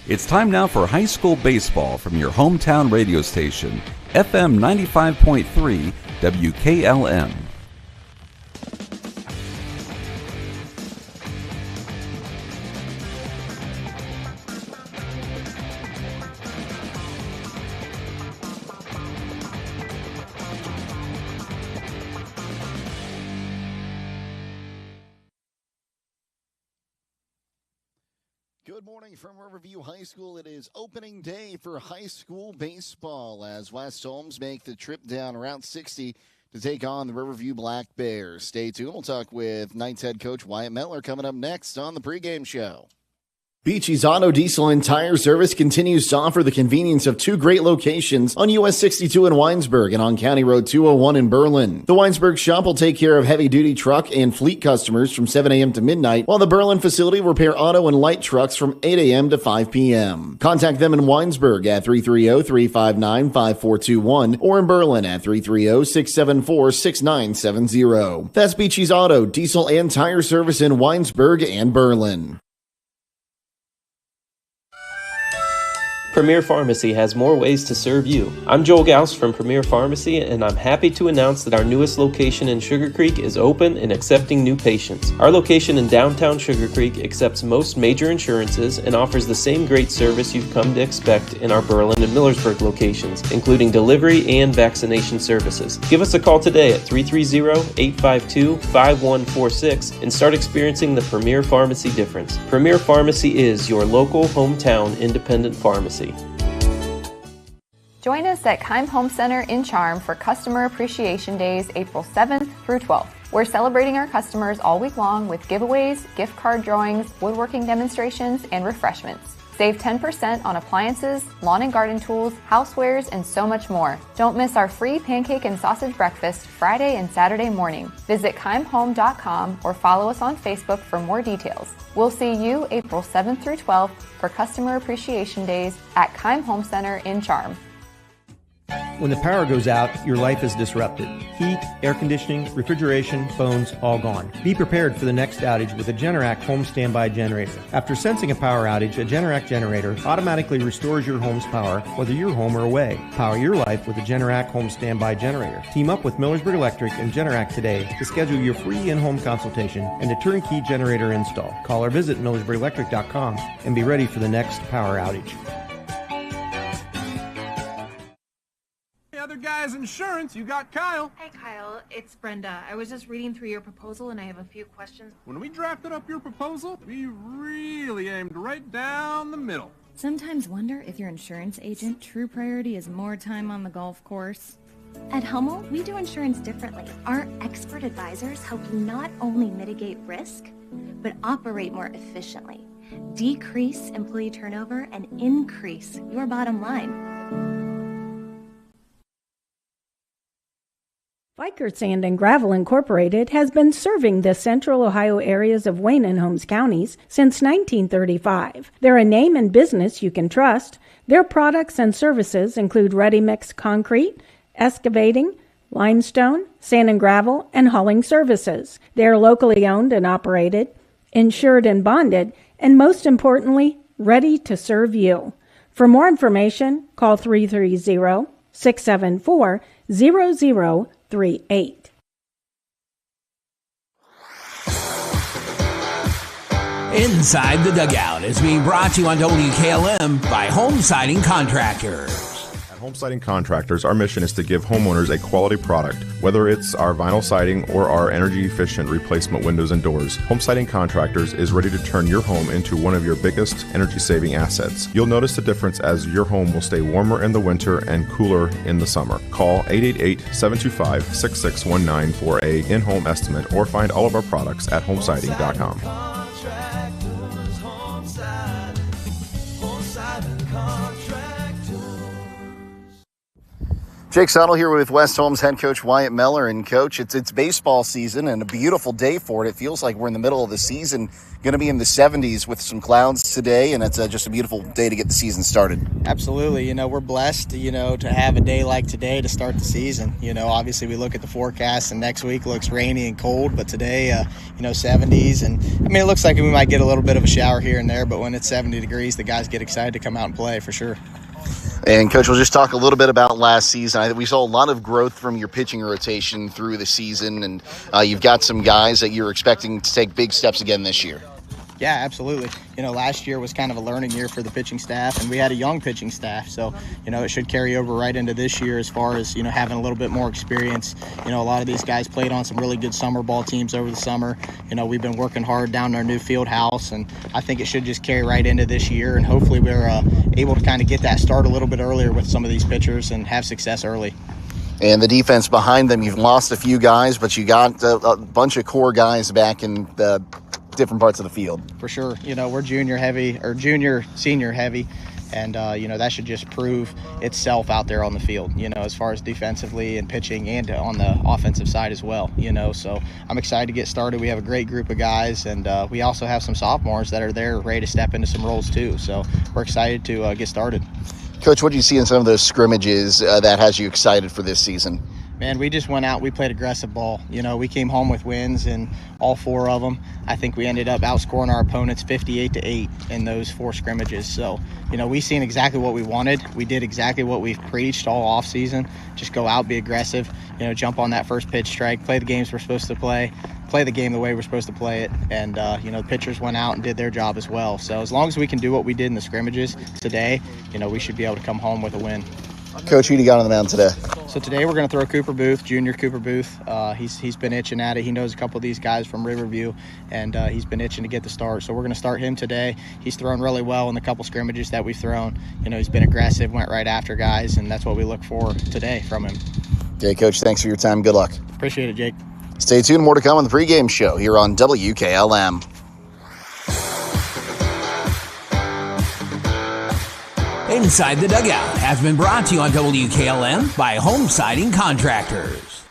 It's time now for high school baseball from your hometown radio station, FM 95.3 WKLM. Good morning from Riverview High School. It is opening day for high school baseball as West Holmes make the trip down Route 60 to take on the Riverview Black Bears. Stay tuned. We'll talk with Knights head coach Wyatt Mettler coming up next on the pregame show. Beachy's Auto Diesel and Tire Service continues to offer the convenience of two great locations on US 62 in Winesburg and on County Road 201 in Berlin. The Winesburg shop will take care of heavy-duty truck and fleet customers from 7 a.m. to midnight, while the Berlin facility will repair auto and light trucks from 8 a.m. to 5 p.m. Contact them in Winesburg at 330-359-5421 or in Berlin at 330-674-6970. That's Beachy's Auto, Diesel, and Tire Service in Winesburg and Berlin. Premier Pharmacy has more ways to serve you. I'm Joel Gauss from Premier Pharmacy, and I'm happy to announce that our newest location in Sugar Creek is open and accepting new patients. Our location in downtown Sugar Creek accepts most major insurances and offers the same great service you've come to expect in our Berlin and Millersburg locations, including delivery and vaccination services. Give us a call today at 330-852-5146 and start experiencing the Premier Pharmacy difference. Premier Pharmacy is your local hometown independent pharmacy. Join us at Keim Home Center in Charm for Customer Appreciation Days, April 7th through 12th. We're celebrating our customers all week long with giveaways, gift card drawings, woodworking demonstrations, and refreshments. Save 10% on appliances, lawn and garden tools, housewares, and so much more. Don't miss our free pancake and sausage breakfast Friday and Saturday morning. Visit keimhome.com or follow us on Facebook for more details. We'll see you April 7th through 12th for Customer Appreciation Days at Keim Home Center in Charm. When the power goes out, your life is disrupted. Heat, air conditioning, refrigeration, phones, all gone. Be prepared for the next outage with a Generac home standby generator. After sensing a power outage, a Generac generator automatically restores your home's power, whether you're home or away. Power your life with a Generac home standby generator. Team up with Millersburg Electric and Generac today to schedule your free in-home consultation and a turnkey generator install. Call or visit millersburgelectric.com and be ready for the next power outage. Other guy's insurance, you got Kyle. Hey Kyle, it's Brenda. I was just reading through your proposal and I have a few questions. When we drafted up your proposal, we really aimed right down the middle. Sometimes wonder if your insurance agent true priority is more time on the golf course. At Hummel, we do insurance differently. Our expert advisors help you not only mitigate risk, but operate more efficiently, decrease employee turnover, and increase your bottom line. Fikert Sand and Gravel Incorporated has been serving the central Ohio areas of Wayne and Holmes counties since 1935. They're a name and business you can trust. Their products and services include ready-mix concrete, excavating, limestone, sand and gravel, and hauling services. They are locally owned and operated, insured and bonded, and most importantly, ready to serve you. For more information, call 330-674-0038. Inside the Dugout is being brought to you on WKLM by Home Siding Contractors. At Home Siding Contractors, our mission is to give homeowners a quality product, whether it's our vinyl siding or our energy-efficient replacement windows and doors. Home Siding Contractors is ready to turn your home into one of your biggest energy-saving assets. You'll notice the difference as your home will stay warmer in the winter and cooler in the summer. Call 888-725-6619 for a in-home estimate or find all of our products at homesiding.com. Jake Sottle here with West Holmes head coach Wyatt Miller. And, Coach, it's baseball season and a beautiful day for it. It feels like we're in the middle of the season, going to be in the 70s with some clouds today, and it's just a beautiful day to get the season started. Absolutely. We're blessed, to have a day like today to start the season. Obviously we look at the forecast, and next week looks rainy and cold, but today, 70s. And, it looks like we might get a little bit of a shower here and there, but when it's 70 degrees, the guys get excited to come out and play for sure. And, Coach, we'll just talk a little bit about last season. We saw a lot of growth from your pitching rotation through the season, and you've got some guys that you're expecting to take big steps again this year. Yeah, absolutely. Last year was kind of a learning year for the pitching staff, and we had a young pitching staff. So, it should carry over right into this year as far as, having a little bit more experience. A lot of these guys played on some really good summer ball teams over the summer. We've been working hard down in our new field house, and I think it should just carry right into this year. And hopefully we're able to kind of get that start a little bit earlier with some of these pitchers and have success early. And the defense behind them, you've lost a few guys, but you got a bunch of core guys back in the different parts of the field. For sure. We're junior, senior heavy, and, that should just prove itself out there on the field, as far as defensively and pitching and on the offensive side as well, So I'm excited to get started. We have a great group of guys, and we also have some sophomores that are there ready to step into some roles too. So we're excited to get started. Coach, what do you see in some of those scrimmages that has you excited for this season? Man, we just went out, we played aggressive ball. We came home with wins in all 4 of them. I think we ended up outscoring our opponents 58-8 in those 4 scrimmages. So, we seen exactly what we wanted. We did exactly what we've preached all off season. Just go out, be aggressive, jump on that first pitch strike, play the games we're supposed to play the game the way we're supposed to play it. And, the pitchers went out and did their job as well. So as long as we can do what we did in the scrimmages today, we should be able to come home with a win. Coach, who do you got on the mound today? So today we're going to throw Cooper Booth, junior Cooper Booth. He's been itching at it. He knows a couple of these guys from Riverview, and he's been itching to get the start. So we're going to start him today. He's thrown really well in the couple scrimmages that we've thrown. He's been aggressive, went right after guys, and that's what we look for today from him. Okay, Coach, thanks for your time. Good luck. Appreciate it, Jake. Stay tuned. More to come on the pregame show here on WKLM. Inside the Dugout has been brought to you on WKLM by Home Siding Contractors.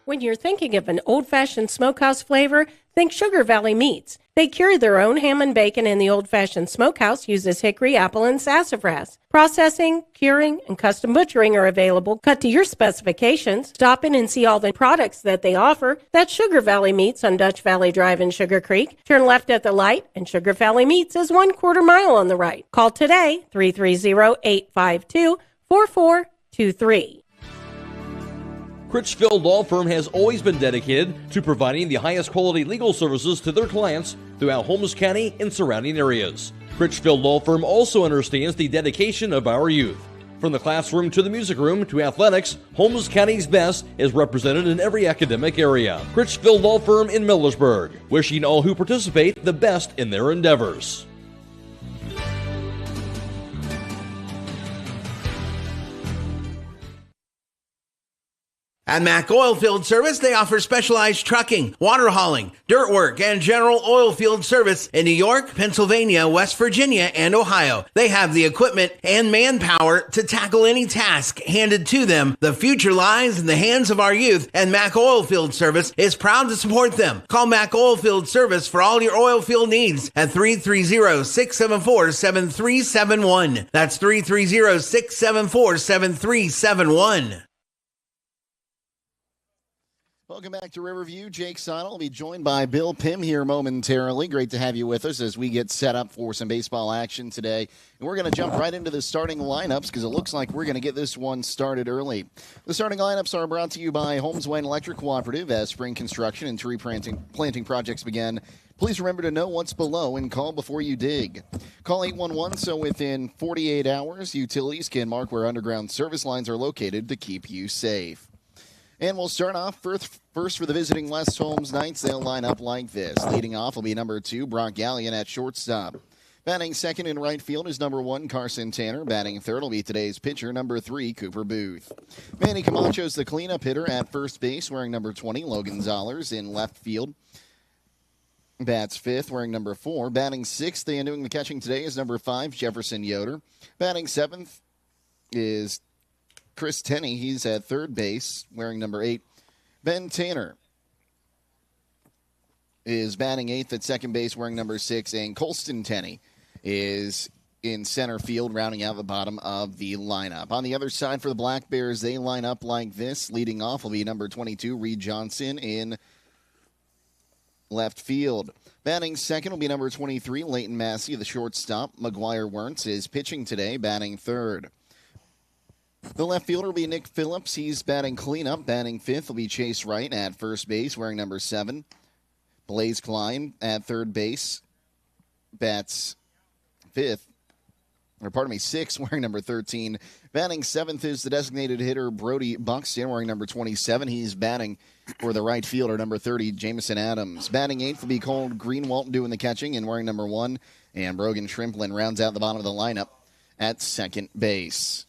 When you're thinking of an old-fashioned smokehouse flavor, think Sugar Valley Meats. They cure their own ham and bacon, and the old-fashioned smokehouse uses hickory, apple, and sassafras. Processing, curing, and custom butchering are available, cut to your specifications. Stop in and see all the products that they offer. That's Sugar Valley Meats on Dutch Valley Drive in Sugar Creek. Turn left at the light, and Sugar Valley Meats is 1/4 mile on the right. Call today, 330-852-4423. Critchfield Law Firm has always been dedicated to providing the highest quality legal services to their clients throughout Holmes County and surrounding areas. Critchfield Law Firm also understands the dedication of our youth. From the classroom to the music room to athletics, Holmes County's best is represented in every academic area. Critchfield Law Firm in Millersburg, wishing all who participate the best in their endeavors. At Mack Oilfield Service, they offer specialized trucking, water hauling, dirt work, and general oil field service in New York, Pennsylvania, West Virginia, and Ohio. They have the equipment and manpower to tackle any task handed to them. The future lies in the hands of our youth, and Mack Oilfield Service is proud to support them. Call Mack Oilfield Service for all your oil field needs at 330-674-7371. That's 330-674-7371. Welcome back to Riverview. Jake Sottle will be joined by Bill Pim here momentarily. Great to have you with us as we get set up for some baseball action today. And we're going to jump right into the starting lineups because it looks like we're going to get this one started early. The starting lineups are brought to you by Holmes Wayne Electric Cooperative as spring construction and tree planting projects begin. Please remember to know what's below and call before you dig. Call 811 so within 48 hours, utilities can mark where underground service lines are located to keep you safe. And we'll start off first for the visiting West Holmes Knights. They'll line up like this. Leading off will be number 2, Brock Gallion at shortstop. Batting second in right field is number 1, Carson Tanner. Batting third will be today's pitcher, number 3, Cooper Booth. Manny Camacho's the cleanup hitter at first base, wearing number 20, Logan Zollers. In left field, bats fifth, wearing number 4. Batting sixth and doing the catching today is number 5, Jefferson Yoder. Batting seventh is Chris Tenney, he's at third base, wearing number 8. Ben Tanner is batting 8th at second base, wearing number 6. And Colston Tenney is in center field, rounding out the bottom of the lineup. On the other side for the Black Bears, they line up like this. Leading off will be number 22, Reed Johnson, in left field. Batting second will be number 23, Leighton Massey, the shortstop. McGuire Wentz is pitching today, batting third. The left fielder will be Nick Phillips. He's batting cleanup. Batting fifth will be Chase Wright at first base, wearing number 7. Blaze Klein at third base bats sixth, wearing number 13. Batting seventh is the designated hitter Brody Buxton, wearing number 27. He's batting for the right fielder, number 30, Jamison Adams. Batting eighth will be Cole Greenwald doing the catching and wearing number 1. And Brogan Shrimplin rounds out the bottom of the lineup at second base.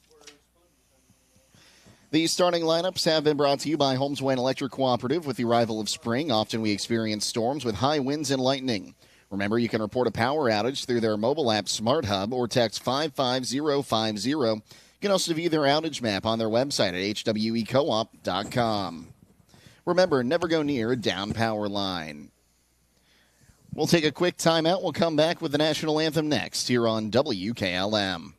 These starting lineups have been brought to you by Holmes Wayne Electric Cooperative. With the arrival of spring, often we experience storms with high winds and lightning. Remember, you can report a power outage through their mobile app Smart Hub or text 55050. You can also view their outage map on their website at hwecoop.com. Remember, never go near a down power line. We'll take a quick timeout. We'll come back with the national anthem next here on WKLM.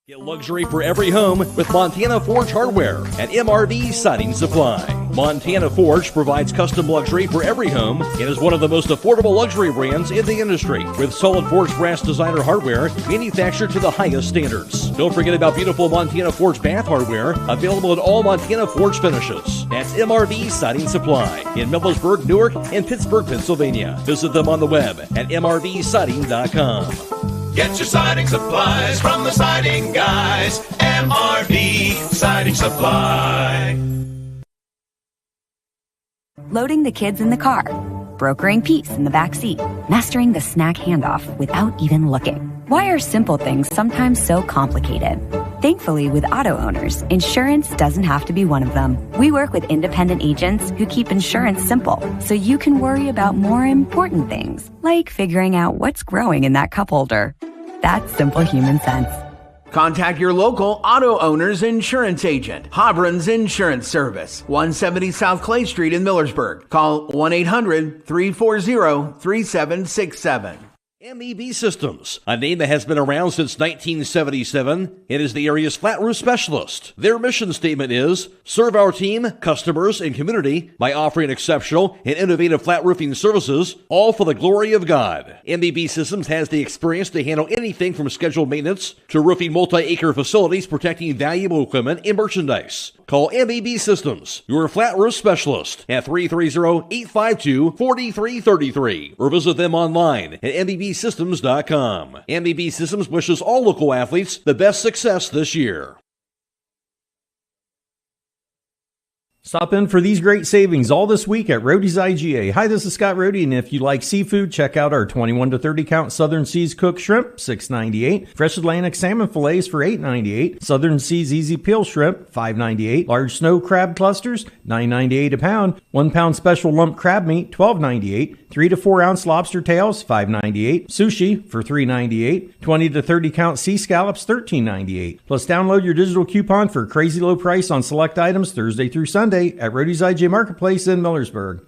Get luxury for every home with Montana Forge Hardware at MRV Siding Supply. Montana Forge provides custom luxury for every home and is one of the most affordable luxury brands in the industry, with solid forged brass designer hardware manufactured to the highest standards. Don't forget about beautiful Montana Forge bath hardware, available in all Montana Forge finishes. That's MRV Siding Supply in Millersburg, Newark, and Pittsburgh, Pennsylvania. Visit them on the web at mrvsiding.com. Get your siding supplies from the siding guys. MRV Siding Supply. Loading the kids in the car, brokering peace in the back seat, mastering the snack handoff without even looking. Why are simple things sometimes so complicated? Thankfully, with auto owners, insurance doesn't have to be one of them. We work with independent agents who keep insurance simple, so you can worry about more important things, like figuring out what's growing in that cup holder. That's simple human sense. Contact your local auto owner's insurance agent. Hobron's Insurance Service, 170 South Clay Street in Millersburg. Call 1-800-340-3767. MEB Systems, a name that has been around since 1977. It is the area's flat roof specialist. Their mission statement is, serve our team, customers, and community by offering exceptional and innovative flat roofing services, all for the glory of God. MEB Systems has the experience to handle anything from scheduled maintenance to roofing multi-acre facilities protecting valuable equipment and merchandise. Call MEB Systems, your flat roof specialist, at 330-852-4333 or visit them online at MEBsystems.com. MEB Systems wishes all local athletes the best success this year. Stop in for these great savings all this week at Roadie's IGA. Hi, this is Scott Roadie, and if you like seafood, check out our 21 to 30 count Southern Seas cooked shrimp, $6.98. Fresh Atlantic salmon fillets for $8.98. Southern Seas easy peel shrimp, $5.98. Large snow crab clusters, $9.98 a pound. 1 pound special lump crab meat, $12.98. 3 to 4 ounce lobster tails, $5.98. Sushi for $3.98. 20 to 30 count sea scallops, $13.98. Plus download your digital coupon for a crazy low price on select items Thursday through Sunday at Roadie's IJ Marketplace in Millersburg.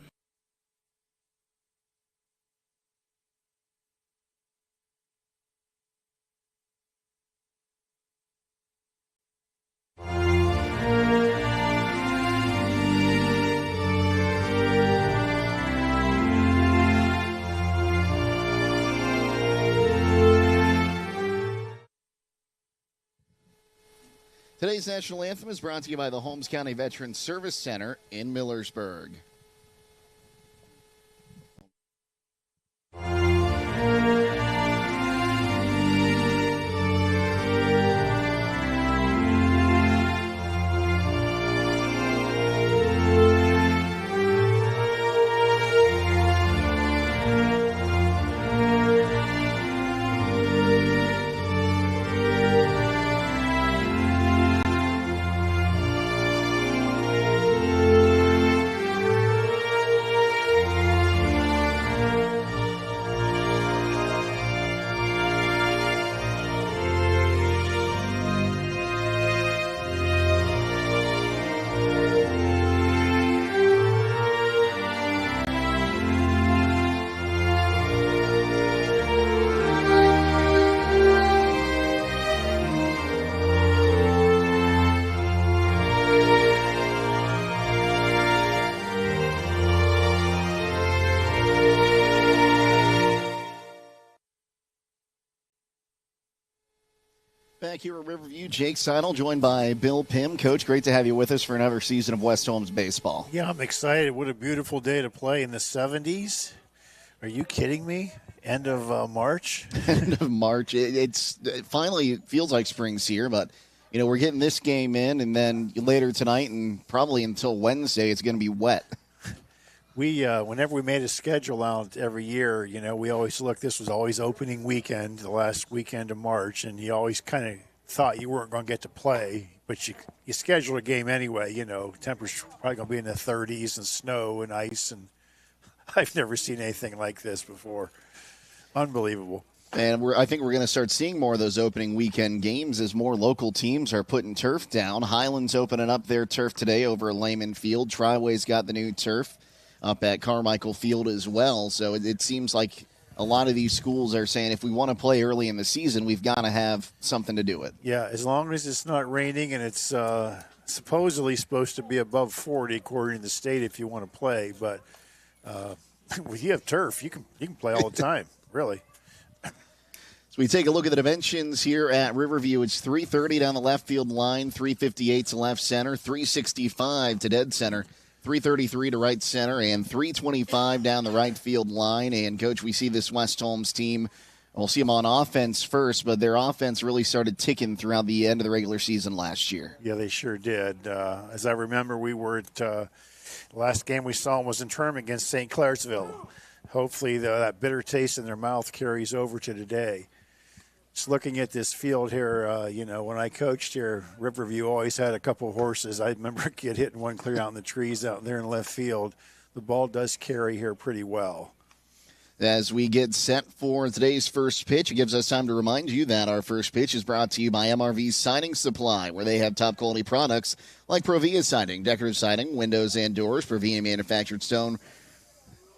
Today's national anthem is brought to you by the Holmes County Veterans Service Center in Millersburg. Back here at Riverview, Jake Seidel joined by Bill Pim. Coach, great to have you with us for another season of West Holmes baseball. Yeah, I'm excited. What a beautiful day to play in the 70s. Are you kidding me? End of March? End of March. It finally feels like spring's here, but, you know, we're getting this game in, and then later tonight and probably until Wednesday, it's going to be wet. We, whenever we made a schedule out every year, you know, we always looked, this was always opening weekend, the last weekend of March, and you always kind of thought you weren't going to get to play, but you scheduled a game anyway, you know, temperatures probably going to be in the 30s and snow and ice, and I've never seen anything like this before. Unbelievable. And I think we're going to start seeing more of those opening weekend games as more local teams are putting turf down. Highland's opening up their turf today over at Lehman Field. Triway's got the new turf up at Carmichael Field as well. So it seems like a lot of these schools are saying if we want to play early in the season, we've got to have something to do it. Yeah, as long as it's not raining and it's supposedly supposed to be above 40 according to the state if you want to play. But if you have turf, you can play all the time, really. So we take a look at the dimensions here at Riverview. It's 330 down the left field line, 358 to left center, 365 to dead center. 333 to right center, and 325 down the right field line. And, Coach, we see this West Holmes team, we'll see them on offense first, but their offense really started ticking throughout the end of the regular season last year. Yeah, they sure did. As I remember, we were at the last game we saw them was in tournament against St. Clairsville. Hopefully that bitter taste in their mouth carries over to today. Just looking at this field here, you know, when I coached here, Riverview always had a couple of horses. I remember a kid hitting one clear out in the trees out there in left field. The ball does carry here pretty well. As we get set for today's first pitch, it gives us time to remind you that our first pitch is brought to you by MRV Siding Supply, where they have top-quality products like Provia Siding, decorative siding, windows and doors, Provia manufactured stone,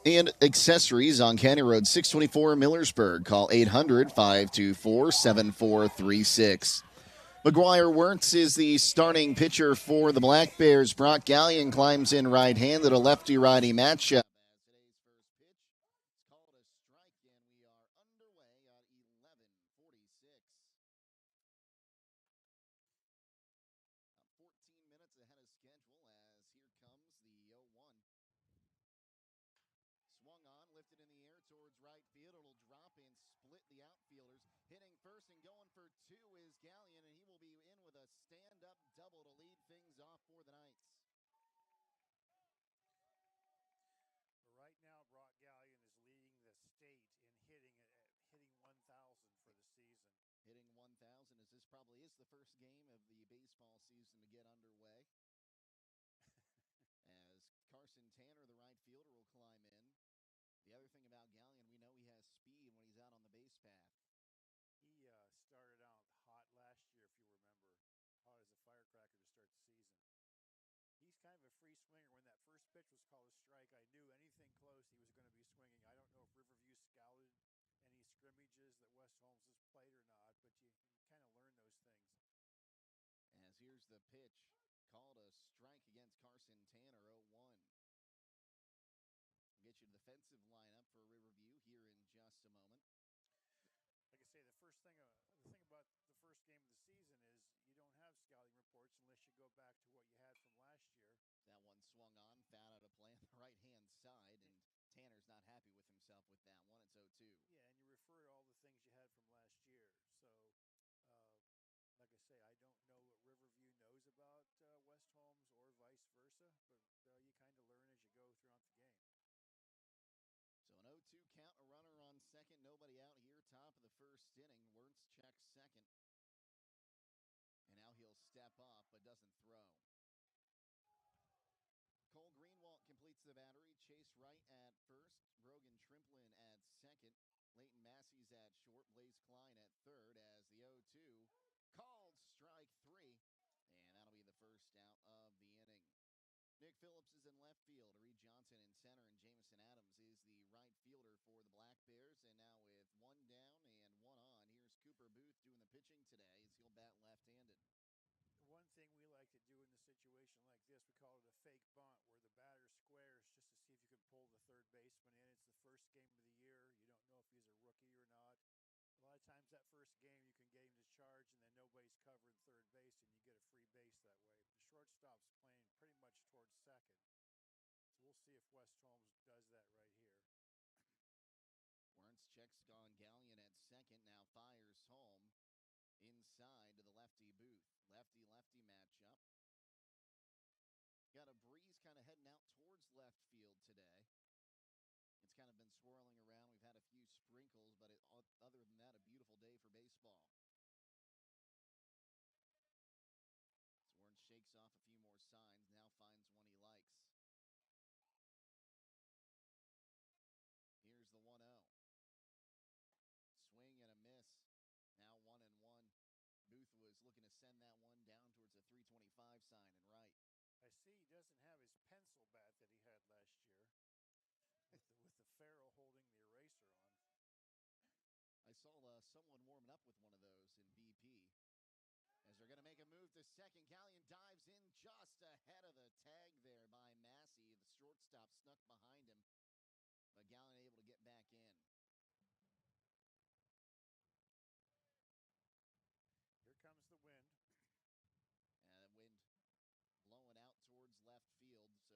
and accessories on County Road 624 Millersburg. Call 800-524-7436. McGuire Wirtz is the starting pitcher for the Black Bears. Brock Gallion climbs in right-handed, a lefty-righty matchup. The pitch called a strike against Carson Tanner, 0-1. We'll get you to the defensive lineup for Riverview here in just a moment. Like I say, the thing about the first game of the season is you don't have scouting reports unless you go back to what you had from last year. That one swung on, foul out of play on the right-hand side, and Tanner's not happy with himself with that one. It's 0-2. Yeah, and you refer to all the things you had from last year. So, like I say, I don't know what Riverview knows about West Holmes or vice versa, but you kind of learn as you go throughout the game. So an 0-2 count, a runner on second, nobody out here, top of the first inning. Wirtz checks second. And now he'll step off, but doesn't throw. Cole Greenwalt completes the battery. Chase Wright at first. Brogan Trimplin at second. Leighton Massey's at short. Blaze Klein at third as the 0-2 called strike three. And that'll be the first out of the inning. Nick Phillips is in left field. Reed Johnson in center, and Jamison Adams is the right fielder for the Black Bears. And now with one down and one on, here's Cooper Booth doing the pitching today as he'll bat left-handed. The one thing we like to do in a situation like this, we call it a fake bunt, where the batter squares just to see if you can pull the third baseman in. It's the first game of the year. You don't know if he's a rookie or not. A lot of times that first game you can get him to charge and then nobody's covering third base and you get a free base that way. The shortstop's playing pretty much towards second. So we'll see if West Holmes does that right here. Wernz checks on Gallion at second, now fires home inside to the lefty booth. Lefty-lefty matchup. Got a breeze kind of heading out towards left field today. It's kind of been swirling around. We've had a few sprinkles, but other than that, a beautiful day for baseball. So Wernz shakes off a few more signs, now finds one he likes. Here's the 1-0. Swing and a miss. Now 1-1. Booth was looking to send that one down towards a 325 sign and right. I see he doesn't have his pencil bat that he had last year with the ferrule holding the eraser on. I saw someone warming up with one of those in BP. As they're going to make a move to second, Gallion dives in just ahead of the tag there by Massey. The shortstop snuck behind him, but Gallion able to get back in. Here comes the wind. And the wind blowing out towards left field, so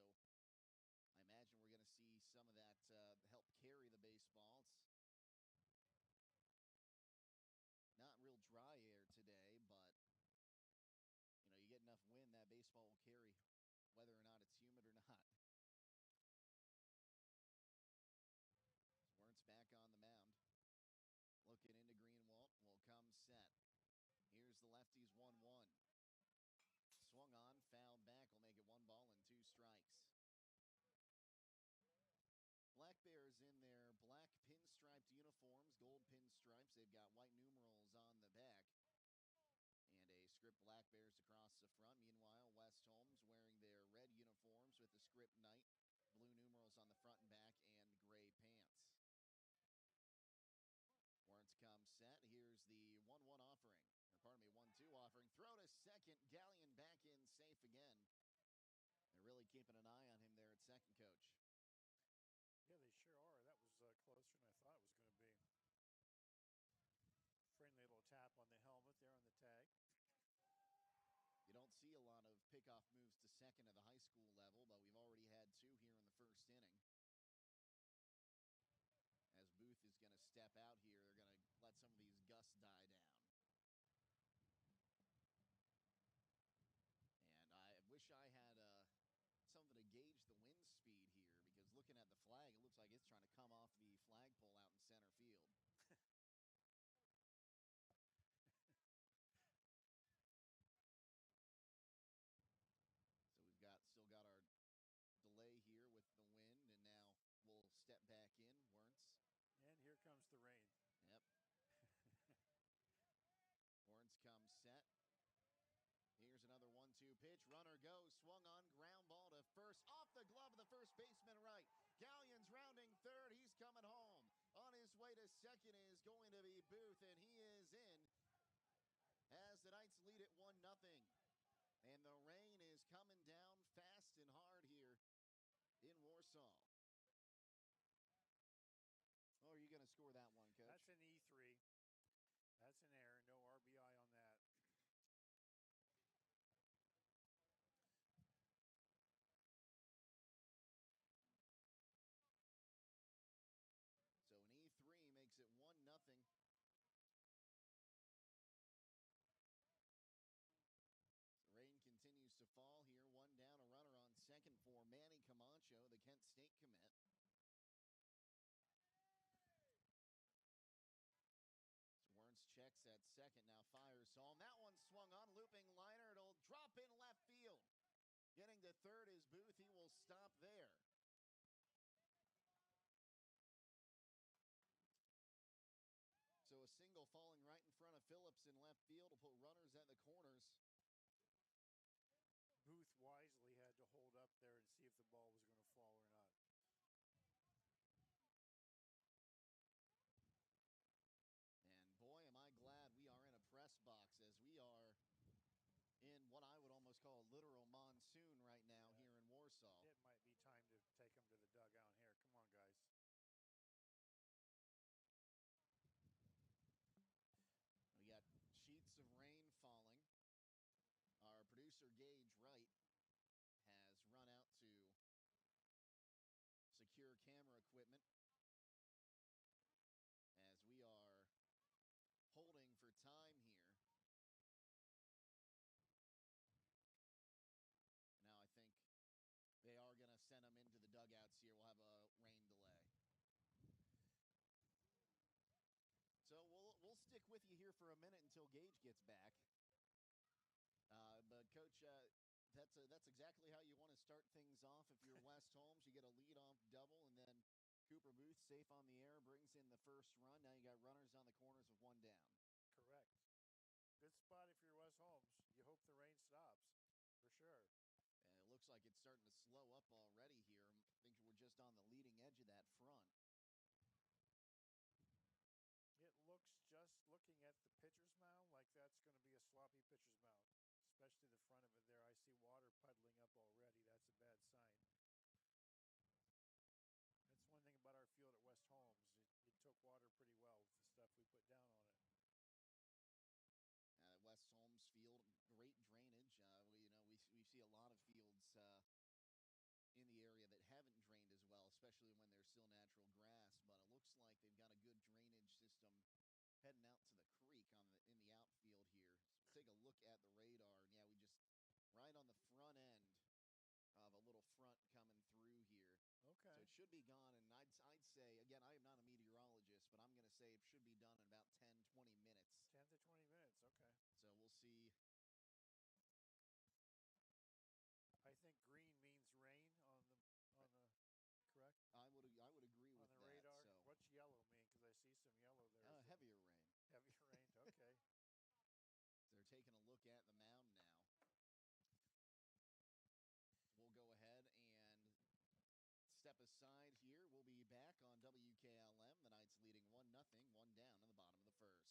I imagine we're going to see some of that help carry the baseball. It's not real dry air today, but you get enough wind, that baseball will carry whether or not it's humid or not. Wernz back on the mound. Looking into Greenwald, will come set. Here's the lefties 1-1. Swung on, fouled back, will make it 1 ball and 2 strikes. Black Bears in their black pinstriped uniforms, gold pinstripes. They've got white numerals on the back. And a script Black Bears across the front. Meanwhile, West Holmes wearing their red uniforms with the script Knight, blue numerals on the front and back, and gray pants. Wernz comes set. Here's the 1-1 offering. 1-2 offering. Throw to second. Gallion back in safe again. They're really keeping an eye on him there at second, Coach. Yeah, they sure are. That was closer than I thought it was going to be. Friendly little tap on the helmet there on the tag. You don't see a lot of pickoff moves to second at the high school level, but we've already had 2 here in the first inning. As Booth is going to step out here, they're going to let some of these gusts die down. And I wish I had something to gauge the wind speed here, because looking at the flag, it looks like it's trying to come off the flagpole out in center field. So we've still got our delay here with the wind, and now we'll step back in, Wernz. And here comes the rain. Yep. Wernz comes set. Here's another 1-2 pitch. Runner goes. Swung on. Ground ball to first. Off the glove of the first baseman right. Gallion's rounding third. He's coming home. On his way to second is going to be Booth, and he is in as the Knights lead it 1-0. And the rain is coming down fast and hard here in Warsaw. Oh, are you going to score that one, Coach? That's an E3. That's an error. No RBI on that. So an E3 makes it 1-0. The rain continues to fall here. 1 down, a runner on second for Manny Camacho, the Kent State commit. Wernz checks at second, now fires home. That one swung on, looping liner. It'll drop in left field. Getting to third is Booth. He will stop there. So a single falling right in front of Phillips in left field will put runners at the corners. Booth wisely had to hold up there and see if the ball was going to fall or not. And boy, am I glad we are in a press box, as we are in what I would almost call a literal monsoon right now here in Warsaw. It might be time to take them to the dugout here. Come on, guys. equipment as we are holding for time here. Now I think they are going to send them into the dugouts here. We'll have a rain delay. So we'll stick with you here for a minute until Gage gets back. But, Coach, that's exactly how you want to start things off. If you're West Holmes, you get a lead-off double, and then Cooper Booth, safe on the air, brings in the first run. Now you got runners on the corners with one down. Correct. Good spot if you're West Holmes. You hope the rain stops, for sure. And it looks like it's starting to slow up already here. I think we're just on the leading edge of that front. It looks, just looking at the pitcher's mound, like that's going to be a sloppy pitcher's mound, especially the front of it there. I see water puddling up already. That's a bad sign. That's one thing about our field at West Holmes. It took water pretty well with the stuff we put down on it. West Holmes field, great drainage. We see a lot of fields in the area that haven't drained as well, especially when they're still natural grass. But it looks like they've got a good drainage system heading out to the creek in the outfield here. So take a look at the radar. And yeah, we just right on the front end of a little front coming through here. Okay. So it should be gone, and I'd say, again, I am not a meteorologist, but I'm going to say it should be done in about 10, 20 minutes. 10 to 20 minutes, okay. So we'll see. I think green means rain on the correct? I would agree with that. On that. the radar? So. What's yellow mean? Because I see some yellow there. Heavier rain. Heavier rain, okay. They're taking a look at the mound now. We'll go ahead and step aside here. We'll be back on WKLM. The Knights leading 1-0, one down in the bottom of the first.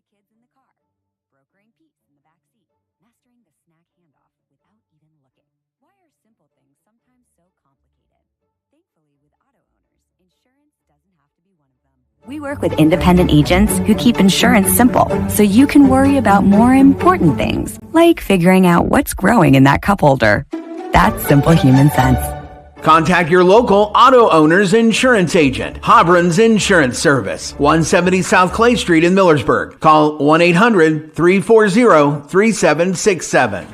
kids in the car, brokering peace in the back seat, mastering the snack handoff without even looking. Why are simple things sometimes so complicated? Thankfully, with auto owners, insurance doesn't have to be one of them. We work with independent agents who keep insurance simple, so you can worry about more important things, like figuring out what's growing in that cup holder. That's simple human sense. Contact your local auto owner's insurance agent. Hobron's Insurance Service, 170 South Clay Street in Millersburg. Call 1-800-340-3767.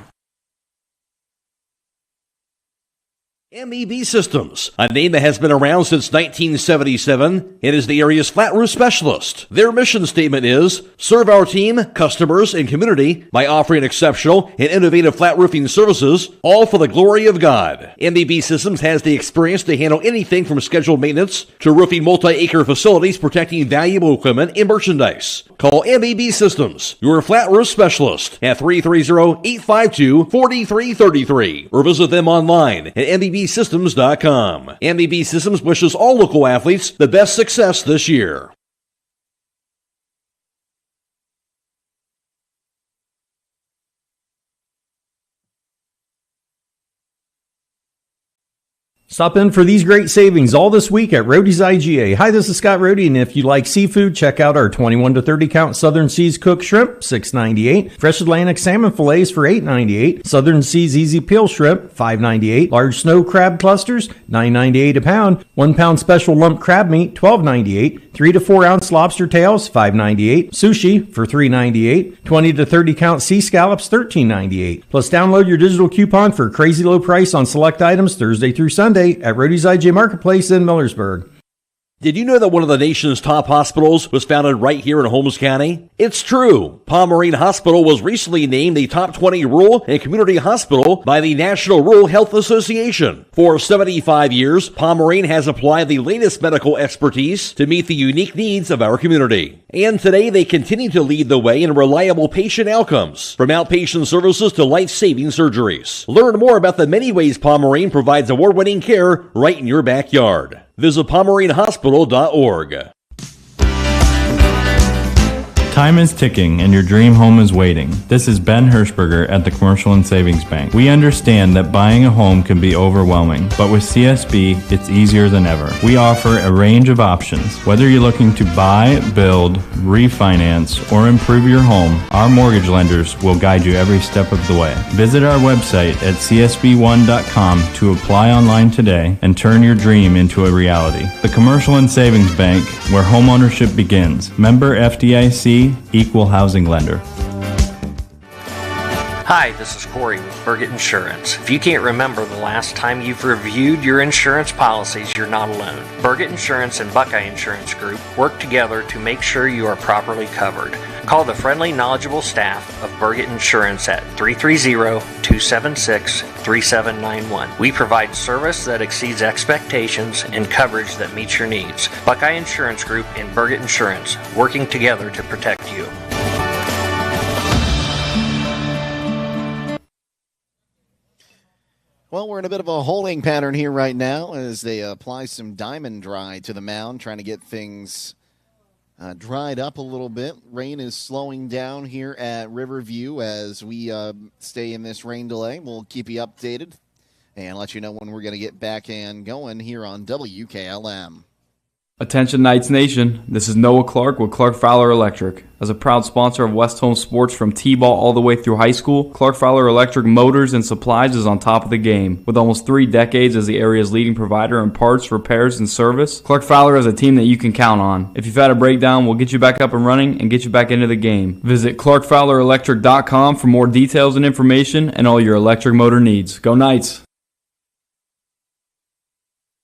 MEB Systems, a name that has been around since 1977, and is the area's flat roof specialist. Their mission statement is, serve our team, customers, and community by offering exceptional and innovative flat roofing services, all for the glory of God. MEB Systems has the experience to handle anything from scheduled maintenance to roofing multi-acre facilities protecting valuable equipment and merchandise. Call MEB Systems, your flat roof specialist, at 330-852-4333, or visit them online at MEBsystems.com. MEB Systems wishes all local athletes the best success this year. Stop in for these great savings all this week at Roadie's IGA. Hi, this is Scott Roadie, and if you like seafood, check out our 21 to 30 count Southern Seas cooked shrimp, $6.98. Fresh Atlantic salmon fillets for $8.98. Southern Seas easy peel shrimp, $5.98. Large snow crab clusters, $9.98 a pound. 1 pound special lump crab meat, $12.98. 3 to 4 ounce lobster tails, $5.98. Sushi for $3.98. 20 to 30 count sea scallops, $13.98. Plus download your digital coupon for a crazy low price on select items Thursday through Sunday at Roadie's IGA Marketplace in Millersburg. Did you know that one of the nation's top hospitals was founded right here in Holmes County? It's true. Pomerene Hospital was recently named the top 20 rural and community hospital by the National Rural Health Association. For 75 years, Pomerene has applied the latest medical expertise to meet the unique needs of our community. And today they continue to lead the way in reliable patient outcomes, from outpatient services to life-saving surgeries. Learn more about the many ways Pomerene provides award-winning care right in your backyard. Visit PomereneHospital.org. Time is ticking and your dream home is waiting. This is Ben Hirschberger at the Commercial and Savings Bank. We understand that buying a home can be overwhelming, but with CSB, it's easier than ever. We offer a range of options. Whether you're looking to buy, build, refinance, or improve your home, our mortgage lenders will guide you every step of the way. Visit our website at csb1.com to apply online today and turn your dream into a reality. The Commercial and Savings Bank, where homeownership begins. Member FDIC, Equal Housing Lender. Hi, this is Corey with Burgett Insurance. If you can't remember the last time you've reviewed your insurance policies, you're not alone. Burgett Insurance and Buckeye Insurance Group work together to make sure you are properly covered. Call the friendly, knowledgeable staff of Burgett Insurance at 330-276-3791. We provide service that exceeds expectations and coverage that meets your needs. Buckeye Insurance Group and Burgett Insurance, working together to protect you. Well, we're in a bit of a holding pattern here right now as they apply some Diamond Dry to the mound, trying to get things dried up a little bit. Rain is slowing down here at Riverview as we stay in this rain delay. We'll keep you updated and let you know when we're going to get back and going here on WKLM. Attention Knights Nation, this is Noah Clark with Clark Fowler Electric. As a proud sponsor of West Home Sports from T-ball all the way through high school, Clark Fowler Electric Motors and Supplies is on top of the game. With almost 3 decades as the area's leading provider in parts, repairs, and service, Clark Fowler is a team that you can count on. If you've had a breakdown, we'll get you back up and running and get you back into the game. Visit ClarkFowlerElectric.com for more details and information and all your electric motor needs. Go Knights!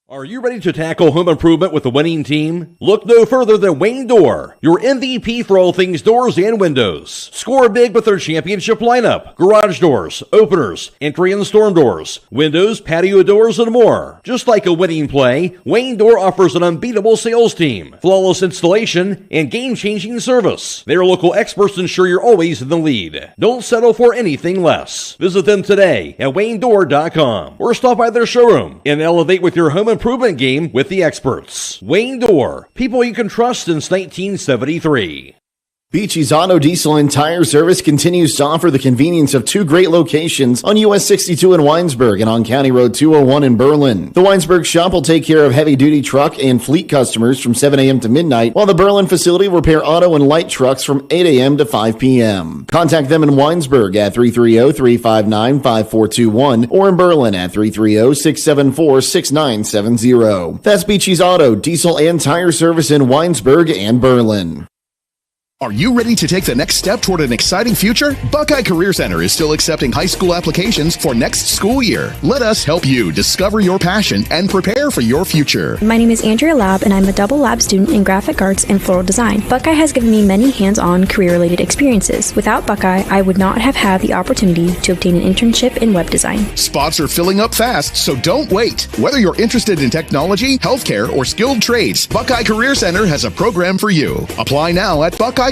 Are you ready to tackle home improvement with a winning team? Look no further than Wayne Door, your MVP for all things doors and windows. Score big with their championship lineup. Garage doors, openers, entry and storm doors, windows, patio doors, and more. Just like a winning play, Wayne Door offers an unbeatable sales team, flawless installation, and game-changing service. Their local experts ensure you're always in the lead. Don't settle for anything less. Visit them today at WayneDoor.com or stop by their showroom and elevate with your home improvement game with the experts. Wayne Door, people you can trust since 1973. Beachy's Auto, Diesel, and Tire Service continues to offer the convenience of two great locations on US 62 in Weinsberg and on County Road 201 in Berlin. The Weinsberg shop will take care of heavy-duty truck and fleet customers from 7 a.m. to midnight, while the Berlin facility will repair auto and light trucks from 8 a.m. to 5 p.m. Contact them in Weinsberg at 330-359-5421 or in Berlin at 330-674-6970. That's Beachy's Auto, Diesel, and Tire Service in Weinsberg and Berlin. Are you ready to take the next step toward an exciting future? Buckeye Career Center is still accepting high school applications for next school year. Let us help you discover your passion and prepare for your future. My name is Andrea Lab, and I'm a double lab student in graphic arts and floral design. Buckeye has given me many hands-on career-related experiences. Without Buckeye, I would not have had the opportunity to obtain an internship in web design. Spots are filling up fast, so don't wait. Whether you're interested in technology, healthcare, or skilled trades, Buckeye Career Center has a program for you. Apply now at BuckeyeCareerCenter.org.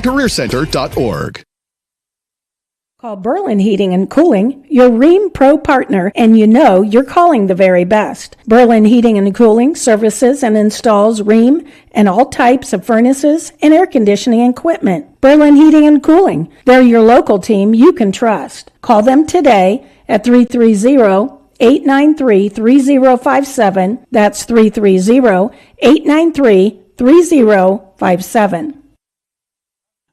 Call Berlin Heating and Cooling, your Rheem Pro partner, and you know you're calling the very best. Berlin Heating and Cooling services and installs Rheem and all types of furnaces and air conditioning equipment. Berlin Heating and Cooling, they're your local team you can trust. Call them today at 330-893-3057. That's 330-893-3057.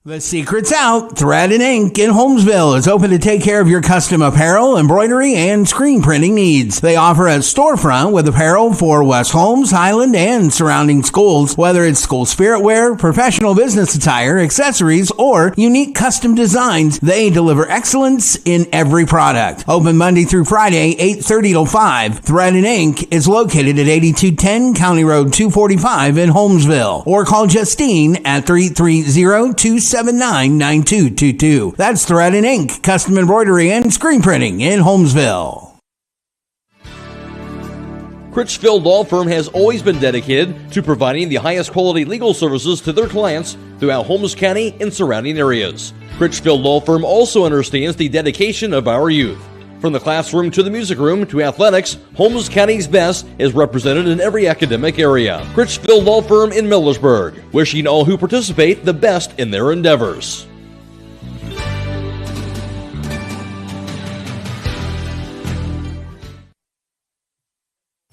The secret's out. Thread and Ink in Holmesville is open to take care of your custom apparel, embroidery, and screen printing needs. They offer a storefront with apparel for West Holmes, Highland, and surrounding schools. Whether it's school spirit wear, professional business attire, accessories, or unique custom designs, they deliver excellence in every product. Open Monday through Friday, 8:30 till 5. Thread and Ink is located at 8210 County Road 245 in Holmesville. Or call Justine at 330-279-9222. That's Thread and Ink, custom embroidery and screen printing in Holmesville. Critchfield Law Firm has always been dedicated to providing the highest quality legal services to their clients throughout Holmes County and surrounding areas. Critchfield Law Firm also understands the dedication of our youth. From the classroom to the music room to athletics, Holmes County's best is represented in every academic area. Critchfield Law Firm in Millersburg, wishing all who participate the best in their endeavors.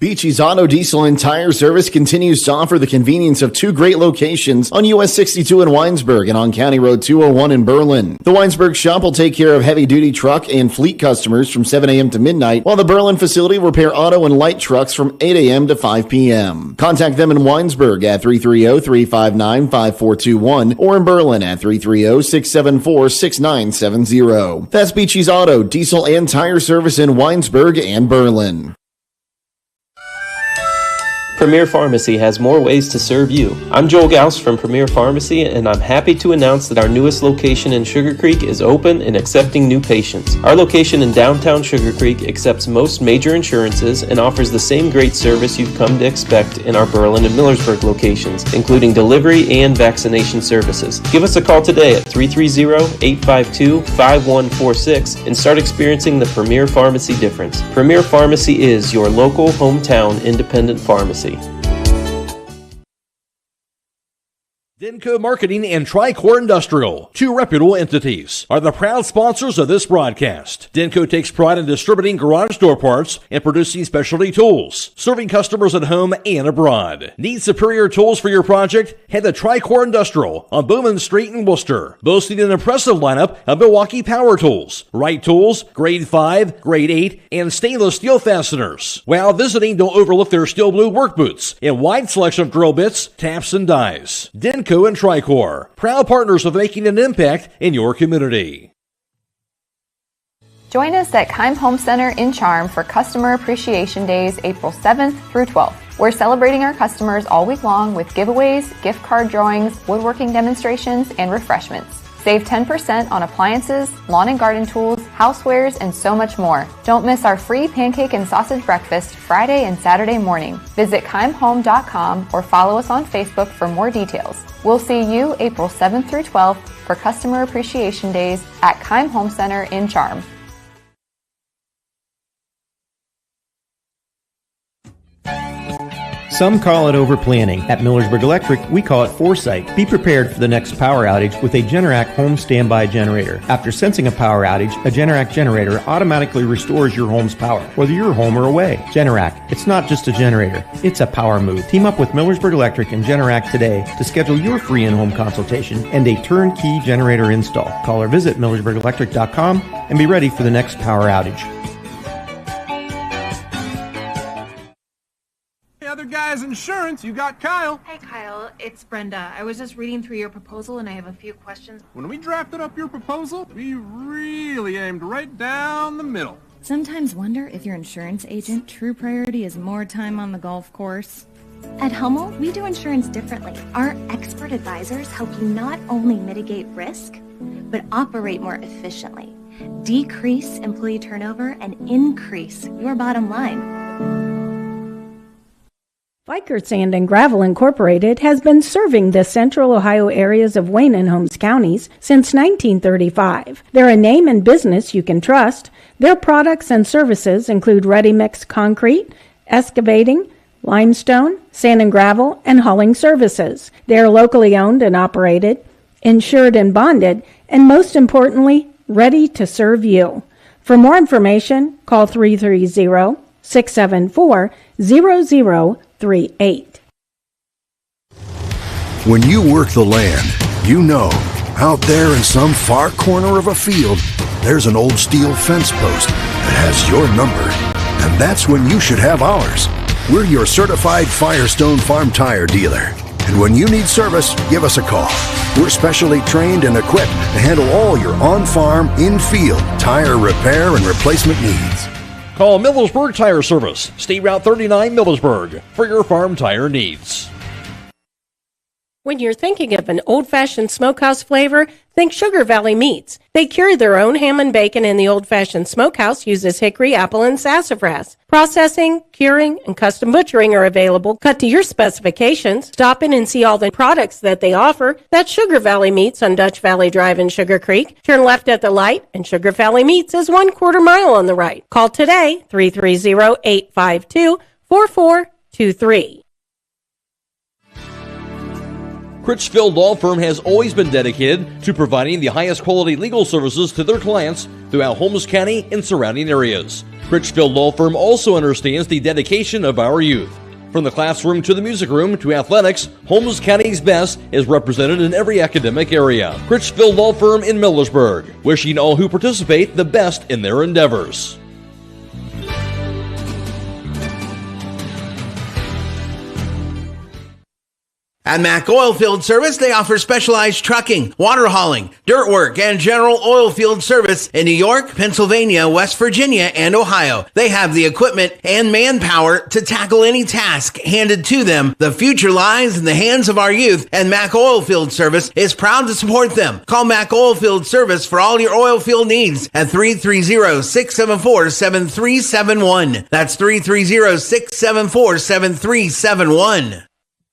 Beachy's Auto, Diesel, and Tire Service continues to offer the convenience of two great locations on US 62 in Weinsberg and on County Road 201 in Berlin. The Weinsberg shop will take care of heavy-duty truck and fleet customers from 7 a.m. to midnight, while the Berlin facility will repair auto and light trucks from 8 a.m. to 5 p.m. Contact them in Weinsberg at 330-359-5421 or in Berlin at 330-674-6970. That's Beachy's Auto, Diesel, and Tire Service in Weinsberg and Berlin. Premier Pharmacy has more ways to serve you. I'm Joel Gauss from Premier Pharmacy, and I'm happy to announce that our newest location in Sugar Creek is open and accepting new patients. Our location in downtown Sugar Creek accepts most major insurances and offers the same great service you've come to expect in our Berlin and Millersburg locations, including delivery and vaccination services. Give us a call today at 330-852-5146 and start experiencing the Premier Pharmacy difference. Premier Pharmacy is your local hometown independent pharmacy. Denko Marketing and Tricor Industrial, two reputable entities, are the proud sponsors of this broadcast. Denko takes pride in distributing garage door parts and producing specialty tools, serving customers at home and abroad. Need superior tools for your project? Head to Tricor Industrial on Bowman Street in Worcester, boasting an impressive lineup of Milwaukee power tools, Wright tools, grade 5, grade 8, and stainless steel fasteners. While visiting, don't overlook their steel blue work boots and wide selection of drill bits, taps, and dies. Denko and Tricor, proud partners of making an impact in your community. Join us at Keim Home Center in Charm for Customer Appreciation Days, April 7th through 12th. We're celebrating our customers all week long with giveaways, gift card drawings, woodworking demonstrations, and refreshments. Save 10% on appliances, lawn and garden tools, housewares, and so much more. Don't miss our free pancake and sausage breakfast Friday and Saturday morning. Visit keimhome.com or follow us on Facebook for more details. We'll see you April 7th through 12th for Customer Appreciation Days at Keim Home Center in Charm. Some call it overplanning. At Millersburg Electric, we call it foresight. Be prepared for the next power outage with a Generac home standby generator. After sensing a power outage, a Generac generator automatically restores your home's power, whether you're home or away. Generac, it's not just a generator, it's a power move. Team up with Millersburg Electric and Generac today to schedule your free in-home consultation and a turnkey generator install. Call or visit MillersburgElectric.com and be ready for the next power outage. The other guy's insurance, you got Kyle. Hey, Kyle, it's Brenda. I was just reading through your proposal and I have a few questions. When we drafted up your proposal, we really aimed right down the middle. Sometimes wonder if your insurance agent true priority is more time on the golf course. At Hummel, we do insurance differently. Our expert advisors help you not only mitigate risk, but operate more efficiently, decrease employee turnover, and increase your bottom line. Vickers Sand and Gravel Incorporated has been serving the central Ohio areas of Wayne and Holmes counties since 1935. They're a name and business you can trust. Their products and services include ready-mix concrete, excavating, limestone, sand and gravel, and hauling services. They are locally owned and operated, insured and bonded, and most importantly, ready to serve you. For more information, call 330-674-0038. When you work the land, you know, out there in some far corner of a field, there's an old steel fence post that has your number. And that's when you should have ours. We're your certified Firestone Farm Tire dealer. And when you need service, give us a call. We're specially trained and equipped to handle all your on-farm, in-field tire repair and replacement needs. Call Millersburg Tire Service, State Route 39 Millersburg, for your farm tire needs. When you're thinking of an old-fashioned smokehouse flavor, think Sugar Valley Meats. They cure their own ham and bacon, and the old-fashioned smokehouse uses hickory, apple, and sassafras. Processing, curing, and custom butchering are available, cut to your specifications. Stop in and see all the products that they offer. That's Sugar Valley Meats on Dutch Valley Drive in Sugar Creek. Turn left at the light, and Sugar Valley Meats is 1/4 mile on the right. Call today, 330-852-4423. Critchfield Law Firm has always been dedicated to providing the highest quality legal services to their clients throughout Holmes County and surrounding areas. Critchfield Law Firm also understands the dedication of our youth. From the classroom to the music room to athletics, Holmes County's best is represented in every academic area. Critchfield Law Firm in Millersburg, wishing all who participate the best in their endeavors. At Mack Oilfield Service, they offer specialized trucking, water hauling, dirt work, and general oil field service in New York, Pennsylvania, West Virginia, and Ohio. They have the equipment and manpower to tackle any task handed to them. The future lies in the hands of our youth, and Mack Oilfield Service is proud to support them. Call Mack Oilfield Service for all your oil field needs at 330-674-7371. That's 330-674-7371.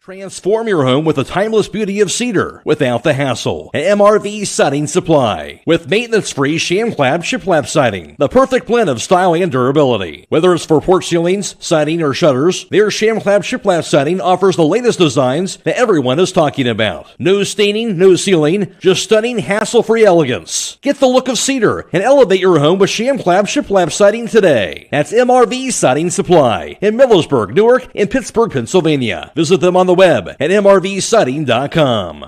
Transform your home with the timeless beauty of cedar without the hassle. At MRV Siding Supply. With maintenance-free sham-clad shiplap siding. The perfect blend of style and durability. Whether it's for porch ceilings, siding, or shutters, their sham-clad shiplap siding offers the latest designs that everyone is talking about. No staining, no sealing, just stunning, hassle-free elegance. Get the look of cedar and elevate your home with sham-clad shiplap siding today. That's MRV Siding Supply in Millersburg, Newark, and Pittsburgh, Pennsylvania. Visit them on the web at mrvsiding.com.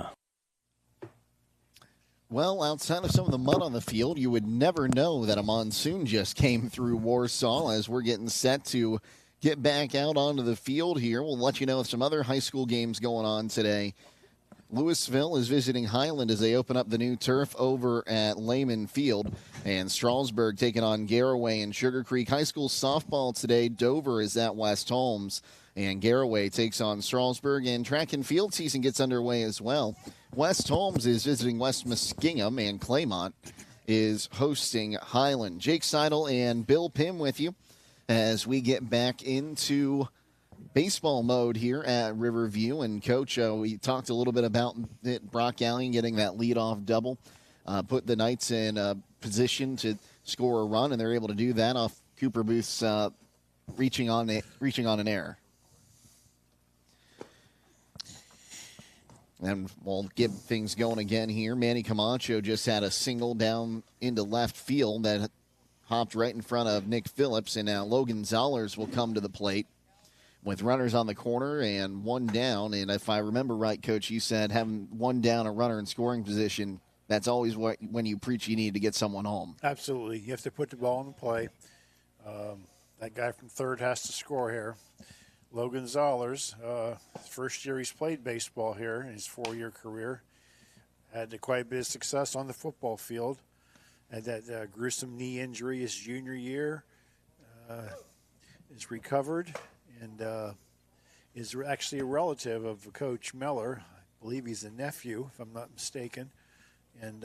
Well, outside of some of the mud on the field, you would never know that a monsoon just came through Warsaw as we're getting set to get back out onto the field here. We'll let you know of some other high school games going on today. Louisville is visiting Highland as they open up the new turf over at Lehman Field. And Strasburg taking on Garraway and Sugar Creek. High school softball today, Dover is at West Holmes. And Garraway takes on Strasburg, and track and field season gets underway as well. West Holmes is visiting West Muskingum, and Claymont is hosting Highland. Jake Seidel and Bill Pim with you as we get back into baseball mode here at Riverview. And, Coach, we talked a little bit about it, Brock Allen getting that leadoff double, put the Knights in a position to score a run, and they're able to do that off Cooper Booth's reaching on an error. And we'll get things going again here. Manny Camacho just had a single down into left field that hopped right in front of Nick Phillips, and now Logan Zollers will come to the plate with runners on the corner and one down. And if I remember right, Coach, you said having one down, a runner in scoring position, that's always when you preach you need to get someone home. Absolutely. You have to put the ball in play. That guy from third has to score here. Logan Zollers, first year he's played baseball here in his 4-year career. Had quite a bit of success on the football field. Had that gruesome knee injury his junior year. Is recovered and is actually a relative of Coach Miller. I believe he's a nephew, if I'm not mistaken. And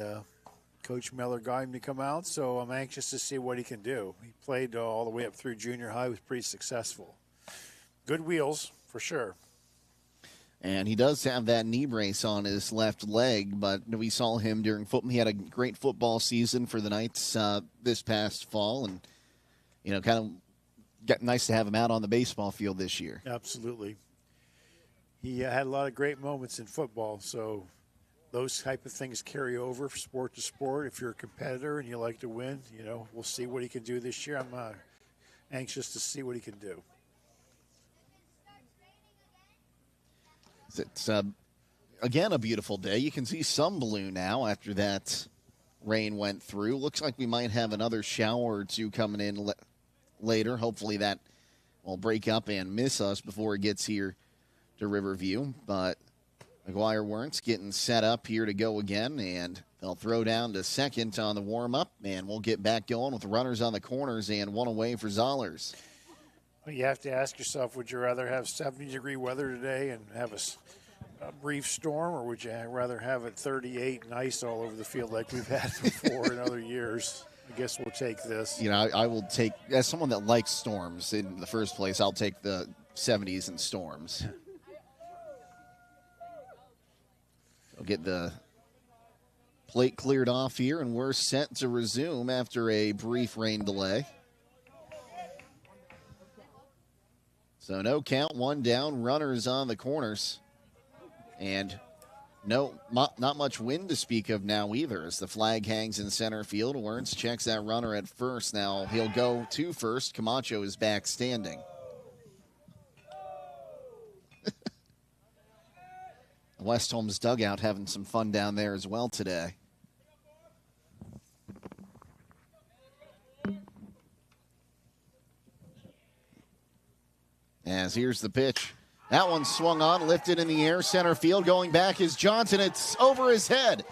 Coach Miller got him to come out, so I'm anxious to see what he can do. He played all the way up through junior high, was pretty successful. Good wheels, for sure. And he does have that knee brace on his left leg, but we saw him during football. He had a great football season for the Knights this past fall, and, kind of got nice to have him out on the baseball field this year. Absolutely. He had a lot of great moments in football, so those type of things carry over sport to sport. If you're a competitor and you like to win, we'll see what he can do this year. I'm anxious to see what he can do. It's, again, a beautiful day. You can see some blue now after that rain went through. Looks like we might have another shower or two coming in later. Hopefully that will break up and miss us before it gets here to Riverview. But McGuire Wernz getting set up here to go again, and they'll throw down to second on the warm-up, and we'll get back going with runners on the corners and one away for Zollers. You have to ask yourself, would you rather have 70-degree weather today and have a brief storm, or would you rather have it 38 and ice all over the field like we've had before in other years? I guess we'll take this. I will take, as someone that likes storms in the first place, I'll take the 70s and storms. We'll get the plate cleared off here, and we're set to resume after a brief rain delay. So no count, one down, runners on the corners. And not much wind to speak of now either, as the flag hangs in center field. Wernz checks that runner at first. Now he'll go to first. Camacho is back standing. West Holmes dugout having some fun down there as well today. As here's the pitch. That one swung on, lifted in the air, center field. Going back is Johnson. It's over his head.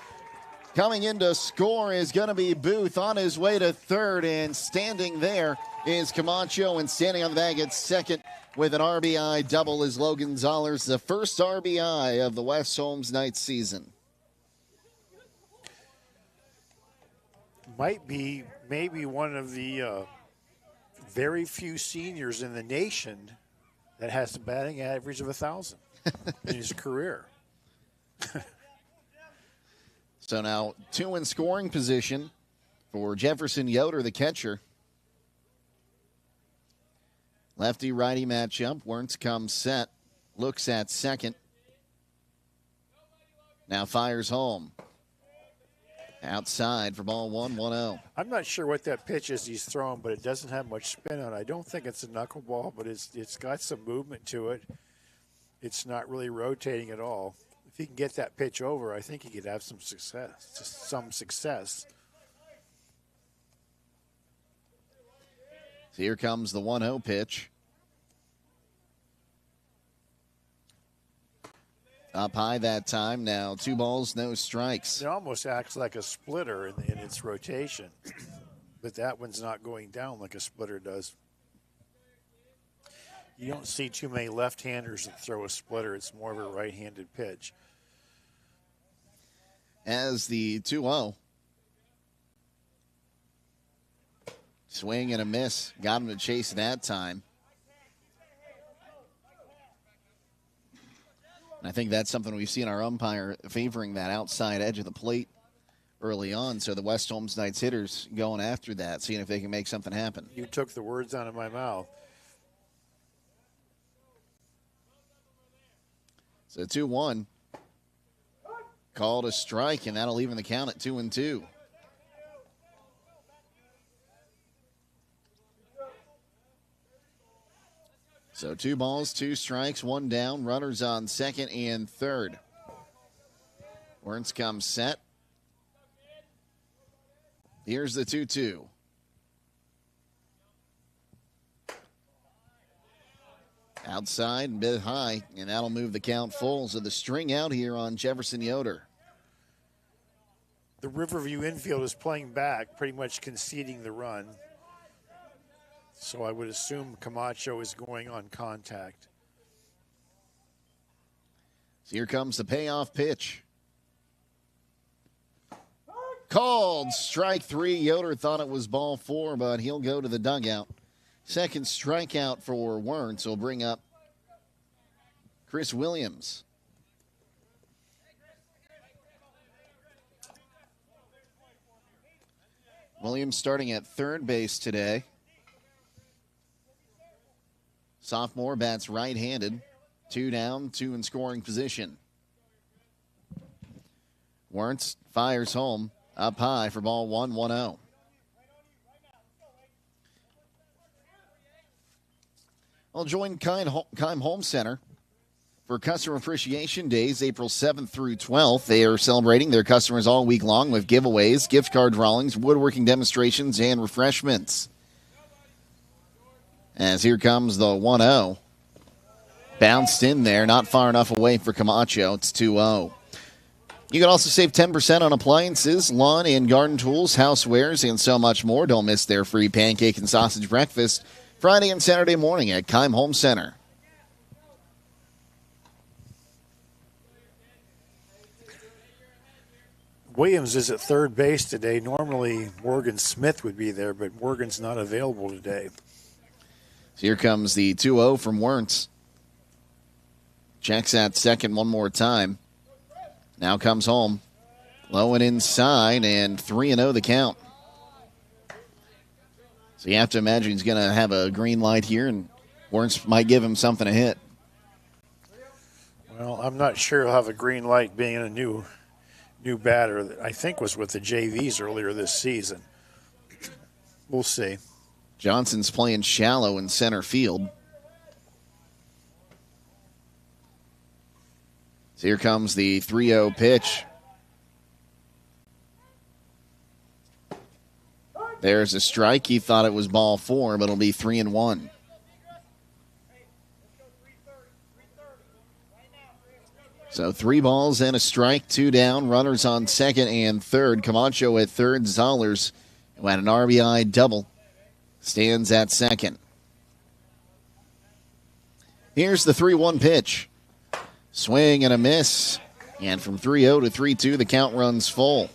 Coming in to score is going to be Booth on his way to third, and standing there is Camacho, and standing on the bag at second with an RBI double is Logan Zollers, the first RBI of the West Holmes Knights season. Might be maybe one of the very few seniors in the nation that has a batting average of 1,000 in his career. So now 2 in scoring position for Jefferson Yoder, the catcher. Lefty-righty matchup. Wernz comes set, looks at second. Now fires home. Outside for ball 1-1-0. I'm not sure what that pitch is he's throwing, but it doesn't have much spin on it. I don't think it's a knuckleball, but it's got some movement to it. It's not really rotating at all. If he can get that pitch over, I think he could have some success. So here comes the 1-0 pitch. Up high that time. Now 2 balls, no strikes. It almost acts like a splitter in its rotation, but that one's not going down like a splitter does. You don't see too many left-handers that throw a splitter. It's more of a right-handed pitch. As the 2-0. Swing and a miss. Got him to chase that time. And I think that's something we've seen our umpire favoring, that outside edge of the plate early on. So the West Holmes Knights hitters going after that, seeing if they can make something happen. You took the words out of my mouth. So 2-1. Called a strike, and that'll even the count at 2-2. So 2 balls, 2 strikes, 1 down. Runners on second and third. Wernz comes set. Here's the 2-2. Outside and bit high, and that'll move the count full. So the string out here on Jefferson Yoder. The Riverview infield is playing back, pretty much conceding the run. So I would assume Camacho is going on contact. So here comes the payoff pitch. Called strike 3. Yoder thought it was ball 4, but he'll go to the dugout. Second strikeout for Wernz will bring up Chris Williams. Williams starting at third base today. Sophomore bats right-handed. 2 down, 2 in scoring position. Wernz fires home up high for ball 1, 1-0. I'll join Keim Holmes Center for Customer Appreciation Days, April 7th through 12th. They are celebrating their customers all week long with giveaways, gift card drawings, woodworking demonstrations, and refreshments. As here comes the 1-0. Bounced in there, not far enough away for Camacho. It's 2-0. You can also save 10% on appliances, lawn and garden tools, housewares, and so much more. Don't miss their free pancake and sausage breakfast Friday and Saturday morning at Keim Home Center. Williams is at third base today. Normally Morgan Smith would be there, but Morgan's not available today. So here comes the 2-0 from Wernz. Checks at second one more time. Now comes home. Low and inside, and 3-0 the count. So you have to imagine he's going to have a green light here, and Wernz might give him something to hit. Well, I'm not sure he'll have a green light being a new batter that I think was with the JVs earlier this season. We'll see. Johnson's playing shallow in center field. So here comes the 3-0 pitch. There's a strike. He thought it was ball 4, but it'll be 3-1. So 3 balls and a strike, 2 down. Runners on second and third. Camacho at third. Zollers, who had an RBI double, stands at second. Here's the 3-1 pitch. Swing and a miss. And from 3-0 to 3-2, the count runs full.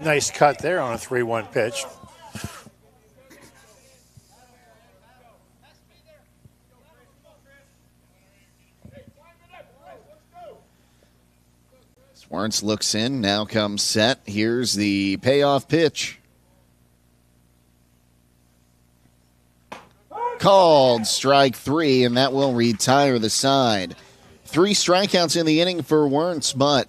Nice cut there on a 3-1 pitch. Wernz looks in, now comes set. Here's the payoff pitch. Called strike 3, and that will retire the side. 3 strikeouts in the inning for Wernz, but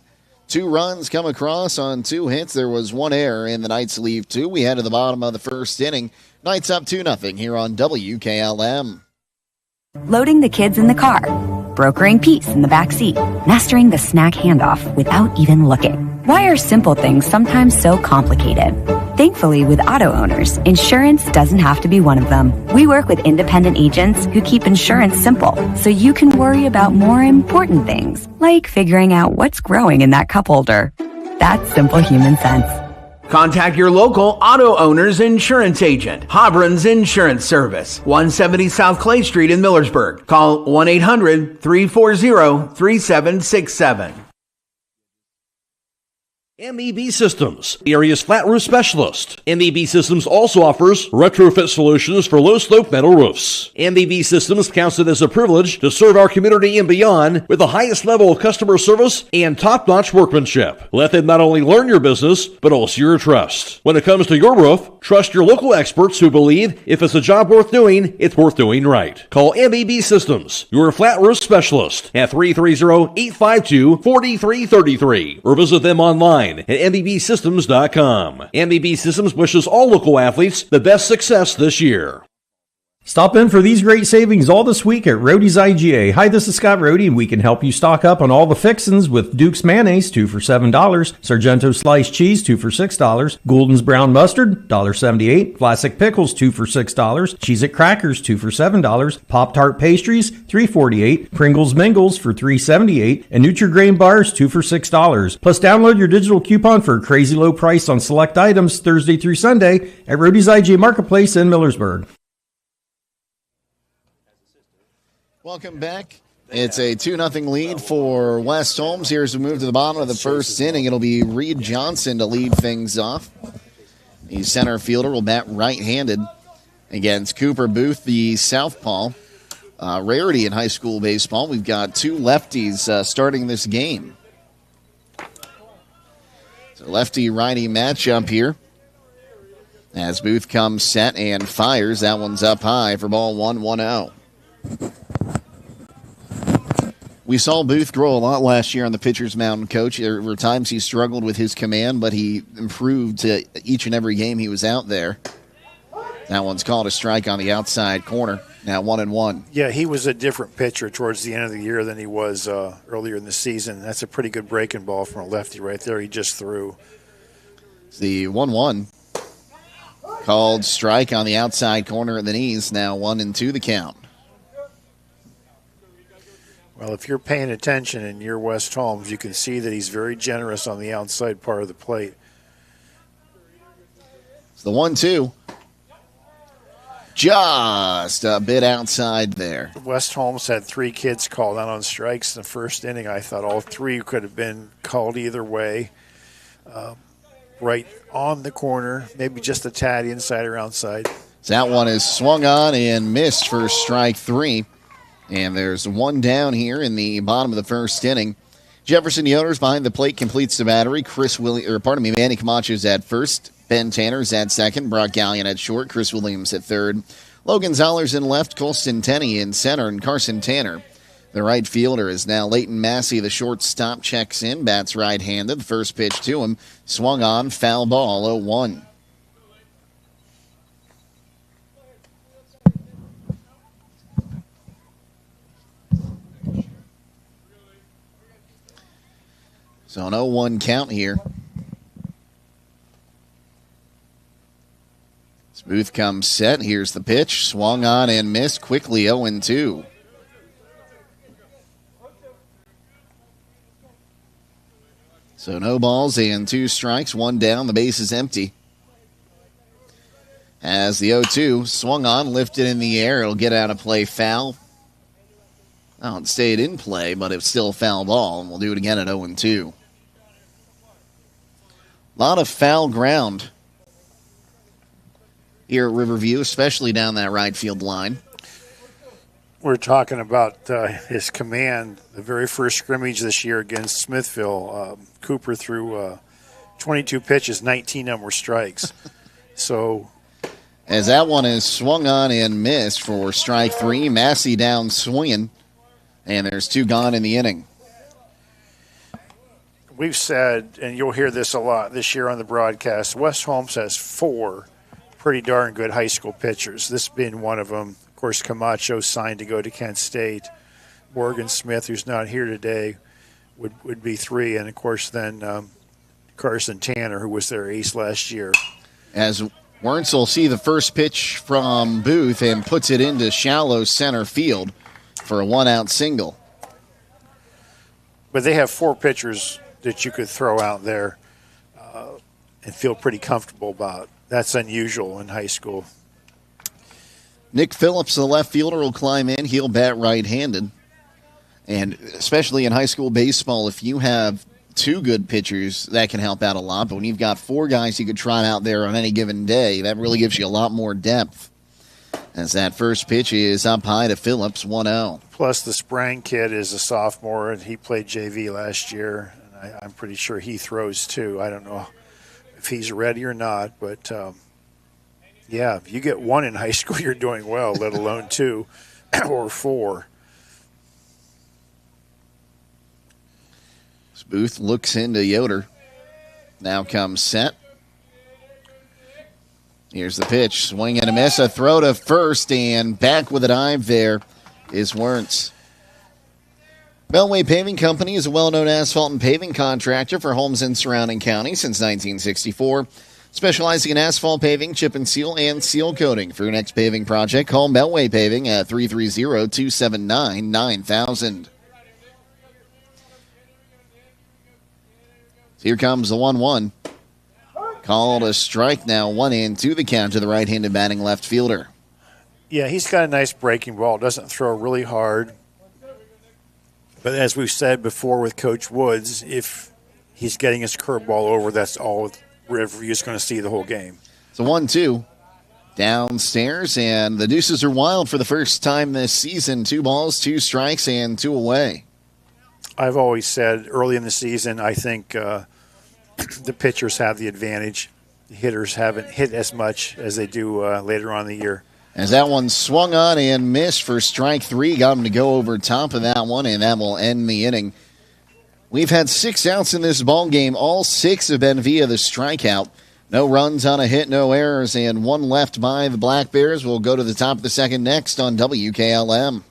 2 runs come across on 2 hits. There was 1 error, and the Knights leave 2. We head to the bottom of the first inning. Knights up 2-0 here on WKLM. Loading the kids in the car, brokering peace in the back seat, mastering the snack handoff without even looking. Why are simple things sometimes so complicated? Thankfully, with auto owners, insurance doesn't have to be one of them. We work with independent agents who keep insurance simple, so you can worry about more important things, like figuring out what's growing in that cup holder. That's simple human sense. Contact your local auto owner's insurance agent. Hobron's Insurance Service, 170 South Clay Street in Millersburg. Call 1-800-340-3767. MEB Systems, the area's flat roof specialist. MEB Systems also offers retrofit solutions for low-slope metal roofs. MEB Systems counts it as a privilege to serve our community and beyond with the highest level of customer service and top-notch workmanship. Let them not only learn your business, but also your trust. When it comes to your roof, trust your local experts who believe if it's a job worth doing, it's worth doing right. Call MEB Systems, your flat roof specialist, at 330-852-4333, or visit them online at mbsystems.com. MBB Systems wishes all local athletes the best success this year. Stop in for these great savings all this week at Roadie's IGA. Hi, this is Scott Roadie, and we can help you stock up on all the fixins with Duke's Mayonnaise, 2 for $7, Sargento Sliced Cheese, 2 for $6, Goulden's Brown Mustard, $1.78, Classic Pickles, 2 for $6, Cheez-It Crackers, 2 for $7, Pop-Tart Pastries, $3.48, Pringles Mingles for $3.78, and Nutri-Grain Bars, 2 for $6. Plus, download your digital coupon for a crazy low price on select items Thursday through Sunday at Roadie's IGA Marketplace in Millersburg. Welcome back. It's a 2-0 lead for West Holmes. Here's a move to the bottom of the first inning. It'll be Reed Johnson to lead things off. The center fielder will bat right-handed against Cooper Booth, the southpaw. Rarity in high school baseball. We've got two lefties starting this game. So lefty-righty matchup here. As Booth comes set and fires. That one's up high for ball 1-1-0. We saw Booth grow a lot last year on the pitcher's mound, Coach. There were times he struggled with his command, but he improved each and every game he was out there. That one's called a strike on the outside corner. Now 1-1. Yeah, he was a different pitcher towards the end of the year than he was earlier in the season. That's a pretty good breaking ball from a lefty right there. He just threw. The 1-1. Called strike on the outside corner of the knees. Now 1-2 the count. Well, if you're paying attention and you're West Holmes, you can see that he's very generous on the outside part of the plate. It's the 1-2. Just a bit outside there. West Holmes had 3 kids called out on strikes in the first inning. I thought all 3 could have been called either way. Right on the corner, maybe just a tad inside or outside. That one is swung on and missed for strike 3. And there's one down here in the bottom of the first inning. Jefferson Yoders behind the plate completes the battery. Manny Camacho's at first. Ben Tanner's at second. Brock Gallion at short. Chris Williams at third. Logan Zollers in left. Colston Tenney in center. And Carson Tanner, the right fielder, is now Leighton Massey, the shortstop, checks in. Bats right-handed. The first pitch to him. Swung on. Foul ball. 0-1. So an 0-1 count here. Booth comes set. Here's the pitch. Swung on and missed quickly. 0-2. So no balls and 2 strikes. 1 down. The base is empty. As the 0-2 swung on, lifted in the air. It'll get out of play, foul. Oh, it stayed in play, but it's still a foul ball, and we'll do it again at 0-2. A lot of foul ground here at Riverview, especially down that right field line. We're talking about his command. The very first scrimmage this year against Smithville, Cooper threw 22 pitches, 19 of them were strikes. So, as that one is swung on and missed for strike 3, Massey down swinging, and there's 2 gone in the inning. We've said, and you'll hear this a lot this year on the broadcast, West Holmes has 4 pretty darn good high school pitchers, this being one of them. Of course, Camacho signed to go to Kent State. Morgan Smith, who's not here today, would be 3. And, of course, then Carson Tanner, who was their ace last year. As Wernz will see the first pitch from Booth and puts it into shallow center field for a 1-out single. But they have 4 pitchers that you could throw out there and feel pretty comfortable about. That's unusual in high school. Nick Phillips, the left fielder, will climb in. He'll bat right-handed. And especially in high school baseball, if you have two good pitchers, that can help out a lot. But when you've got four guys you could trot out there on any given day, that really gives you a lot more depth. As that first pitch is up high to Phillips, 1-0. Plus, the Sprang kid is a sophomore, and he played JV last year. And I'm pretty sure he throws, too. I don't know if he's ready or not. But, yeah, if you get one in high school, you're doing well, let alone two or four. Booth looks into Yoder. Now comes set. Here's the pitch. Swing and a miss. A throw to first, and back with a dive there is Wernz. Beltway Paving Company is a well-known asphalt and paving contractor for Holmes and surrounding counties since 1964. Specializing in asphalt paving, chip and seal coating. For your next paving project, call Beltway Paving at 330-279-9000. Here comes the 1-1. Called a strike now, 1-2 the count to the right-handed batting left fielder. Yeah, he's got a nice breaking ball. Doesn't throw really hard. But as we've said before with Coach Woods, if he's getting his curveball over, that's all Riverview's going to see the whole game. It's a 1-2 downstairs, and the Deuces are wild for the first time this season. 2 balls, 2 strikes, and 2 away. I've always said early in the season, I think the pitchers have the advantage. The hitters haven't hit as much as they do later on in the year. As that one swung on and missed for strike 3, got him to go over top of that one, and that will end the inning. We've had 6 outs in this ball game. All 6 have been via the strikeout. No runs on a hit, no errors, and 1 left by the Black Bears. We'll go to the top of the second next on WKLM.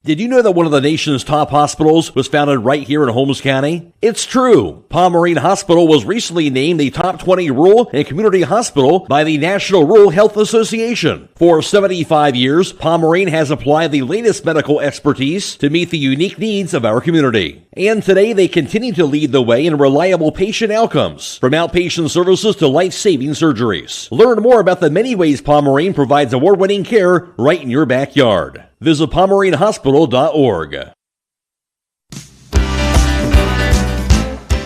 Did you know that one of the nation's top hospitals was founded right here in Holmes County? It's true. Pomerene Hospital was recently named the top 20 rural and community hospital by the National Rural Health Association. For 75 years, Pomerene has applied the latest medical expertise to meet the unique needs of our community. And today they continue to lead the way in reliable patient outcomes, from outpatient services to life-saving surgeries. Learn more about the many ways Pomerene provides award-winning care right in your backyard. Visit PomereneHospital.org.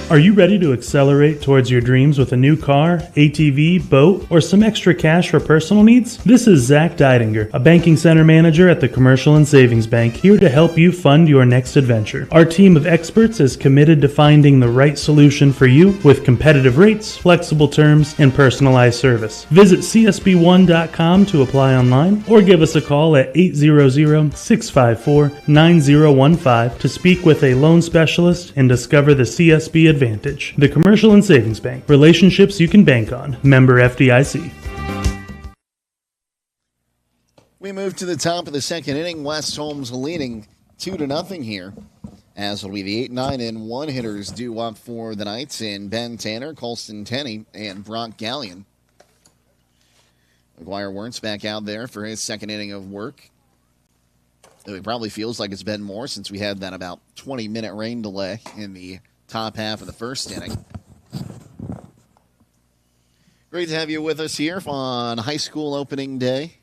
Are you ready to accelerate towards your dreams with a new car, ATV, boat, or some extra cash for personal needs? This is Zach Deidinger, a banking center manager at the Commercial and Savings Bank, here to help you fund your next adventure. Our team of experts is committed to finding the right solution for you with competitive rates, flexible terms, and personalized service. Visit csb1.com to apply online or give us a call at 800-654-9015 to speak with a loan specialist and discover the CSB advantage. The Commercial and Savings Bank. Relationships you can bank on. Member FDIC. We move to the top of the second inning. West Holmes leading 2-0 here. As will be the 8, 9, and 1 hitters due up for the Knights in Ben Tanner, Colston Tenney, and Brock Gallion. McGuire Wernz back out there for his second inning of work. It probably feels like it's been more since we had that about 20-minute rain delay in the top half of the first inning. Great to have you with us here on high school opening day.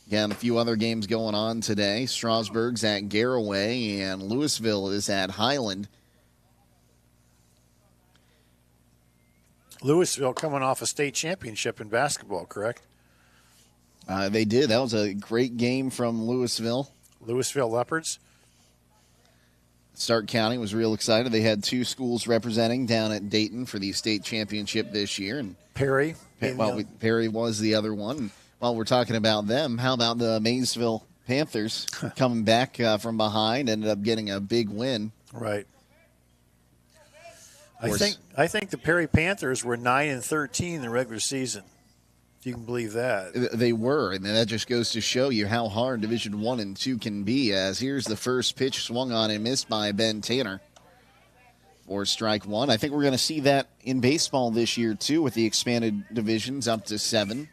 Again, a few other games going on today. Strasburg's at Garraway, and Louisville is at Highland. Louisville coming off a state championship in basketball, correct? They did. That was a great game from Louisville. Louisville Leopards. Stark County was real excited. They had 2 schools representing down at Dayton for the state championship this year. And Perry. Perry was the other one. While we're talking about them, how about the Maysville Panthers coming back from behind, ended up getting a big win. Right. I think the Perry Panthers were 9-13 in the regular season. If you can believe that. They were, and that just goes to show you how hard Division I and II can be, as here's the first pitch swung on and missed by Ben Tanner for strike 1. I think we're going to see that in baseball this year, too, with the expanded divisions up to 7.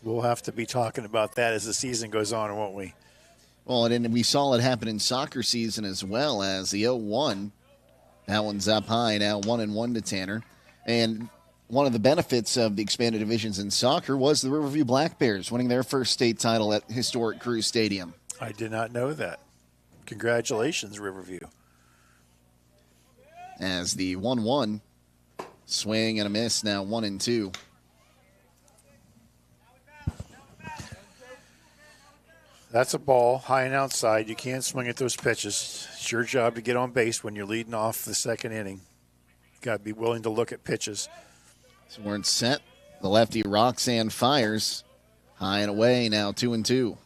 We'll have to be talking about that as the season goes on, won't we? Well, and we saw it happen in soccer season as well, as the 0-1, that one's up high, now 1-1 to Tanner. And one of the benefits of the expanded divisions in soccer was the Riverview Black Bears winning their first state title at historic Crew Stadium. I did not know that. Congratulations, Riverview. as the 1-1 swing and a miss, now 1-2. That's a ball, high and outside. You can't swing at those pitches. It's your job to get on base when you're leading off the second inning. You've got to be willing to look at pitches. So we're set. The lefty Roxanne fires. High and away, now 2-2.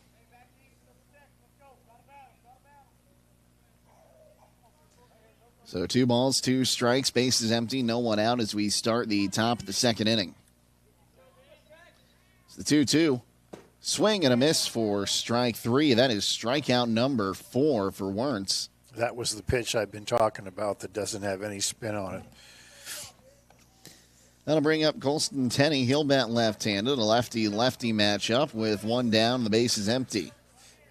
So 2 balls, 2 strikes, bases empty, no one out as we start the top of the second inning. It's the 2-2. Swing and a miss for strike 3. That is strikeout number 4 for Wentz. That was the pitch I've been talking about that doesn't have any spin on it. That'll bring up Colston Tenney. He'll bat left-handed. A lefty-lefty matchup with 1 down, the base is empty.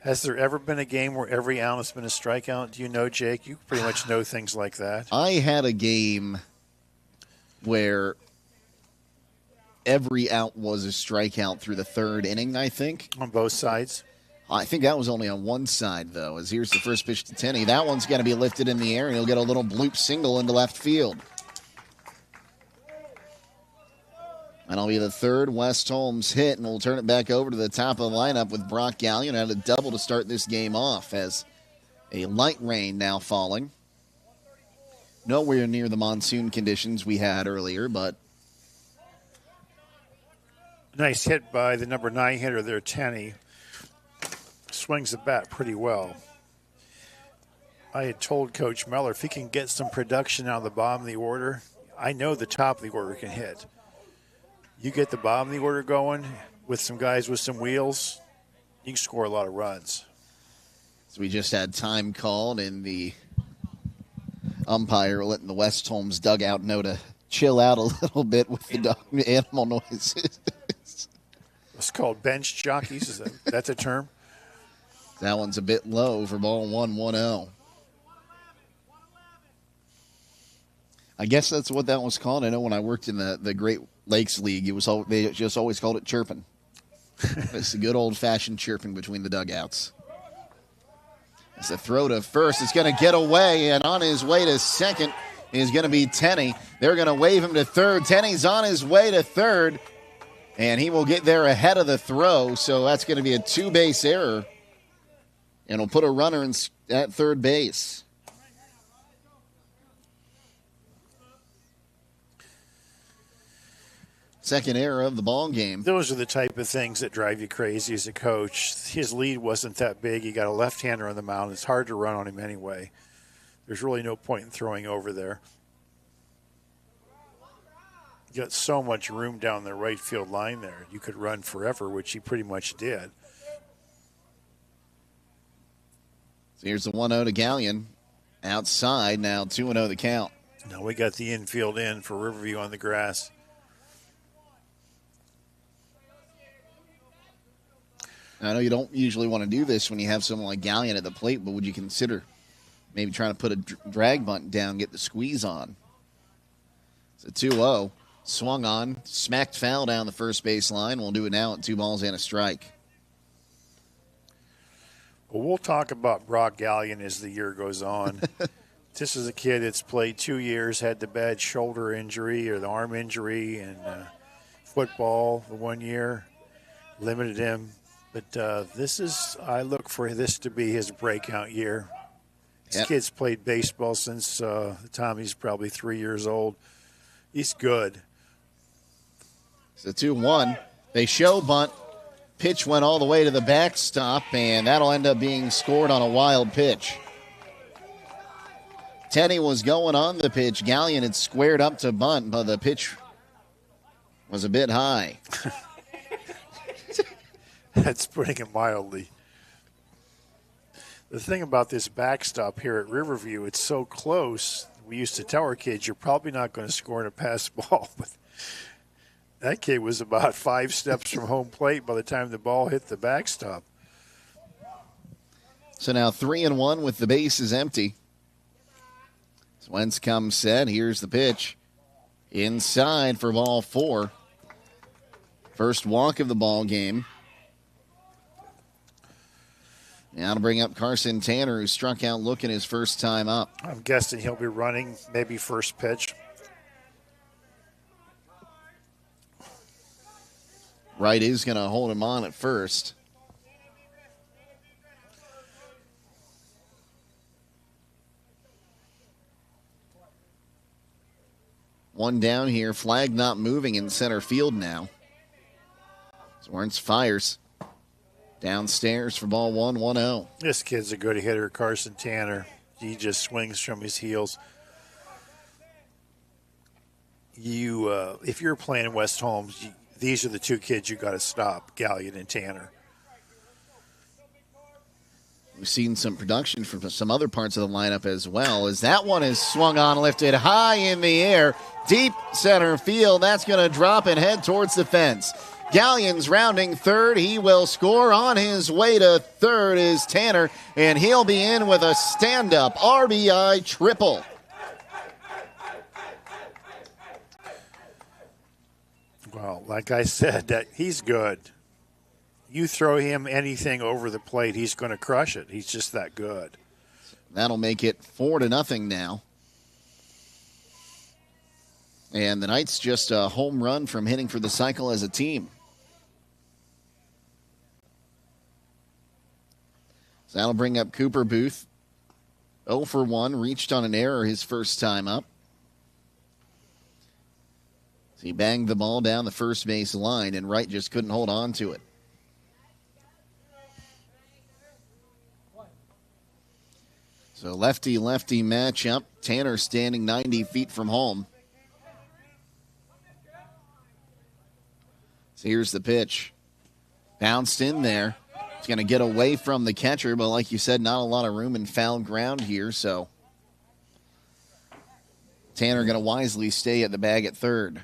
Has there ever been a game where every out has been a strikeout? Do you know, Jake? You pretty much know things like that. I had a game where every out was a strikeout through the 3rd inning, I think. On both sides? I think that was only on one side, though, as here's the first pitch to Tenney. That one's going to be lifted in the air, and he'll get a little bloop single into left field. That'll be the 3rd West Holmes hit, and we'll turn it back over to the top of the lineup with Brock Gallion. Had a double to start this game off as a light rain now falling. Nowhere near the monsoon conditions we had earlier, but nice hit by the number 9 hitter there, Tenney. Swings the bat pretty well. I had told Coach Meller if he can get some production out of the bottom of the order, I know the top of the order can hit. You get the bottom of the order going with some guys with some wheels, you can score a lot of runs. So we just had time called, and the umpire letting the West Holmes dugout know to chill out a little bit with the animal noises. It's called bench jockeys. That's a term? That one's a bit low for ball 1-1-0. I guess that's what that was called. I know when I worked in the Great Lakes League, they just always called it chirping. It's a good old-fashioned chirping between the dugouts. It's a throw to first. It's going to get away, and on his way to second is going to be Tenney. They're going to wave him to third. Tenney's on his way to third, and he will get there ahead of the throw, so that's going to be a 2-base error, and will put a runner at third base. Second error of the ball game. Those are the type of things that drive you crazy as a coach. His lead wasn't that big. He got a left-hander on the mound. It's hard to run on him anyway. There's really no point in throwing over there. You got so much room down the right field line there. You could run forever, which he pretty much did. So here's the 1-0 to Gallion. Outside, now 2-0 the count. Now we got the infield in for Riverview on the grass. I know you don't usually want to do this when you have someone like Gallion at the plate, but would you consider maybe trying to put a drag bunt down, get the squeeze on? It's a 2-0. Swung on, smacked foul down the first base line. We'll do it now at 2 balls and a strike. Well, we'll talk about Brock Gallion as the year goes on. This is a kid that's played 2 years, had the bad shoulder injury or the arm injury, and football the 1 year limited him. But I look for this to be his breakout year. This kid's played baseball since the time he's probably 3 years old. He's good. It's a 2-1. They show bunt. Pitch went all the way to the backstop, and that'll end up being scored on a wild pitch. Tenney was going on the pitch. Gallion had squared up to bunt, but the pitch was a bit high. That's putting it mildly. The thing about this backstop here at Riverview, it's so close. We used to tell our kids, you're probably not going to score in a pass ball. But that kid was about 5 steps from home plate by the time the ball hit the backstop. So now 3-1 with the bases empty. Wentz comes set. Here's the pitch. Inside for ball 4. First walk of the ball game. Now to bring up Carson Tanner, who struck out looking his first time up. I'm guessing he'll be running maybe first pitch. Wright is going to hold him on at first. One down here. Flag not moving in center field now. Zorns fires. Downstairs for ball 1-1-0. This kid's a good hitter, Carson Tanner. He just swings from his heels. If you're playing West Holmes, these are the two kids you got to stop, Gallion and Tanner. We've seen some production from some other parts of the lineup as well, as that one is swung on, lifted high in the air, deep center field. That's going to drop and head towards the fence. Gallion's rounding third. He will score. On his way to third is Tanner, and he'll be in with a stand-up RBI triple. Well, like I said, that he's good. You throw him anything over the plate, he's going to crush it. He's just that good. That'll make it 4-0 now. And the Knights just a home run from hitting for the cycle as a team. So that'll bring up Cooper Booth. 0 for 1, reached on an error his first time up. So he banged the ball down the first base line, and Wright just couldn't hold on to it. So lefty-lefty matchup. Tanner standing 90 feet from home. So here's the pitch. Bounced in there. It's going to get away from the catcher, but like you said, not a lot of room in foul ground here, so Tanner going to wisely stay at the bag at third.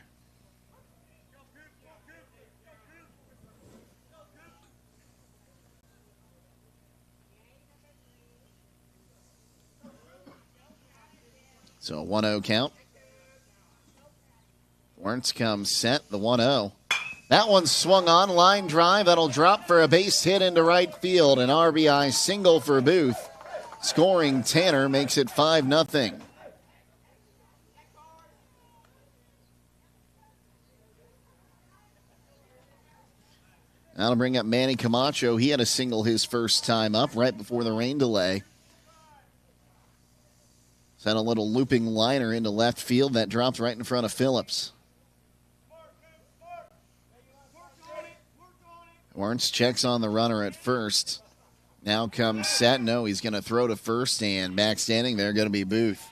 So 1-0 count. Lawrence comes set, the 1-0. That one's swung on, line drive. That'll drop for a base hit into right field. An RBI single for Booth. Scoring Tanner makes it 5-0. That'll bring up Manny Camacho. He had a single his first time up right before the rain delay. Sent a little looping liner into left field that drops right in front of Phillips. Lawrence checks on the runner at first. Now comes set. No, he's going to throw to first, and back standing there going to be Booth.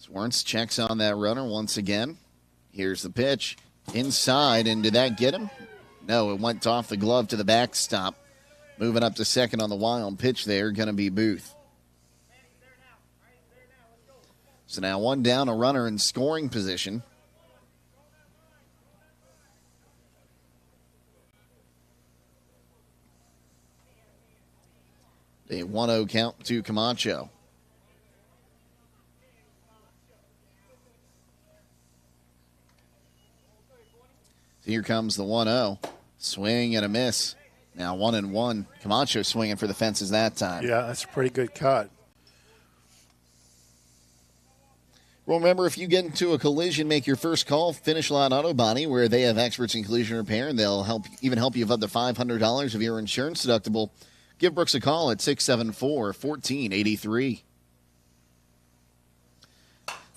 Lawrence checks on that runner once again. Here's the pitch. Inside, and did that get him? No, it went off the glove to the backstop. Moving up to second on the wild pitch there, going to be Booth. So now one down, a runner in scoring position. A 1-0 count to Camacho. Here comes the 1-0. Swing and a miss. Now 1-1. Camacho swinging for the fences that time. Yeah, that's a pretty good cut. Well, remember, if you get into a collision, make your first call, Finish Line Auto Body, where they have experts in collision repair, and they'll help you of up to $500 of your insurance deductible. Give Brooks a call at 674-1483.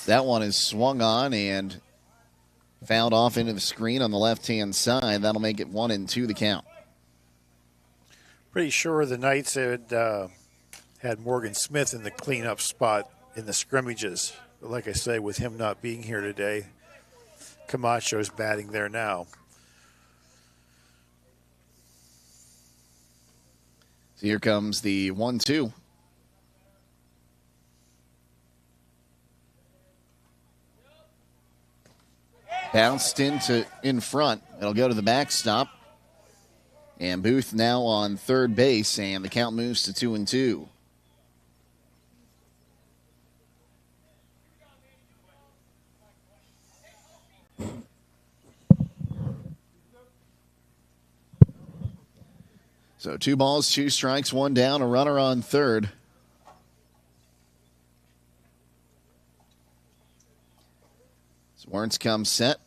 That one is swung on and fouled off into the screen on the left-hand side. That'll make it 1-2 the count. Pretty sure the Knights had Morgan Smith in the cleanup spot in the scrimmages. But like I say, with him not being here today, Camacho's batting there now. So here comes the 1-2. Bounced in front. It'll go to the backstop. And Booth now on third base, and the count moves to 2-2. So 2 balls, 2 strikes, 1 down, a runner on third. So Lawrence comes set.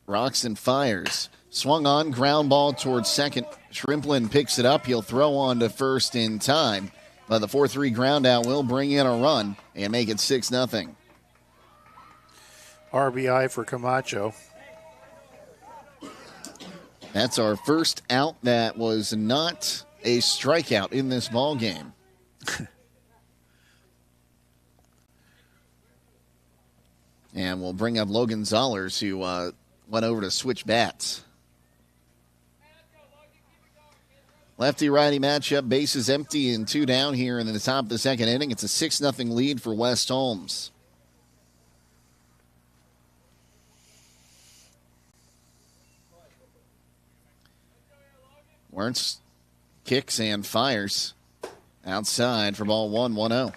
Rocks and fires. Swung on, ground ball towards second. Shrimplin picks it up. He'll throw on to first in time. But the 4-3 ground out will bring in a run and make it 6-0. RBI for Camacho. That's our first out that was not a strikeout in this ball game. And we'll bring up Logan Zollers, who went over to switch bats. Lefty-righty matchup, bases empty and 2 down here in the top of the second inning. It's a 6-0 lead for West Holmes. Lawrence kicks and fires outside for ball 1, 1-0.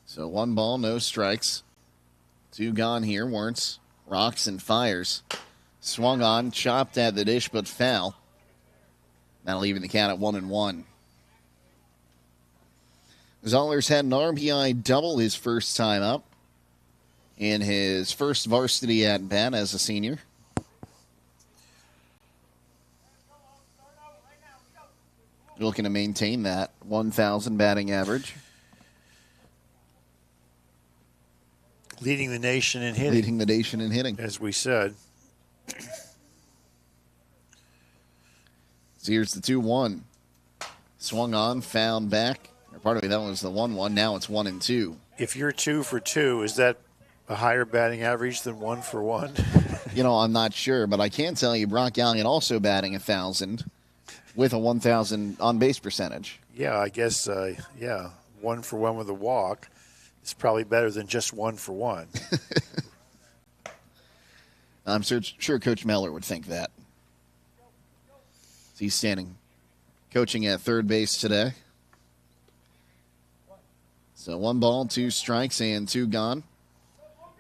So 1 ball, no strikes. 2 gone here. Lawrence rocks and fires. Swung on, chopped at the dish, but foul. That'll even the count at 1-1. Zollers had an RBI double his first time up in his first varsity at bat as a senior. Looking to maintain that 1,000 batting average. Leading the nation in hitting. Leading the nation in hitting. As we said. So here's the 2-1. Swung on, found back. Or pardon me, that was the 1-1. Now it's 1-2. If you're 2 for 2, is that a higher batting average than 1 for 1? I'm not sure, but I can tell you Brock Gallion also batting 1,000 with a 1,000 on-base percentage. Yeah, I guess, 1 for 1 with a walk. It's probably better than just 1 for 1. I'm sure Coach Meller would think that. He's coaching at third base today. So 1 ball, 2 strikes, and 2 gone.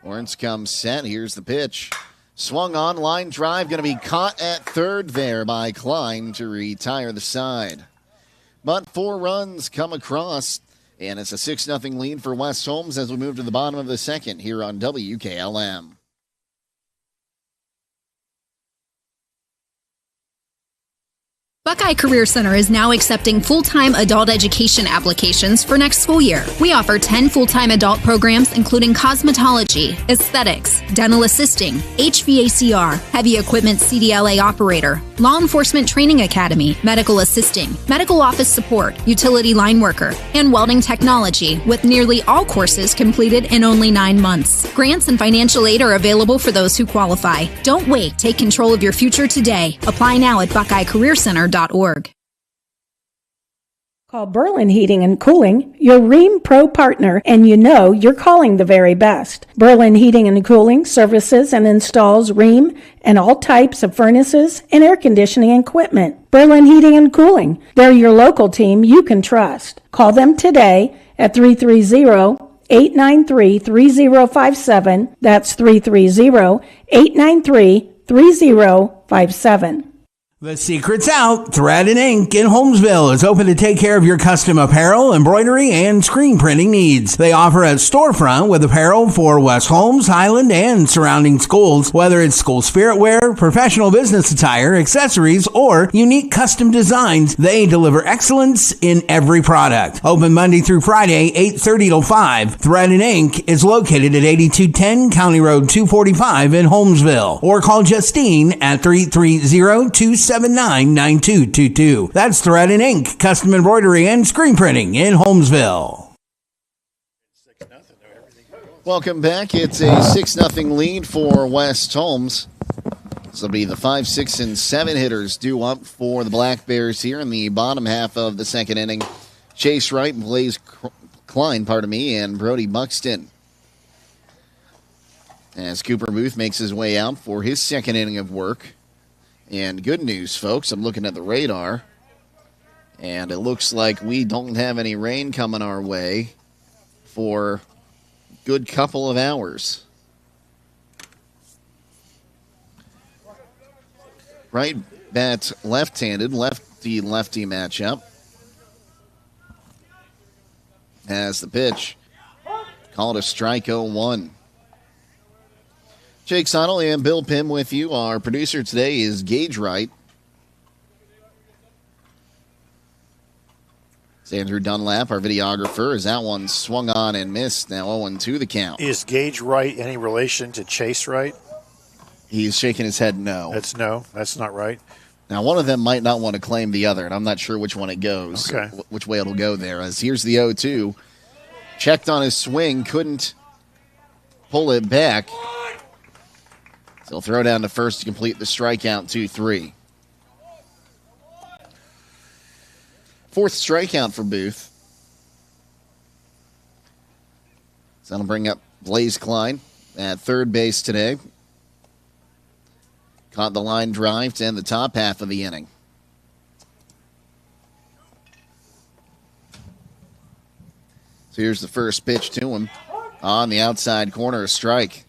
Lawrence comes set. Here's the pitch. Swung on, line drive, going to be caught at third there by Klein to retire the side. But 4 runs come across, and it's a 6-0 lead for West Holmes as we move to the bottom of the second here on WKLM. Buckeye Career Center is now accepting full-time adult education applications for next school year. We offer 10 full-time adult programs including cosmetology, aesthetics, dental assisting, HVACR, heavy equipment CDLA operator, law enforcement training academy, medical assisting, medical office support, utility line worker, and welding technology, with nearly all courses completed in only 9 months. Grants and financial aid are available for those who qualify. Don't wait. Take control of your future today. Apply now at BuckeyeCareerCenter.org. Call Berlin Heating and Cooling, your Rheem Pro partner, and you're calling the very best. Berlin Heating and Cooling services and installs Rheem and all types of furnaces and air conditioning equipment. Berlin Heating and Cooling, they're your local team you can trust. Call them today at 330-893-3057. That's 330-893-3057. The secret's out. Thread and Ink in Holmesville is open to take care of your custom apparel, embroidery, and screen printing needs. They offer a storefront with apparel for West Holmes, Highland, and surrounding schools. Whether it's school spirit wear, professional business attire, accessories, or unique custom designs, they deliver excellence in every product. Open Monday through Friday, 8:30 till 5. Thread and Ink is located at 8210 County Road 245 in Holmesville. Or call Justine at 330-279-9222. That's Thread and Ink, custom embroidery and screen printing in Holmesville. Welcome back. It's a 6-0 lead for West Holmes. This will be the 5, 6, and 7 hitters due up for the Black Bears here in the bottom half of the second inning. Chase Wright, Blaze Klein, and Brody Buxton. As Cooper Booth makes his way out for his second inning of work. And good news, folks, I'm looking at the radar. And it looks like we don't have any rain coming our way for a good couple of hours. Wright bats left-handed, lefty-lefty matchup. As the pitch called a strike 0-1. Jake Sonal and Bill Pim with you. Our producer today is Gage Wright. It's Andrew Dunlap, our videographer, as that one swung on and missed. Now 0-2 the count. Is Gage Wright any relation to Chase Wright? He's shaking his head no. That's not right. Now, one of them might not want to claim the other, and I'm not sure which one it goes, which way it'll go there. As here's the 0-2. Checked on his swing, couldn't pull it back. So he'll throw down to first to complete the strikeout, 2-3. Fourth strikeout for Booth. So that'll bring up Blaze Klein at third base today. Caught the line drive to end the top half of the inning. So here's the first pitch to him. On the outside corner, a strike.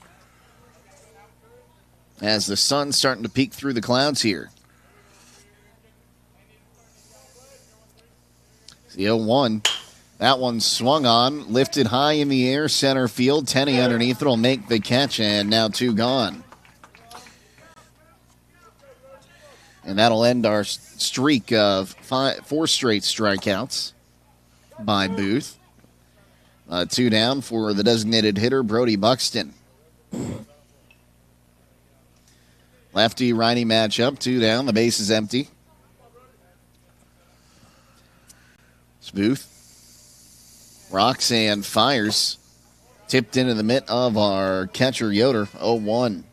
As the sun's starting to peek through the clouds here. The 0-1. That one swung on, lifted high in the air, center field. Tenney underneath it will make the catch, and now 2 gone. And that'll end our streak of 4 straight strikeouts by Booth. 2 down for the designated hitter, Brody Buxton. Lefty-righty matchup, 2 down. The base is empty. It's Booth. Rocks and fires. Tipped into the mitt of our catcher, Yoder. 0-1.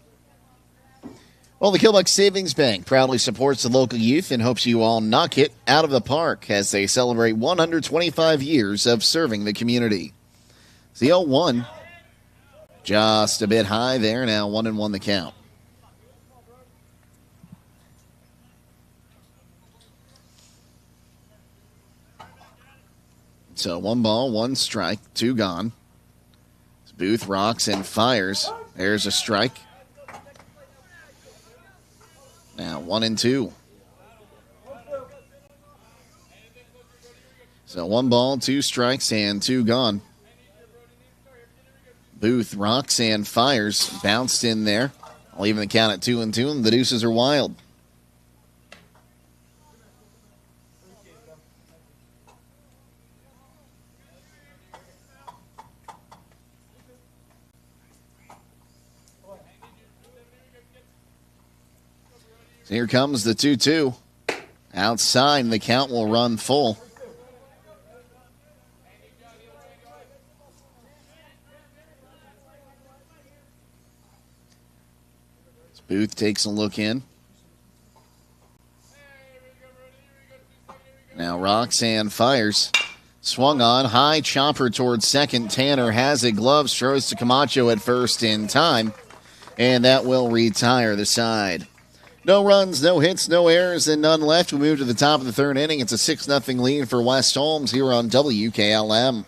Well, the Kilbuck Savings Bank proudly supports the local youth and hopes you all knock it out of the park as they celebrate 125 years of serving the community. It's the 0-1. Just a bit high there. Now 1-1 the count. So 1 ball, 1 strike, 2 gone. Booth rocks and fires. There's a strike. Now 1-2. So 1 ball, 2 strikes, and 2 gone. Booth rocks and fires. Bounced in there. I'll even the count at 2-2, and the deuces are wild. So here comes the 2-2. Outside, the count will run full. Booth takes a look in. Now rocks and fires. Swung on, high chopper towards second. Tanner has it, gloves, throws to Camacho at first in time. And that will retire the side. No runs, no hits, no errors, and none left. We move to the top of the 3rd inning. It's a 6-0 lead for West Holmes here on WKLM.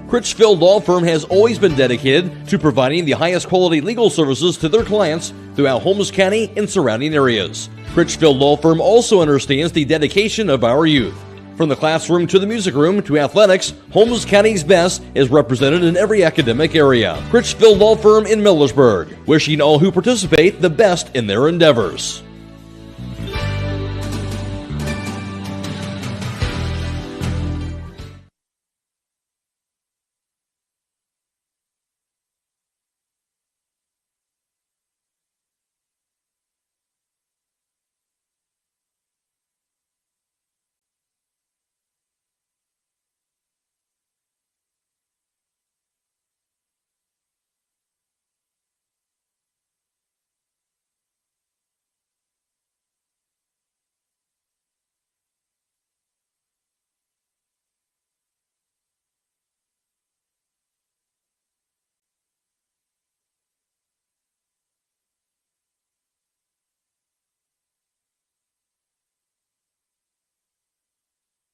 Critchfield Law Firm has always been dedicated to providing the highest quality legal services to their clients throughout Holmes County and surrounding areas. Critchfield Law Firm also understands the dedication of our youth. From the classroom to the music room to athletics, Holmes County's best is represented in every academic area. Critchfield Law Firm in Millersburg, wishing all who participate the best in their endeavors.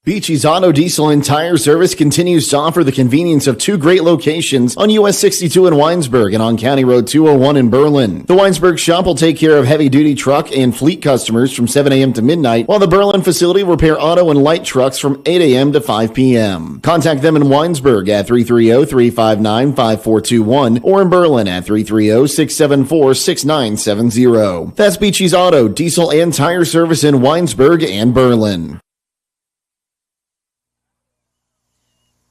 Beachy's Auto, Diesel, and Tire Service continues to offer the convenience of two great locations on US 62 in Winesburg and on County Road 201 in Berlin. The Winesburg shop will take care of heavy-duty truck and fleet customers from 7 a.m. to midnight, while the Berlin facility will repair auto and light trucks from 8 a.m. to 5 p.m. Contact them in Winesburg at 330-359-5421 or in Berlin at 330-674-6970. That's Beachy's Auto, Diesel, and Tire Service in Winesburg and Berlin.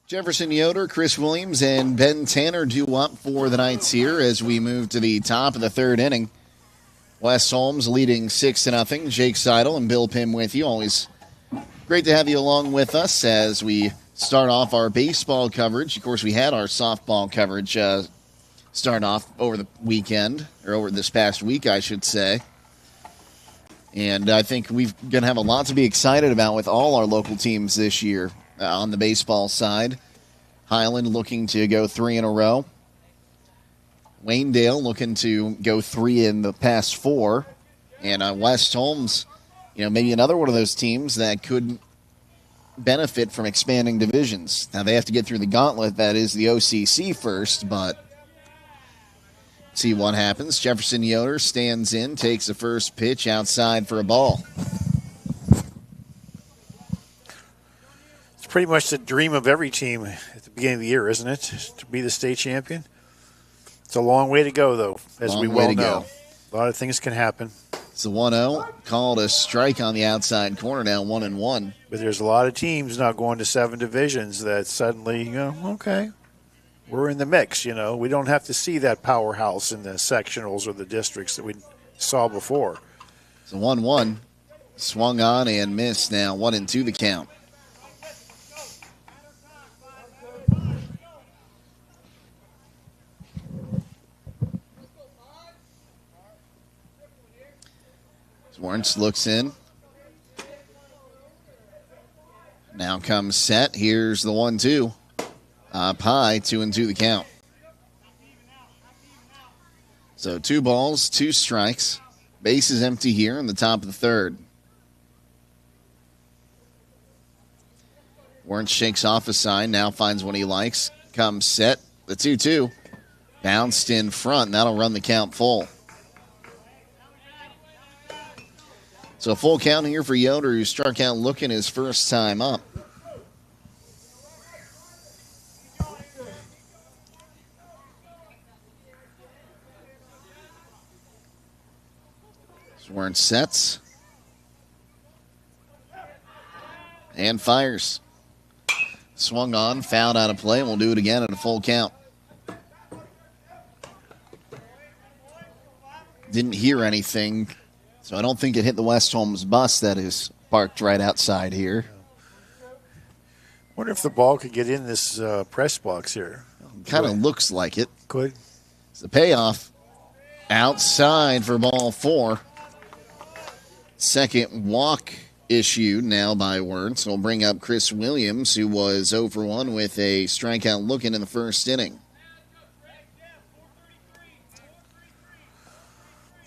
Jefferson Yoder, Chris Williams, and Ben Tanner due up for the Knights here as we move to the top of the third inning. Wes Holmes leading 6-0. Jake Seidel and Bill Pim with you. Always great to have you along with us as we start off our baseball coverage. Of course, we had our softball coverage start off over the weekend, or over this past week, I should say. And I think we're going to have a lot to be excited about with all our local teams this year. On the baseball side, Highland looking to go 3 in a row. Waynedale looking to go 3 in the past 4. And West Holmes, maybe another one of those teams that could benefit from expanding divisions. Now, they have to get through the gauntlet that is the OCC first, but see what happens. Jefferson Yoder stands in, takes the first pitch outside for a ball. Pretty much the dream of every team at the beginning of the year, isn't it? To be the state champion. It's a long way to go, though, as we well know. A lot of things can happen. It's a 1-0. Called a strike on the outside corner, now 1-1. But there's a lot of teams not going to 7 divisions that suddenly, okay, we're in the mix, We don't have to see that powerhouse in the sectionals or the districts that we saw before. It's a 1-1. Swung on and missed now. 1-2 the count. Lawrence looks in. Now comes set. Here's the 1-2. Up high, 2-2 the count. So 2 balls, 2 strikes. Base is empty here in the top of the third. Lawrence shakes off a sign, now finds what he likes. Comes set. The 2-2. Bounced in front, and that'll run the count full. So a full count here for Yoder, who struck out looking his first time up. Sworn sets. And fires. Swung on, fouled out of play. We'll do it again at a full count. Didn't hear anything. So I don't think it hit the West Holmes bus that is parked right outside here. Wonder if the ball could get in this press box here. Kind of looks like it. Could. It's the payoff. Outside for ball 4. Second walk issued now by Wertz. We'll bring up Chris Williams, who was 0 for 1 with a strikeout looking in the first inning.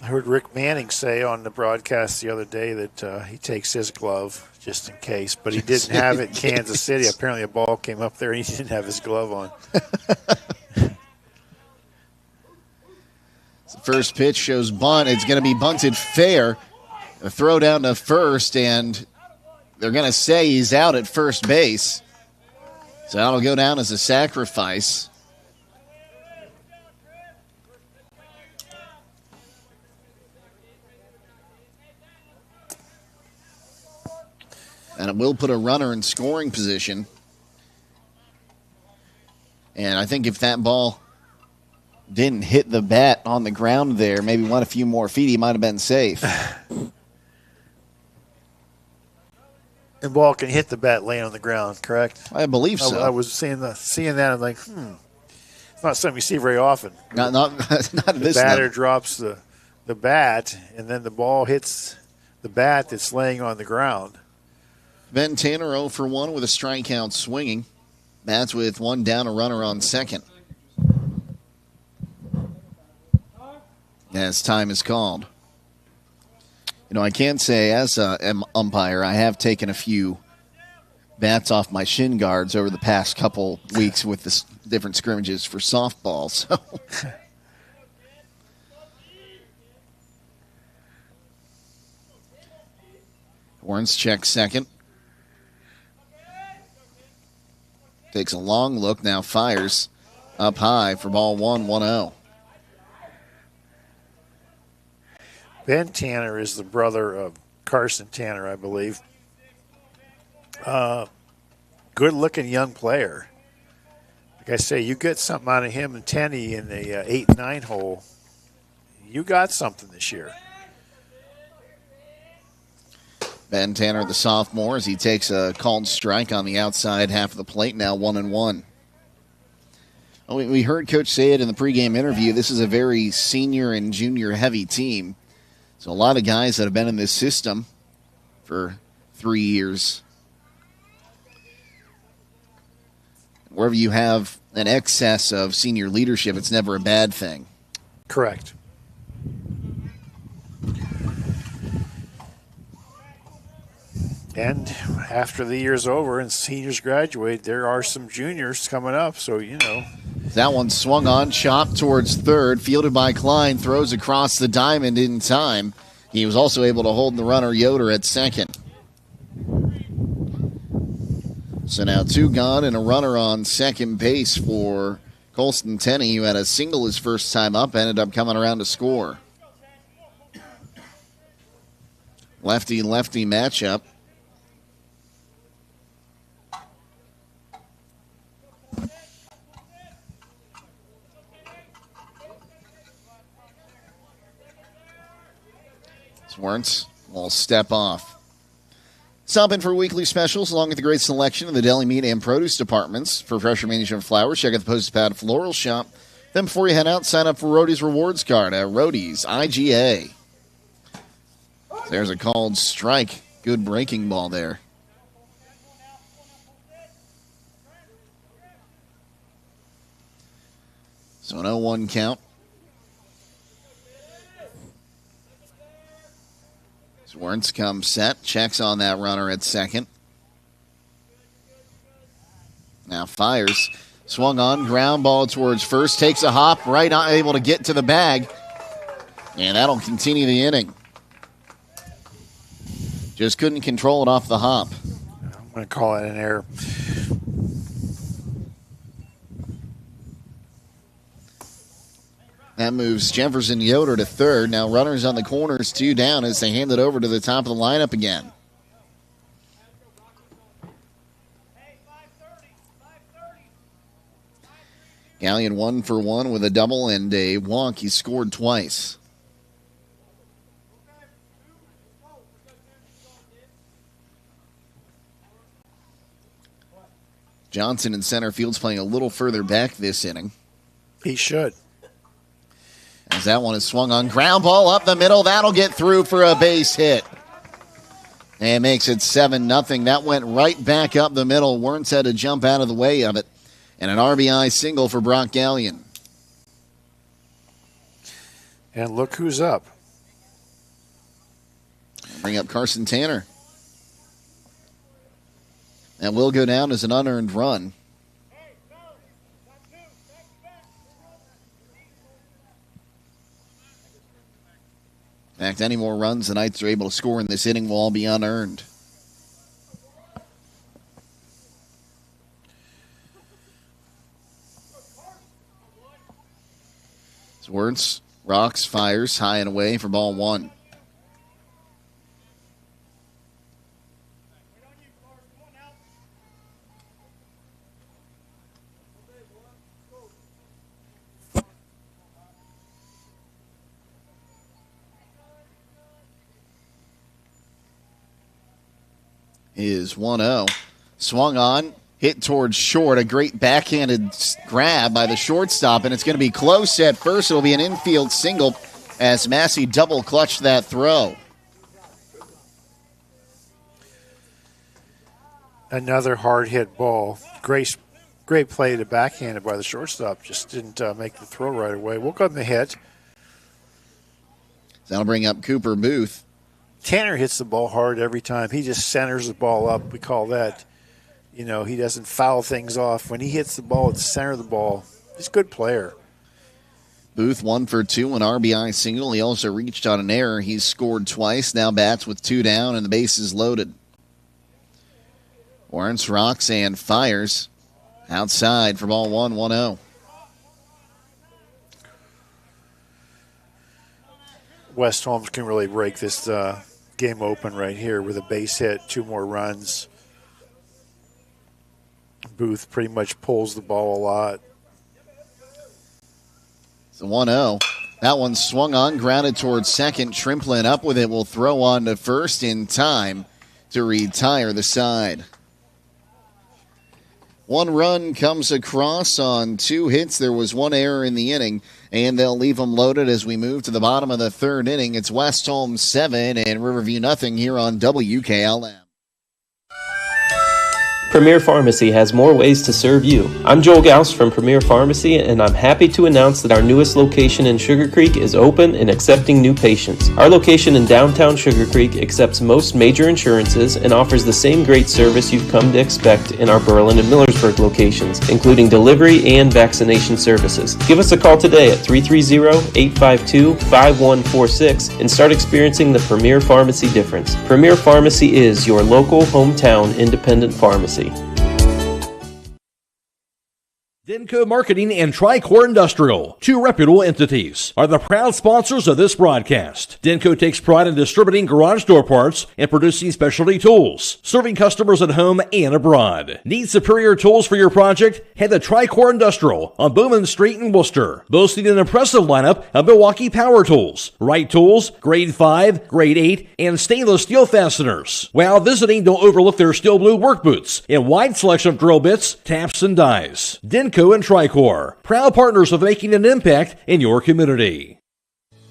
I heard Rick Manning say on the broadcast the other day that he takes his glove just in case, but he didn't have it in Kansas City. Apparently a ball came up there and he didn't have his glove on. The first pitch shows bunt. It's going to be bunted fair. A throw down to first, and they're going to say he's out at first base. So that'll go down as a sacrifice. And it will put a runner in scoring position. And I think if that ball didn't hit the bat on the ground there, maybe went a few more feet, he might have been safe. The ball can hit the bat laying on the ground, correct? I believe so. I was seeing that. I'm like, it's not something you see very often. Not this. The batter drops the bat, and then the ball hits the bat that's laying on the ground. Ben Tanner 0 for 1 with a strikeout swinging. That's with one down, a runner on second. As time is called. You know, I can say as an umpire, I have taken a few bats off my shin guards over the past couple weeks with the different scrimmages for softball. So. Warrens checks second. Takes a long look, now fires up high for ball 1-0. Ben Tanner is the brother of Carson Tanner, I believe. Good-looking young player. Like I say, you get something out of him and Tenney in the 8 and 9 hole. You got something this year. Ben Tanner, the sophomore, as he takes a called strike on the outside half of the plate, now 1-1. We heard Coach say it in the pregame interview. This is a very senior and junior heavy team. So a lot of guys that have been in this system for 3 years. Wherever you have an excess of senior leadership, it's never a bad thing. Correct. And after the year's over and seniors graduate, there are some juniors coming up, so, you know. That one swung on, chopped towards third, fielded by Klein, throws across the diamond in time. He was also able to hold the runner Yoder at second. So now 2 gone and a runner on second base for Colston Tenney, who had a single his first time up, ended up coming around to score. Lefty-lefty matchup. Swartz will step off. Stop in for weekly specials along with the great selection of the deli meat and produce departments. For fresher management flowers, check out the Postage Pad Floral Shop. Then before you head out, sign up for Roadie's Rewards Card at Roadie's IGA. There's a called strike. Good breaking ball there. So an 0-1 count. Swartz comes set, checks on that runner at second. Now fires, swung on, ground ball towards first, takes a hop, Wright not able to get to the bag, and that'll continue the inning. Just couldn't control it off the hop. I'm going to call it an error. That moves Jefferson Yoder to third. Now runners on the corners, 2 down as they hand it over to the top of the lineup again. Gallion 1 for 1 with a double and a walk. He scored twice. Johnson in center field's playing a little further back this inning. He should. As that one is swung on, ground ball up the middle. That'll get through for a base hit. And makes it 7-0. That went right back up the middle. Wernz had to jump out of the way of it. And an RBI single for Brock Gallion. And look who's up. Bring up Carson Tanner. And will go down as an unearned run. In fact, any more runs the Knights are able to score in this inning will all be unearned. Swartz rocks, fires, high and away for ball 1. Is 1-0. Swung on, hit towards short. A great backhanded grab by the shortstop, and it's going to be close at first. It'll be an infield single as Massey double clutched that throw. Another hard hit ball. Great play to backhand by the shortstop. Just didn't make the throw right away. We'll give him a hit. That'll bring up Cooper Booth. Tanner hits the ball hard every time. He just centers the ball up. We call that he doesn't foul things off. When he hits the ball at the center of the ball, he's a good player. Booth 1 for 2, an RBI single. He also reached on an error. He's scored twice. Now bats with 2 down and the bases loaded. Lawrence rocks and fires outside for ball 1-1-0. West Holmes can really break this game open right here with a base hit, 2 more runs. Booth pretty much pulls the ball a lot. It's a 1-0. That one swung on, grounded towards second. Trimplin up with it will throw on to first in time to retire the side. 1 run comes across on 2 hits. There was 1 error in the inning, and they'll leave them loaded as we move to the bottom of the 3rd inning. It's West Holmes 7 and Riverview nothing here on WKLM. Premier Pharmacy has more ways to serve you. I'm Joel Gauss from Premier Pharmacy, and I'm happy to announce that our newest location in Sugar Creek is open and accepting new patients. Our location in downtown Sugar Creek accepts most major insurances and offers the same great service you've come to expect in our Berlin and Millersburg locations, including delivery and vaccination services. Give us a call today at 330-852-5146 and start experiencing the Premier Pharmacy difference. Premier Pharmacy is your local hometown independent pharmacy. Denko Marketing and Tricor Industrial, 2 reputable entities, are the proud sponsors of this broadcast. Denko takes pride in distributing garage door parts and producing specialty tools, serving customers at home and abroad. Need superior tools for your project? Head to Tricor Industrial on Bowman Street in Worcester, boasting an impressive lineup of Milwaukee power tools, Wright tools, grade 5, grade 8, and stainless steel fasteners. While visiting, don't overlook their steel blue work boots and wide selection of drill bits, taps, and dies. Denko and Tricor, proud partners of making an impact in your community.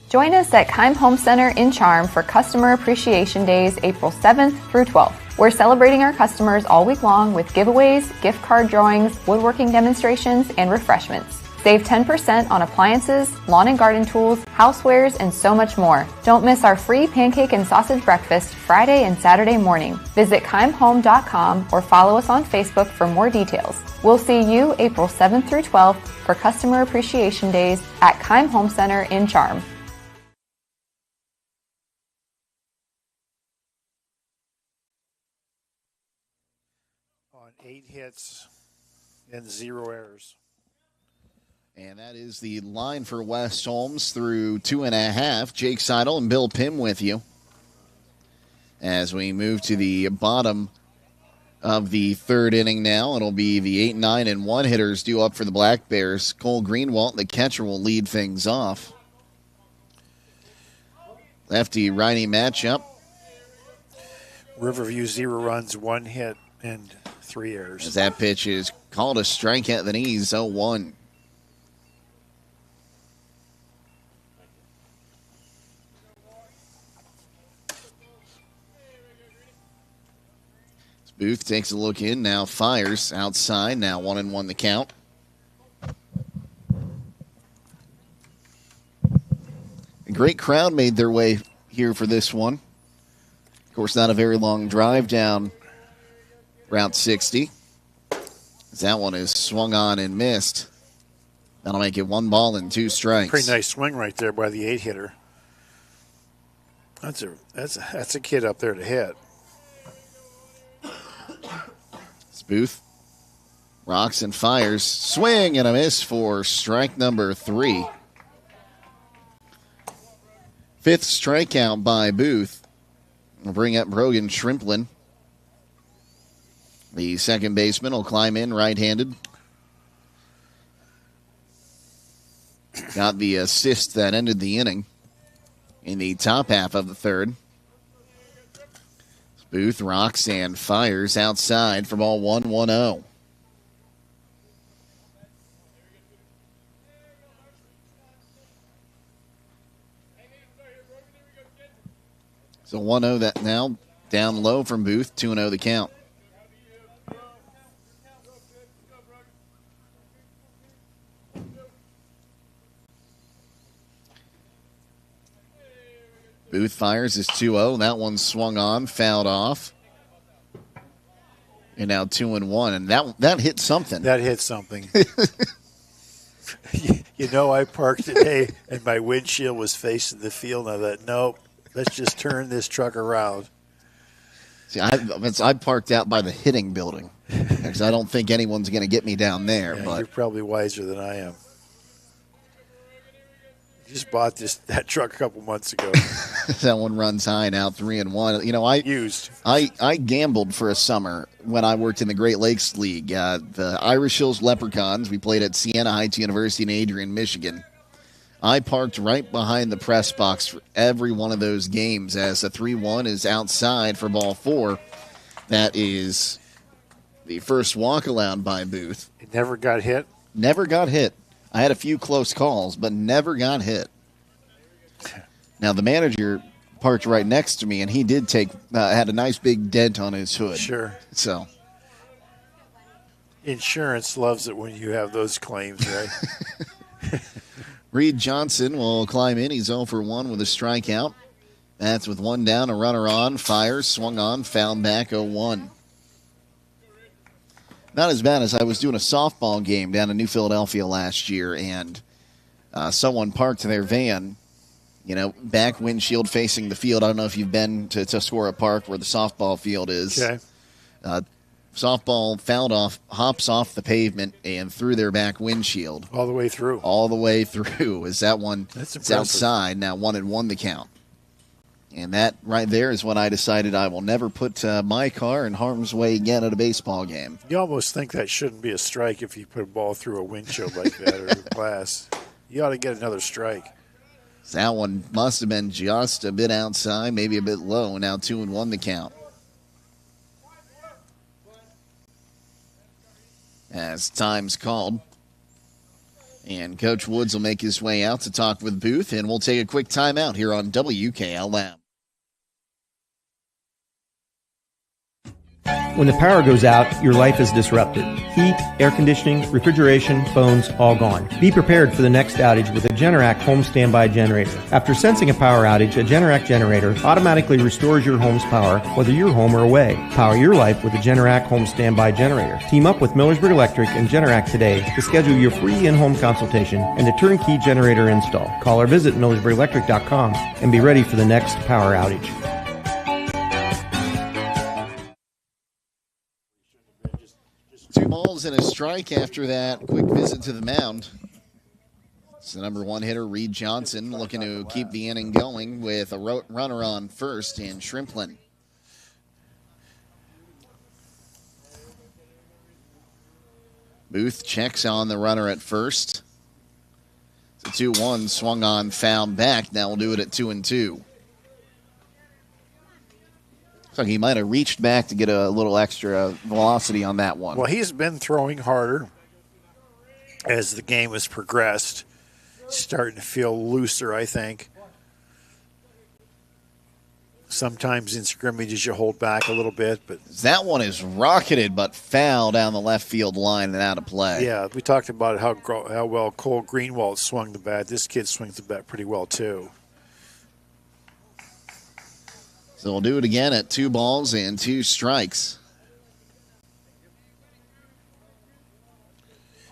Join us at Keim Home Center in Charm for Customer Appreciation Days, April 7th through 12th. We're celebrating our customers all week long with giveaways, gift card drawings, woodworking demonstrations, and refreshments. Save 10% on appliances, lawn and garden tools, housewares, and so much more. Don't miss our free pancake and sausage breakfast Friday and Saturday morning. Visit keimhome.com or follow us on Facebook for more details. We'll see you April 7th through 12th for Customer Appreciation Days at Keim Home Center in Charm. On 8 hits and 0 errors. And that is the line for West Holmes through 2.5. Jake Seidel and Bill Pim with you. As we move to the bottom of the 3rd inning now, it'll be the 8, 9, and 1 hitters due up for the Black Bears. Cole Greenwalt, the catcher, will lead things off. Lefty-righty matchup. Riverview 0 runs, 1 hit, and 3 errors. As that pitch is called a strike at the knees, 0-1. Booth takes a look in, now fires outside, now 1-1 the count. A great crowd made their way here for this one. Of course, not a very long drive down Route 60. As that one is swung on and missed. That'll make it 1 ball and 2 strikes. Pretty nice swing right there by the 8 hitter. That's a kid up there to hit. Booth rocks and fires. Swing and a miss for strike number 3. 5th strikeout by Booth. We'll bring up Brogan Shrimplin. The second baseman will climb in right-handed. Got the assist that ended the inning in the top half of the 3rd. Booth rocks and fires outside for ball 1-1-0. So 1-0 that now down low from Booth, 2-0 the count. Booth fires his 2-0. That one swung on, fouled off. And now 2-1, and that hit something. That hit something. I parked today, and my windshield was facing the field, and I thought, nope, let's just turn this truck around. See, I parked out by the hitting building because I don't think anyone's going to get me down there. Yeah, but you're probably wiser than I am. Just bought that truck a couple months ago. That one runs high now, 3-1. I gambled for a summer when I worked in the Great Lakes League. The Irish Hills Leprechauns, we played at Siena Heights University in Adrian, Michigan. I parked right behind the press box for every one of those games as the 3-1 is outside for ball 4. That is the first walk allowed by Booth. It never got hit? Never got hit. I had a few close calls, but never got hit. Now, the manager parked right next to me, and he did had a nice big dent on his hood. Sure. So, insurance loves it when you have those claims, right? Reed Johnson will climb in. He's 0 for 1 with a strikeout. That's with one down, a runner on, fires, swung on, fouled back, 0-1. Not as bad as I was doing a softball game down in New Philadelphia last year, and someone parked their van, back windshield facing the field. I don't know if you've been to Tuscarora Park where the softball field is. Okay. Softball fouled off, hops off the pavement, and through their back windshield. All the way through. All the way through. Is that one? That's it's impressive. outside. Now 1-1 the count. And that right there is when I decided I will never put my car in harm's way again at a baseball game. You almost think that shouldn't be a strike if you put a ball through a windshield like that or glass. You ought to get another strike. So that one must have been just a bit outside, maybe a bit low. Now 2-1 the count. As time's called. And Coach Woods will make his way out to talk with Booth, and we'll take a quick timeout here on WKLM. When the power goes out, your life is disrupted. Heat, air conditioning, refrigeration, phones, all gone. Be prepared for the next outage with a Generac home standby generator. After sensing a power outage, a Generac generator automatically restores your home's power, whether you're home or away. Power your life with a Generac home standby generator. Team up with Millersburg Electric and Generac today to schedule your free in-home consultation and a turnkey generator install. Call or visit millersburgelectric.com and be ready for the next power outage. 2 balls and a strike after that quick visit to the mound. It's the number 1 hitter, Reed Johnson, looking to keep the inning going with a runner on first in Shrimplin. Booth checks on the runner at first. It's a 2-1, swung on, fouled back. Now we'll do it at 2-2. So he might have reached back to get a little extra velocity on that one. Well, he's been throwing harder as the game has progressed. Starting to feel looser, I think. Sometimes in scrimmages you hold back a little bit, but that one is rocketed but foul down the left field line and out of play. Yeah, we talked about how well Cole Greenwald swung the bat. This kid swings the bat pretty well too. So we'll do it again at 2 balls and 2 strikes.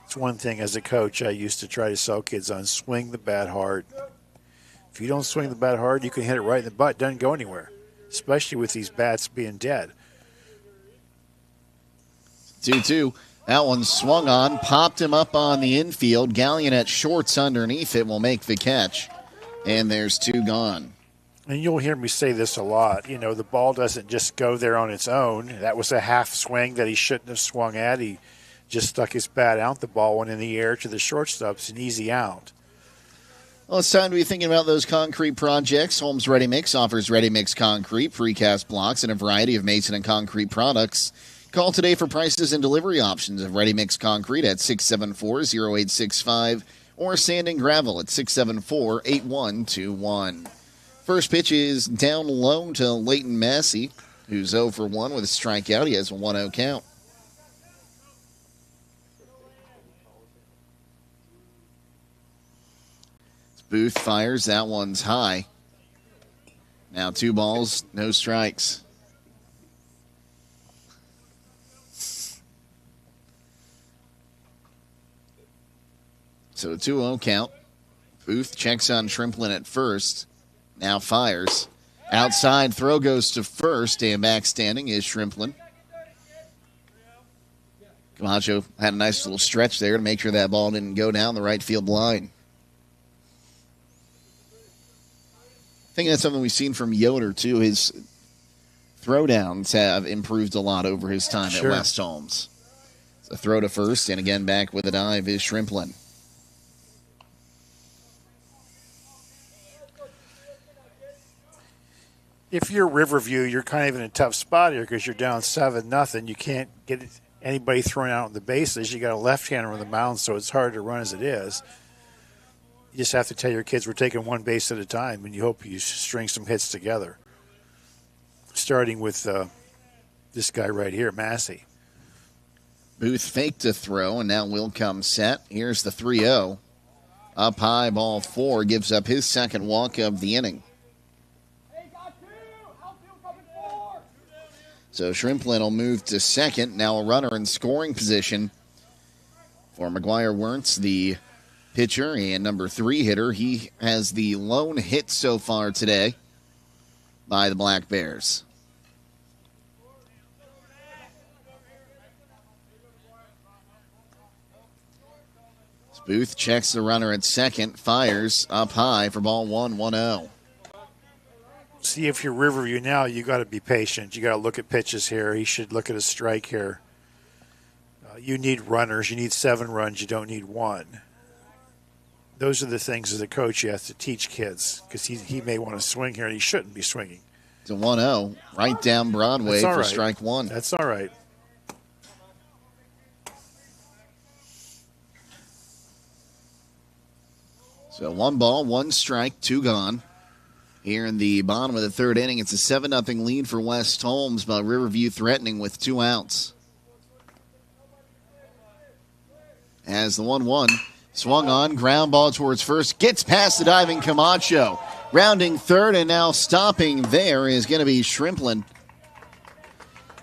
It's one thing as a coach I used to try to sell kids on: swing the bat hard. If you don't swing the bat hard, you can hit it right in the butt. It doesn't go anywhere, especially with these bats being dead. 2-2. That one swung on, popped him up on the infield. Gallion at shorts underneath it will make the catch. And there's 2 gone. And you'll hear me say this a lot. You know, the ball doesn't just go there on its own. That was a half swing that he shouldn't have swung at. He just stuck his bat out. The ball went in the air to the shortstop. It's an easy out. Well, it's time to be thinking about those concrete projects. Holmes Ready Mix offers ready mix concrete, precast blocks, and a variety of mason and concrete products. Call today for prices and delivery options of ready mix concrete at 674-0865 or sand and gravel at 674-8121. First pitch is down low to Leighton Massey, who's 0 for 1 with a strikeout. He has a 1-0 count. Booth fires. That one's high. Now 2 balls, no strikes. So 2-0 count. Booth checks on Shrimplin at first. Now fires. Outside throw goes to first, and back standing is Shrimplin. Camacho had a nice little stretch there to make sure that ball didn't go down the right field line. I think that's something we've seen from Yoder, too. His throwdowns have improved a lot over his time at West Holmes. So throw to first, and again back with a dive is Shrimplin. If you're Riverview, you're kind of in a tough spot here because you're down 7-0. You can't get anybody thrown out on the bases. You got a left-hander on the mound, so it's hard to run as it is. You just have to tell your kids we're taking one base at a time, and you hope you string some hits together. Starting with this guy right here, Massey. Booth faked a throw, and now will come set. Here's the 3-0. Up high, ball 4, gives up his second walk of the inning. So Shrimplin will move to second. Now a runner in scoring position for McGuire Wentz, the pitcher and number 3 hitter. He has the lone hit so far today by the Black Bears. Booth checks the runner at second, fires up high for ball 1, 1-0. See, if you're Riverview now, you got to be patient. You got to look at pitches here. He should look at a strike here. You need runners. You need 7 runs. You don't need 1. Those are the things as a coach you have to teach kids because he may want to swing here and he shouldn't be swinging. It's a 1-0 right down Broadway for strike 1. That's all right. So 1 ball, 1 strike, 2 gone. Here in the bottom of the third inning, it's a 7-0 lead for West Holmes, but Riverview threatening with 2 outs. As the 1-1 swung on, ground ball towards first, gets past the diving Camacho. Rounding third and now stopping there is going to be Shrimplin.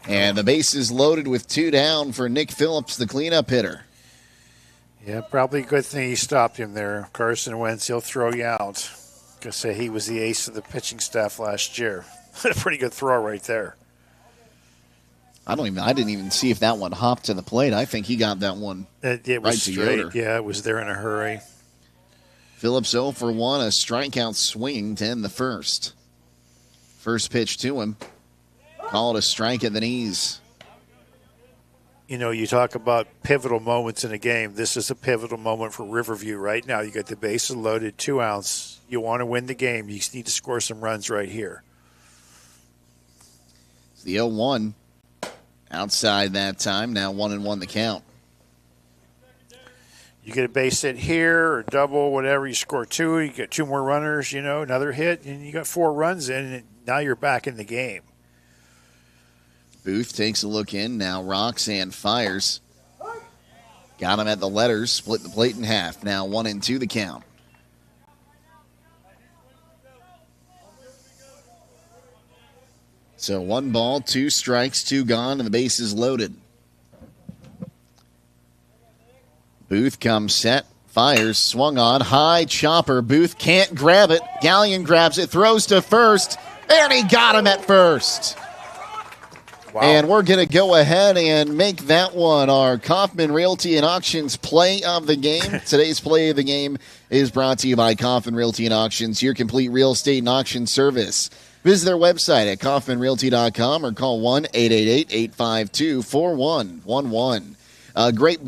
And the base is loaded with 2 down for Nick Phillips, the cleanup hitter. Yeah, probably a good thing he stopped him there. Carson Wentz, he'll throw you out. Gonna say he was the ace of the pitching staff last year. A pretty good throw right there. I didn't even see if that one hopped to the plate. I think he got that one it was straight. Yoder. Yeah, it was there in a hurry. Phillips 0 for 1, a strikeout swing to end the first. First pitch to him. Called a strike at the knees. You know, you talk about pivotal moments in a game. This is a pivotal moment for Riverview right now. You got the bases loaded, 2 outs. You want to win the game. You need to score some runs right here. It's the 0-1 outside that time. Now 1-1 the count. You get a base hit here or double, whatever. You score 2. You get 2 more runners, another hit, and you got 4 runs in, and now you're back in the game. Booth takes a look in, now rocks and fires. Got him at the letters, split the plate in half. Now 1-2 the count. So 1 ball, 2 strikes, 2 gone, and the base is loaded. Booth comes set, fires, swung on, high chopper. Booth can't grab it. Gallion grabs it, throws to first, and he got him at first. Wow. And we're going to go ahead and make that one our Kaufman Realty and Auctions play of the game. Today's play of the game is brought to you by Kaufman Realty and Auctions, your complete real estate and auction service. Visit their website at kaufmanrealty.com or call 1-888-852-4111. A great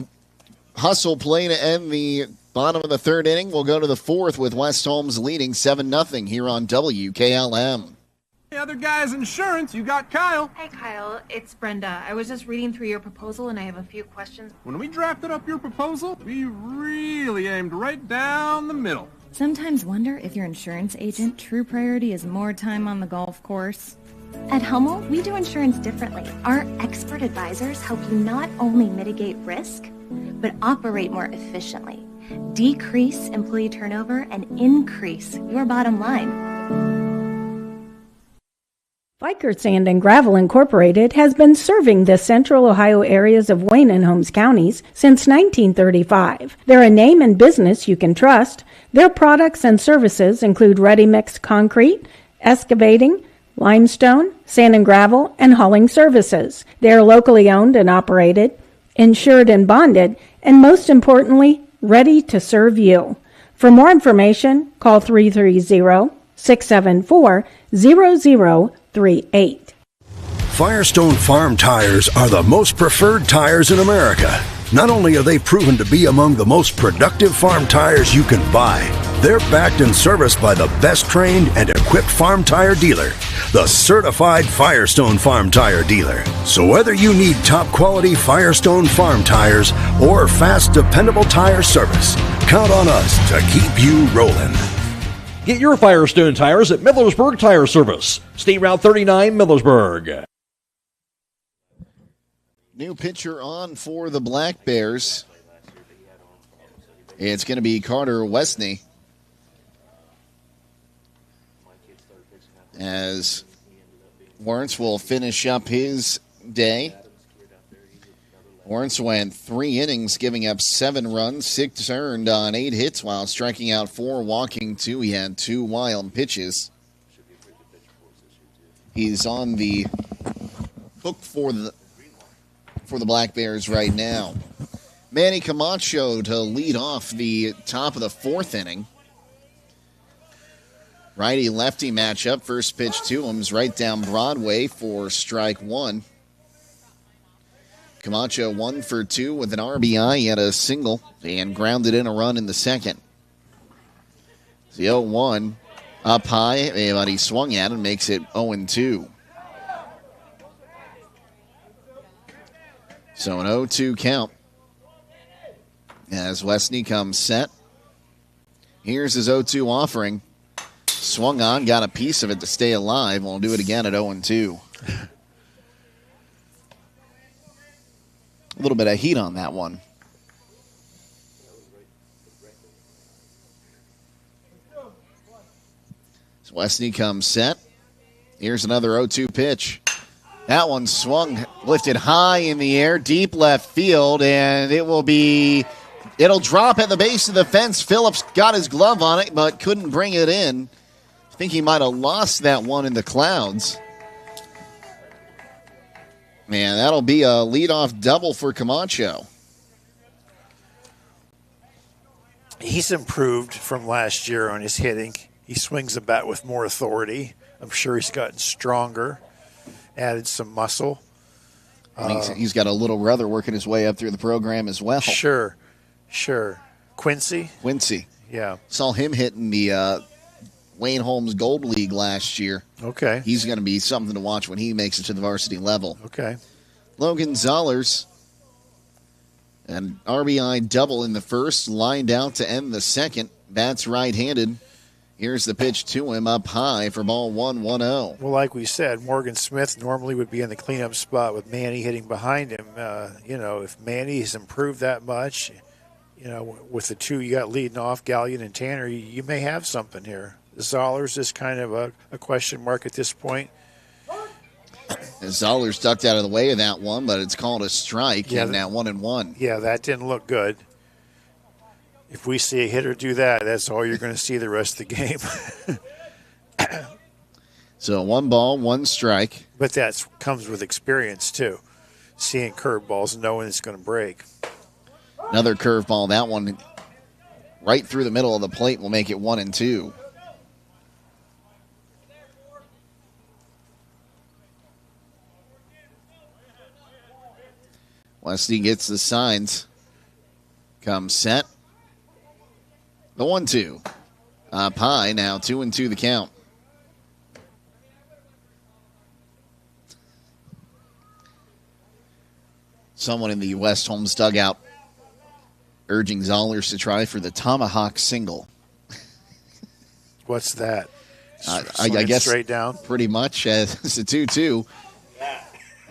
hustle play to end the bottom of the third inning. We'll go to the fourth with West Holmes leading 7-0 here on WKLM. The other guy's insurance, you got Kyle. Hey, Kyle, it's Brenda. I was just reading through your proposal, and I have a few questions. When we drafted up your proposal, we really aimed right down the middle. Sometimes wonder if your insurance agent true priority is more time on the golf course. At Hummel, we do insurance differently. Our expert advisors help you not only mitigate risk, but operate more efficiently, decrease employee turnover, and increase your bottom line. Viker Sand and Gravel Incorporated has been serving the central Ohio areas of Wayne and Holmes counties since 1935. They're a name and business you can trust. Their products and services include ready-mix concrete, excavating, limestone, sand and gravel, and hauling services. They are locally owned and operated, insured and bonded, and most importantly, ready to serve you. For more information, call 330-674-0038. Firestone Farm tires are the most preferred tires in America. Not only are they proven to be among the most productive farm tires you can buy, they're backed and serviced by the best trained and equipped farm tire dealer, the certified Firestone Farm Tire Dealer. So whether you need top quality Firestone Farm tires or fast, dependable tire service, count on us to keep you rolling. Get your Firestone tires at Millersburg Tire Service, State Route 39, Millersburg. New pitcher on for the Black Bears. It's going to be Carter Westney. As Lawrence will finish up his day. Lawrence went 3 innings, giving up 7 runs, 6 earned on 8 hits while striking out 4, walking 2. He had 2 wild pitches. He's on the hook for the Black Bears right now. Manny Camacho to lead off the top of the 4th inning. Righty-lefty matchup. First pitch to him is right down Broadway for strike 1. Camacho 1 for 2 with an RBI. He had a single and grounded in a run in the second. The 0-1 up high, but he swung at it and makes it 0-2. So an 0-2 count as Westney comes set. Here's his 0-2 offering. Swung on, got a piece of it to stay alive. We'll do it again at 0-2. A little bit of heat on that one. So Westney comes set. Here's another 0-2 pitch. That one swung, lifted high in the air, deep left field, and it'll drop at the base of the fence. Phillips got his glove on it, but couldn't bring it in. I think he might have lost that one in the clouds. Man, that'll be a leadoff double for Camacho. He's improved from last year on his hitting. He swings the bat with more authority. I'm sure he's gotten stronger, added some muscle. He's got a little brother working his way up through the program as well. Sure. Quincy? Yeah. Saw him hitting the Wayne Holmes Gold League last year. Okay. He's going to be something to watch when he makes it to the varsity level. Okay. Logan Zollers, an RBI double in the first, lined out to end the second. Bats right-handed. Here's the pitch to him up high for ball 1-1-0. Well, like we said, Morgan Smith normally would be in the cleanup spot with Manny hitting behind him. If Manny has improved that much, with the two you got leading off, Gallion and Tanner, you may have something here. Zollers is kind of a question mark at this point. And Zollers ducked out of the way of that one, but it's called a strike, and now 1-1. Yeah, that didn't look good. If we see a hitter do that, that's all you're going to see the rest of the game. So 1 ball, 1 strike. But that comes with experience, too. Seeing curveballs and knowing it's going to break. Another curveball. That one right through the middle of the plate will make it 1-2. Wesley gets the signs. Comes set. The 1-2. Up high now, 2-2 the count. Someone in the West Holmes dugout urging Zollers to try for the tomahawk single. What's that? I guess straight down? Pretty much. It's a 2-2.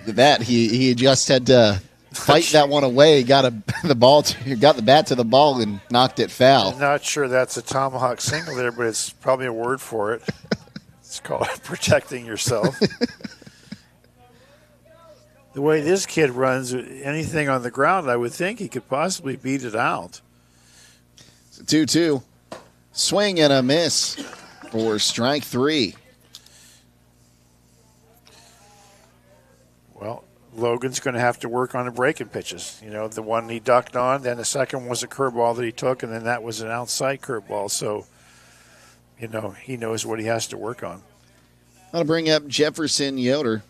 That he just had to fight that one away. Got the bat to the ball and knocked it foul. I'm not sure that's a tomahawk single there, but it's probably a word for it. It's called protecting yourself. The way this kid runs, anything on the ground, I would think he could possibly beat it out. It's a 2-2. Swing and a miss for strike 3. Well, Logan's going to have to work on the breaking pitches. You know, the one he ducked on, then the second was a curveball that he took, and then that was an outside curveball. So, you know, he knows what he has to work on. I'll bring up Jefferson Yoder.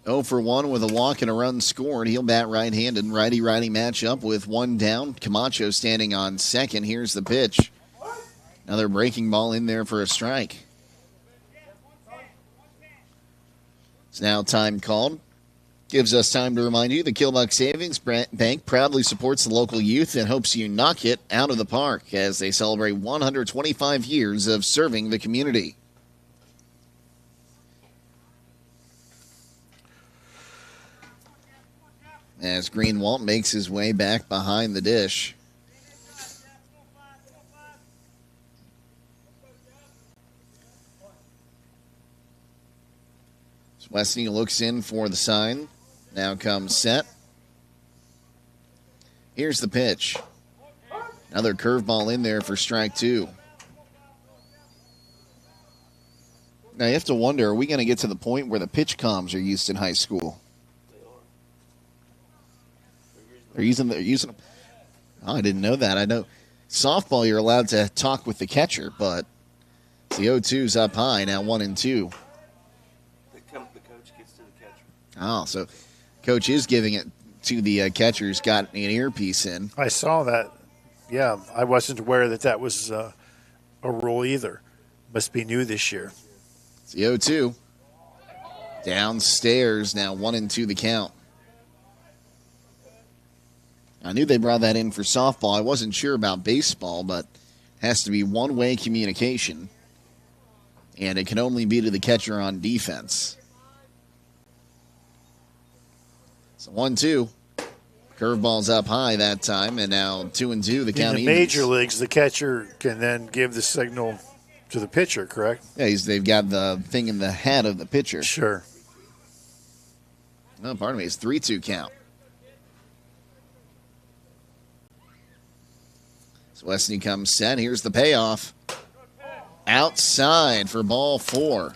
0 for 1 with a walk and a run scored. He'll bat right-handed. Righty-righty matchup with one down. Camacho standing on second. Here's the pitch. Another breaking ball in there for a strike. It's now time called. Gives us time to remind you the Killbuck Savings Bank proudly supports the local youth and hopes you knock it out of the park as they celebrate 125 years of serving the community. As Greenwald makes his way back behind the dish. Westney looks in for the sign. Now comes set. Here's the pitch. Another curveball in there for strike 2. Now you have to wonder, are we going to get to the point where the pitch comms are used in high school? They're using them. Oh, I didn't know that. I know softball you're allowed to talk with the catcher, but the 0-2's up high, now 1-2. The coach gets to the catcher. Oh, so coach is giving it to the catcher who's got an earpiece in. I saw that. Yeah, I wasn't aware that was a rule either. Must be new this year. It's the 0-2. Downstairs, now 1-2 the count. I knew they brought that in for softball. I wasn't sure about baseball, but it has to be one-way communication. And it can only be to the catcher on defense. So 1-2. Curveball's up high that time, and now 2-2 the count. In the major leagues, the catcher can then give the signal to the pitcher, correct? Yeah, they've got the thing in the head of the pitcher. Sure. No, pardon me, it's 3-2 count. So Westney comes set. Here's the payoff. Outside for ball 4.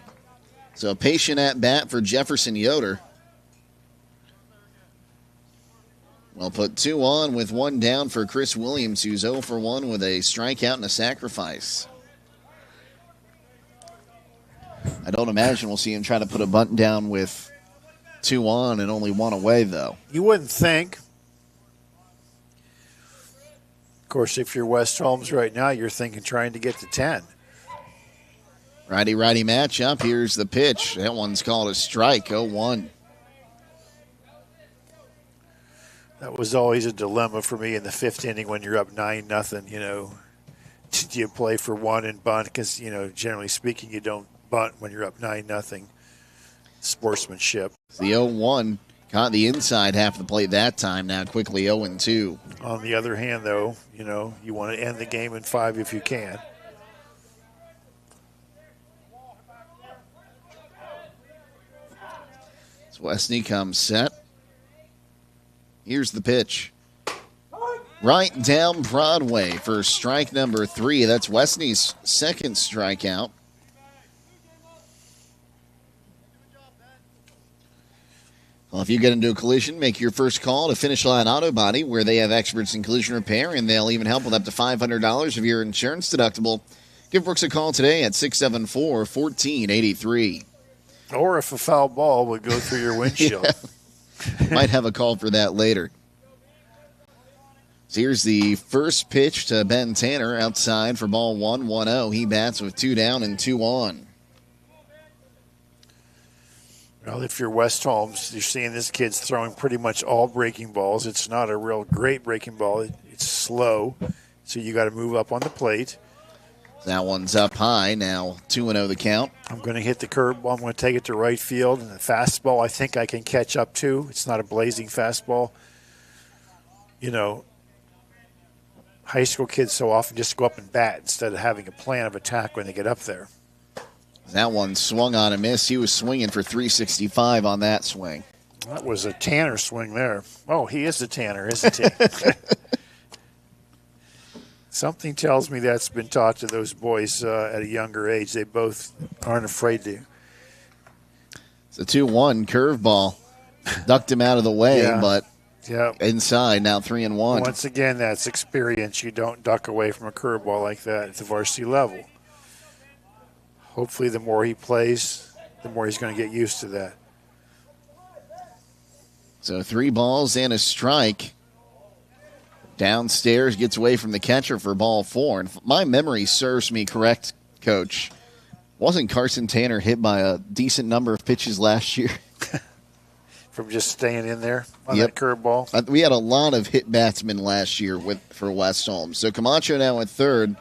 So a patient at bat for Jefferson Yoder. We'll put 2 on with 1 down for Chris Williams, who's 0 for 1 with a strikeout and a sacrifice. I don't imagine we'll see him try to put a bunt down with 2 on and only 1 away, though. You wouldn't think. Of course, if you're West Holmes right now, you're thinking trying to get to 10. Righty-righty matchup. Here's the pitch. That one's called a strike, 0-1. That was always a dilemma for me in the 5th inning when you're up 9-0, you know. Do you play for 1 and bunt? Because, you know, generally speaking, you don't bunt when you're up 9-0. Sportsmanship. The 0-1 caught the inside half of the plate that time. Now quickly 0-2. On the other hand, though, you know, you want to end the game in 5 if you can. So Westney comes set. Here's the pitch. Right down Broadway for strike number 3. That's Westney's second strikeout. Well, if you get into a collision, make your first call to Finish Line Auto Body, where they have experts in collision repair, and they'll even help with up to $500 of your insurance deductible. Give Brooks a call today at 674-1483. Or if a foul ball would go through your windshield. Yeah. Might have a call for that later. So here's the first pitch to Ben Tanner outside for ball 1, 1-0. He bats with 2 down and 2 on. Well, if you're West Holmes, you're seeing this kid's throwing pretty much all breaking balls. It's not a real great breaking ball. It's slow, so you got to move up on the plate. That one's up high. Now 2-0 the count. I'm going to hit the curveball. I'm going to take it to right field. And the fastball, I think I can catch up to. It's not a blazing fastball. You know, high school kids so often just go up and bat instead of having a plan of attack when they get up there. That one swung on and missed. He was swinging for 365 on that swing. That was a Tanner swing there. Oh, he is a Tanner, isn't he? Something tells me that's been taught to those boys at a younger age. They both aren't afraid to. It's a 2-1 curveball. Ducked him out of the way, Yeah. but Yeah. inside, now 3-1. Once again, that's experience. You don't duck away from a curveball like that at the varsity level. Hopefully, the more he plays, the more he's going to get used to that. So 3 balls and a strike. Downstairs, gets away from the catcher for ball 4. And if my memory serves me correct, Coach, wasn't Carson Tanner hit by a decent number of pitches last year? From just staying in there on Yep. that curveball. We had a lot of hit batsmen last year for West Holmes. So Camacho now at third.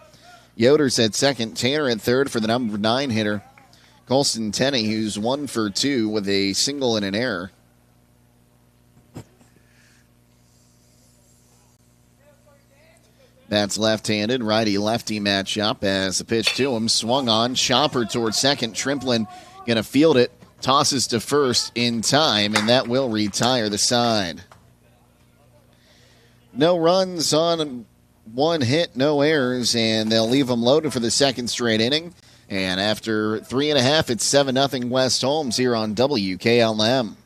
Yoder's at second. Tanner at third for the number 9 hitter. Colston Tenney, who's 1 for 2 with a single and an error. That's left-handed, righty-lefty matchup as the pitch to him. Swung on, chopper towards second. Trimplin going to field it. Tosses to first in time, and that will retire the side. No runs on 1 hit, no errors, and they'll leave them loaded for the second straight inning. And after 3.5, it's 7-0 West Holmes here on WKLM.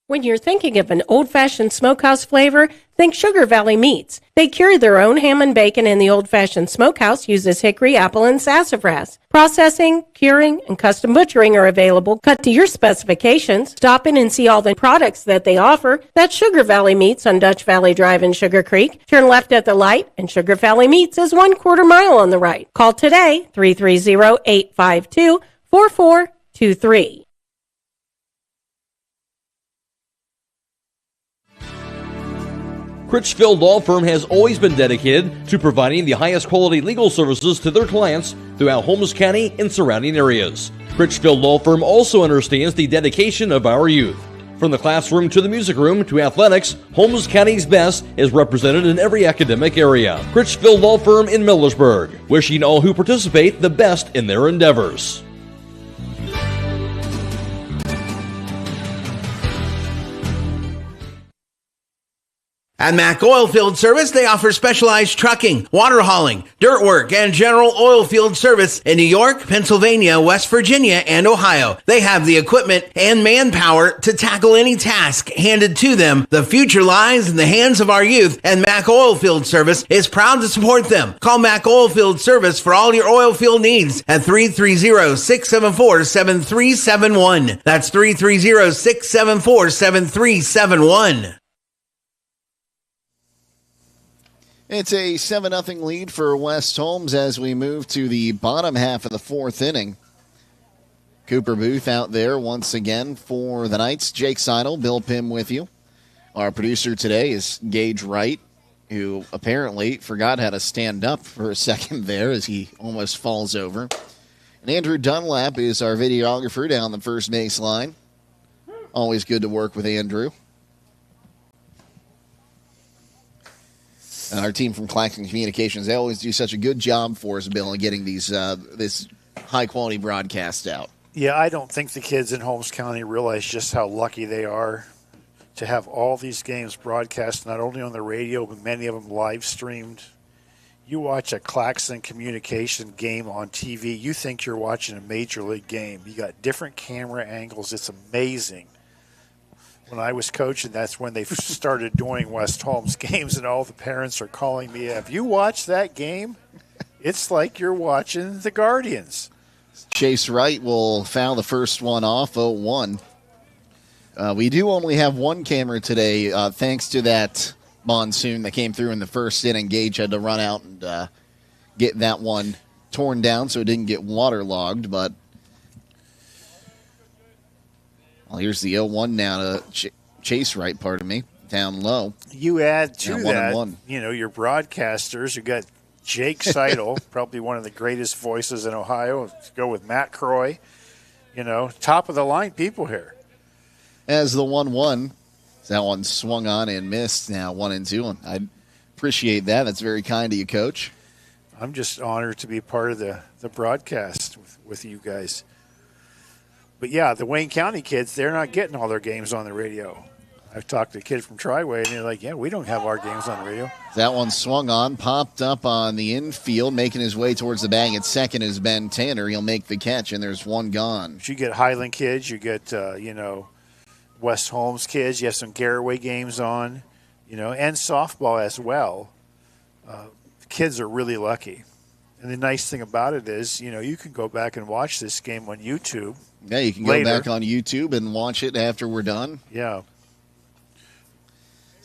When you're thinking of an old-fashioned smokehouse flavor, think Sugar Valley Meats. They carry their own ham and bacon, and the old-fashioned smokehouse uses hickory, apple, and sassafras. Processing, curing, and custom butchering are available, cut to your specifications. Stop in and see all the products that they offer. That's Sugar Valley Meats on Dutch Valley Drive in Sugar Creek. Turn left at the light, and Sugar Valley Meats is 1/4 mile on the right. Call today, 330-852-4423. Critchfield Law Firm has always been dedicated to providing the highest quality legal services to their clients throughout Holmes County and surrounding areas. Critchfield Law Firm also understands the dedication of our youth. From the classroom to the music room to athletics, Holmes County's best is represented in every academic area. Critchfield Law Firm in Millersburg, wishing all who participate the best in their endeavors. At Mack Oilfield Service, they offer specialized trucking, water hauling, dirt work, and general oil field service in New York, Pennsylvania, West Virginia, and Ohio. They have the equipment and manpower to tackle any task handed to them. The future lies in the hands of our youth, and Mack Oilfield Service is proud to support them. Call Mack Oilfield Service for all your oil field needs at 330-674-7371. That's 330-674-7371. It's a 7-0 lead for West Holmes as we move to the bottom half of the 4th inning. Cooper Booth out there once again for the Knights. Jake Seidel, Bill Pim with you. Our producer today is Gage Wright, who apparently forgot how to stand up for a second there as he almost falls over. And Andrew Dunlap is our videographer down the first baseline. Always good to work with Andrew. And our team from Claxon Communications, they always do such a good job for us, Bill, in getting these this high-quality broadcast out. Yeah, I don't think the kids in Holmes County realize just how lucky they are to have all these games broadcast, not only on the radio, but many of them live streamed. You watch a Claxon Communication game on TV, you think you're watching a Major League game. You got different camera angles. It's amazing. When I was coaching, that's when they started doing West Holmes games, and all the parents are calling me, have you watched that game? It's like you're watching the Guardians. Chase Wright will foul the first one off, 0-1. We do only have one camera today, thanks to that monsoon that came through in the first inning. Gage had to run out and get that one torn down so it didn't get waterlogged, but well, here's the 0-1 now to Chase Wright, pardon me, down low. You add to that, 1-1. you know, your broadcasters. You got Jake Seidel, probably one of the greatest voices in Ohio. Let's go with Matt Croy. You know, top of the line people here. As the 1-1, that one swung on and missed. Now 1-2. I appreciate that. That's very kind of you, Coach. I'm just honored to be part of the broadcast with you guys. But, yeah, the Wayne County kids, they're not getting all their games on the radio. I've talked to a kid from Triway, and they're like, yeah, we don't have our games on the radio. That one swung on, popped up on the infield, making his way towards the bag. At second is Ben Tanner. He'll make the catch, and there's one gone. You get Highland kids, you get, West Holmes kids. You have some Garraway games on, and softball as well. The kids are really lucky. And the nice thing about it is, you can go back and watch this game on YouTube. Yeah, you can go back on YouTube and watch it after we're done. Yeah.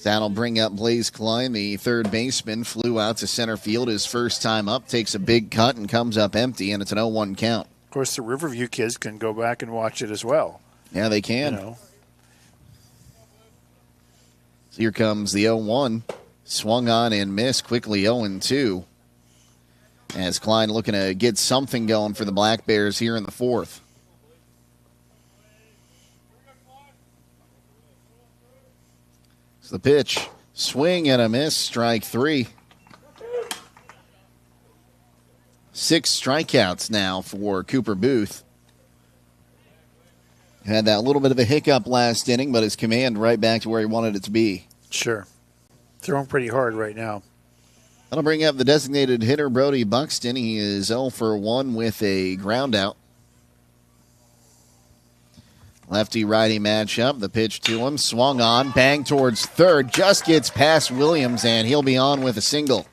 That'll bring up Blaze Klein, the third baseman, flew out to center field his first time up, takes a big cut and comes up empty, and it's an 0-1 count. Of course, the Riverview kids can go back and watch it as well. Yeah, they can. So here comes the 0-1. Swung on and missed, quickly 0-2. As Klein looking to get something going for the Black Bears here in the fourth. The pitch, swing and a miss, strike 3. 6 strikeouts now for Cooper Booth. Had that little bit of a hiccup last inning, but his command right back to where he wanted it to be. Sure. Throwing pretty hard right now. That'll bring up the designated hitter, Brody Buxton. He is 0 for 1 with a ground out. Lefty-righty matchup. The pitch to him. Swung on. Bang towards third. Just gets past Williams, and he'll be on with a single.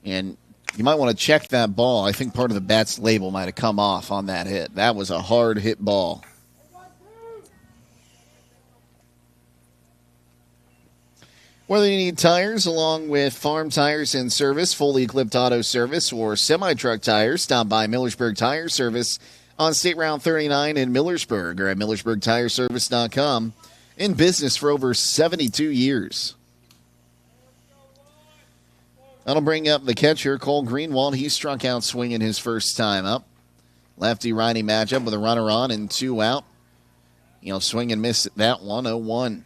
And you might want to check that ball. I think part of the bat's label might have come off on that hit. That was a hard hit ball. Whether you need tires along with farm tires and service, fully equipped auto service, or semi-truck tires, stop by Millersburg Tire Service on State Route 39 in Millersburg or at MillersburgTireService.com. In business for over 72 years. That'll bring up the catcher, Cole Greenwald. He struck out swinging his first time up. Lefty-righty matchup with a runner on and 2 out. He'll swing and miss that one, 0-1.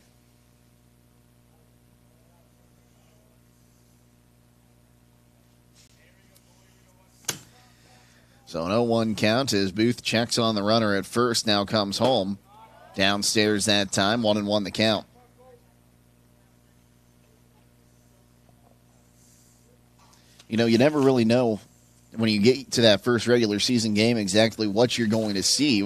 So an 0-1 count as Booth checks on the runner at first. Now comes home. Downstairs that time, 1-1 the count. You never really know when you get to that first regular season game exactly what you're going to see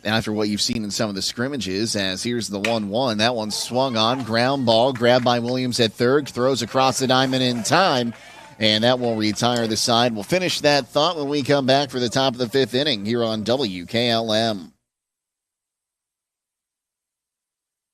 after what you've seen in some of the scrimmages. As here's the 1-1. That one swung on. Ground ball grabbed by Williams at third. Throws across the diamond in time. And that will retire the side. We'll finish that thought when we come back for the top of the 5th inning here on WKLM.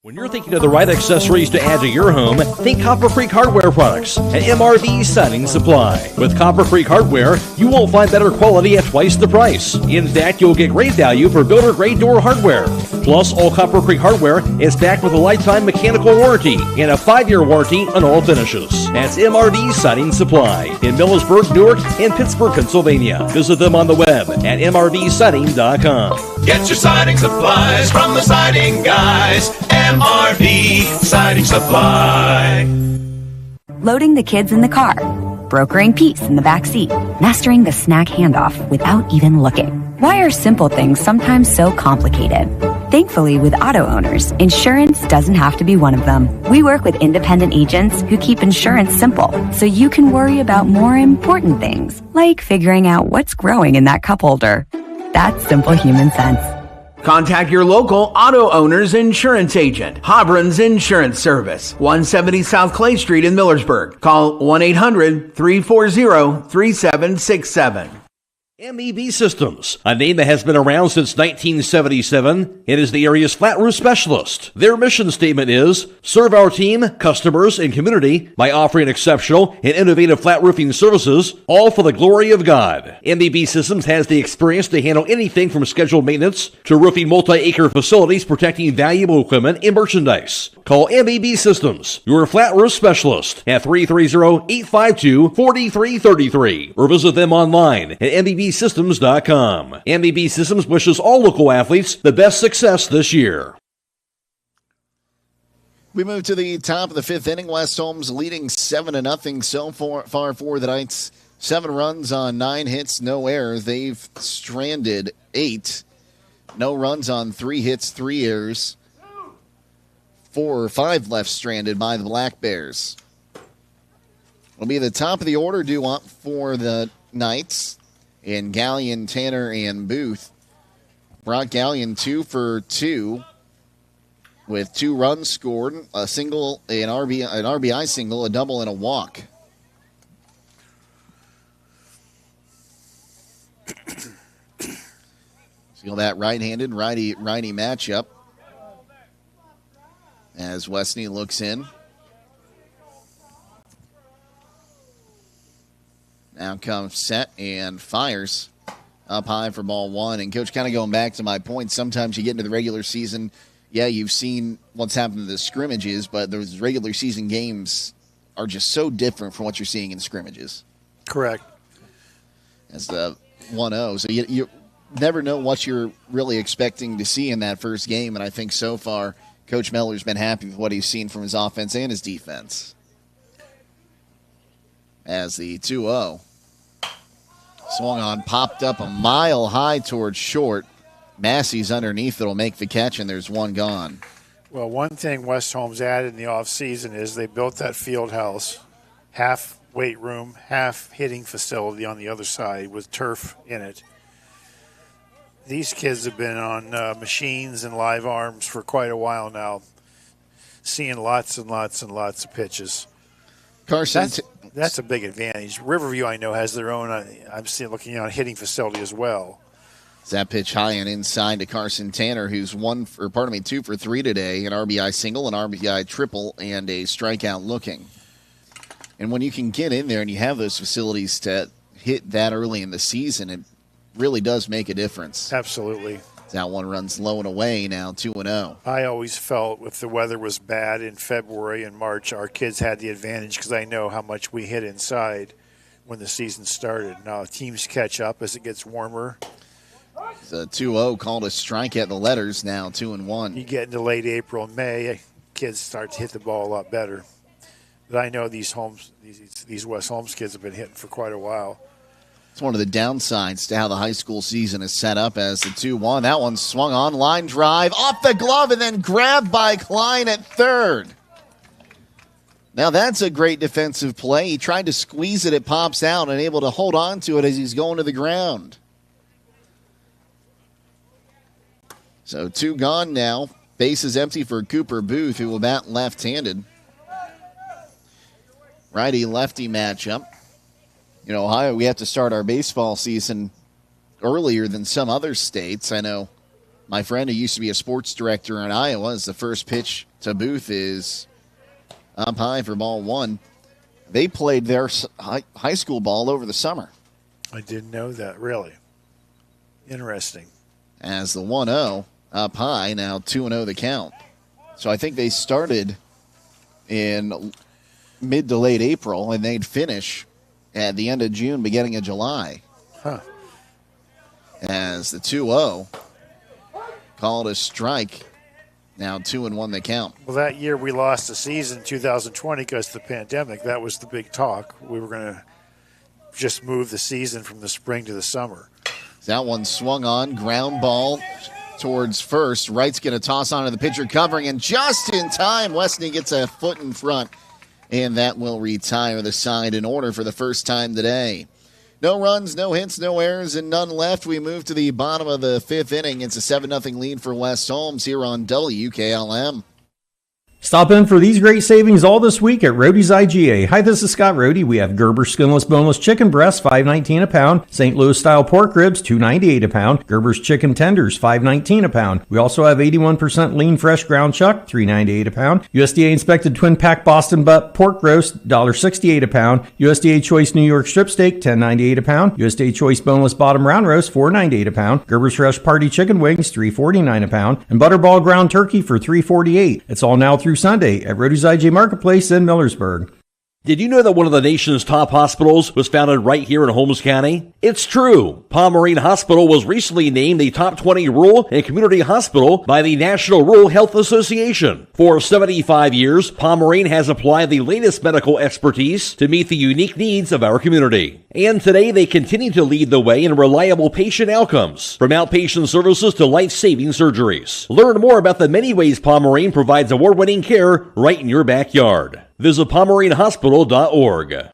When you're thinking of the right accessories to add to your home, think Copper Creek Hardware products and MRV Siding Supply. With Copper Creek Hardware, you won't find better quality at twice the price. In fact, you'll get great value for builder-grade door hardware. Plus, all Copper Creek Hardware is backed with a lifetime mechanical warranty and a 5-year warranty on all finishes. That's MRV Siding Supply in Millersburg, Newark, and Pittsburgh, Pennsylvania. Visit them on the web at mrvsiding.com. Get your siding supplies from the siding guys. MRV Siding Supply. Loading the kids in the car, brokering peace in the back seat, mastering the snack handoff without even looking. Why are simple things sometimes so complicated? Thankfully, with auto owners, insurance doesn't have to be one of them. We work with independent agents who keep insurance simple, so you can worry about more important things, like figuring out what's growing in that cup holder. That's simple human sense. Contact your local auto owner's insurance agent. Hobron's Insurance Service, 170 South Clay Street in Millersburg. Call 1-800-340-3767. MEB Systems, a name that has been around since 1977. It is the area's flat roof specialist. Their mission statement is, serve our team, customers, and community by offering exceptional and innovative flat roofing services, all for the glory of God. MEB Systems has the experience to handle anything from scheduled maintenance to roofing multi-acre facilities protecting valuable equipment and merchandise. Call MEB Systems, your flat roof specialist, at 330-852-4333 or visit them online at MEBsystems.com. MEB Systems wishes all local athletes the best success this year. We move to the top of the fifth inning. West Holmes leading 7-0 so far for the Knights. 7 runs on 9 hits, no errors. They've stranded 8. No runs on 3 hits, 3 errors. 4 or 5 left stranded by the Black Bears. It'll be the top of the order due up for the Knights. And Gallion, Tanner, and Booth. Brock Gallion 2 for 2 with 2 runs scored, a single, an RBI single, a double, and a walk. Feel that right-handed, righty matchup as Westney looks in. Now comes set and fires up high for ball 1. And, Coach, kind of going back to my point, sometimes you get into the regular season, yeah, you've seen what's happened in the scrimmages, but those regular season games are just so different from what you're seeing in scrimmages. Correct. As the 1-0. So you never know what you're really expecting to see in that first game, and I think so far Coach Meller's been happy with what he's seen from his offense and his defense. As the 2-0. Swung on, popped up a mile high towards short. Massey's underneath. It'll make the catch, and there's one gone. Well, one thing West Holmes added in the offseason is they built that field house, half weight room, half hitting facility on the other side with turf in it. These kids have been on machines and live arms for quite a while now, seeing lots and lots and lots of pitches. Carson, that's a big advantage. Riverview, I know, has their own. I'm looking on hitting facility as well. That pitch high and inside to Carson Tanner, who's 2 for 3 today, an RBI single, an RBI triple, and a strikeout looking. And when you can get in there and you have those facilities to hit that early in the season, it really does make a difference. Absolutely. That one runs low and away now, 2-0. I always felt if the weather was bad in February and March, our kids had the advantage because I know how much we hit inside when the season started. Now teams catch up as it gets warmer. The 2-0 called a strike at the letters now, 2-1. You get into late April and May, kids start to hit the ball a lot better. But I know these West Holmes kids have been hitting for quite a while. It's one of the downsides to how the high school season is set up as the 2-1. That one swung on, line drive, off the glove, and then grabbed by Klein at third. Now that's a great defensive play. He tried to squeeze it pops out, and able to hold on to it as he's going to the ground. So 2 gone now. Base is empty for Cooper Booth, who will bat left-handed. Righty-lefty matchup. In Ohio, we have to start our baseball season earlier than some other states. I know my friend who used to be a sports director in Iowa, the first pitch to Booth is up high for ball 1. They played their high school ball over the summer. I didn't know that, really. Interesting. As the 1-0 up high, now 2-0 the count. So I think they started in mid to late April, and they'd finish at the end of June, beginning of July. Huh. As the 2-0 called a strike. Now 2-1 the count. Well, that year we lost the season, 2020, because of the pandemic. That was the big talk. We were going to just move the season from the spring to the summer. That one swung on, ground ball towards first. Wright's going to toss onto the pitcher covering, and just in time, Westney gets a foot in front. And that will retire the side in order for the first time today. No runs, no hits, no errors, and none left. We move to the bottom of the 5th inning. It's a 7-0 lead for West Holmes here on WKLM. Stop in for these great savings all this week at Rody's IGA. Hi, this is Scott Rody. We have Gerber skinless boneless chicken breasts, $5.19 a pound. St. Louis style pork ribs, $2.98 a pound. Gerber's chicken tenders, $5.19 a pound. We also have 81% lean fresh ground chuck, $3.98 a pound. USDA inspected twin pack Boston butt pork roast, $1.68 a pound. USDA choice New York strip steak, $10.98 a pound. USDA choice boneless bottom round roast, $4.98 a pound. Gerber's fresh party chicken wings, $3.49 a pound. And butterball ground turkey for $3.48. It's all now through Sunday at Rody's IJ Marketplace in Millersburg. Did you know that one of the nation's top hospitals was founded right here in Holmes County? It's true. Pomerene Hospital was recently named the top 20 rural and community hospital by the National Rural Health Association. For 75 years, Pomerene has applied the latest medical expertise to meet the unique needs of our community. And today they continue to lead the way in reliable patient outcomes, from outpatient services to life-saving surgeries. Learn more about the many ways Pomerene provides award-winning care right in your backyard. Visit PomereneHospital.org.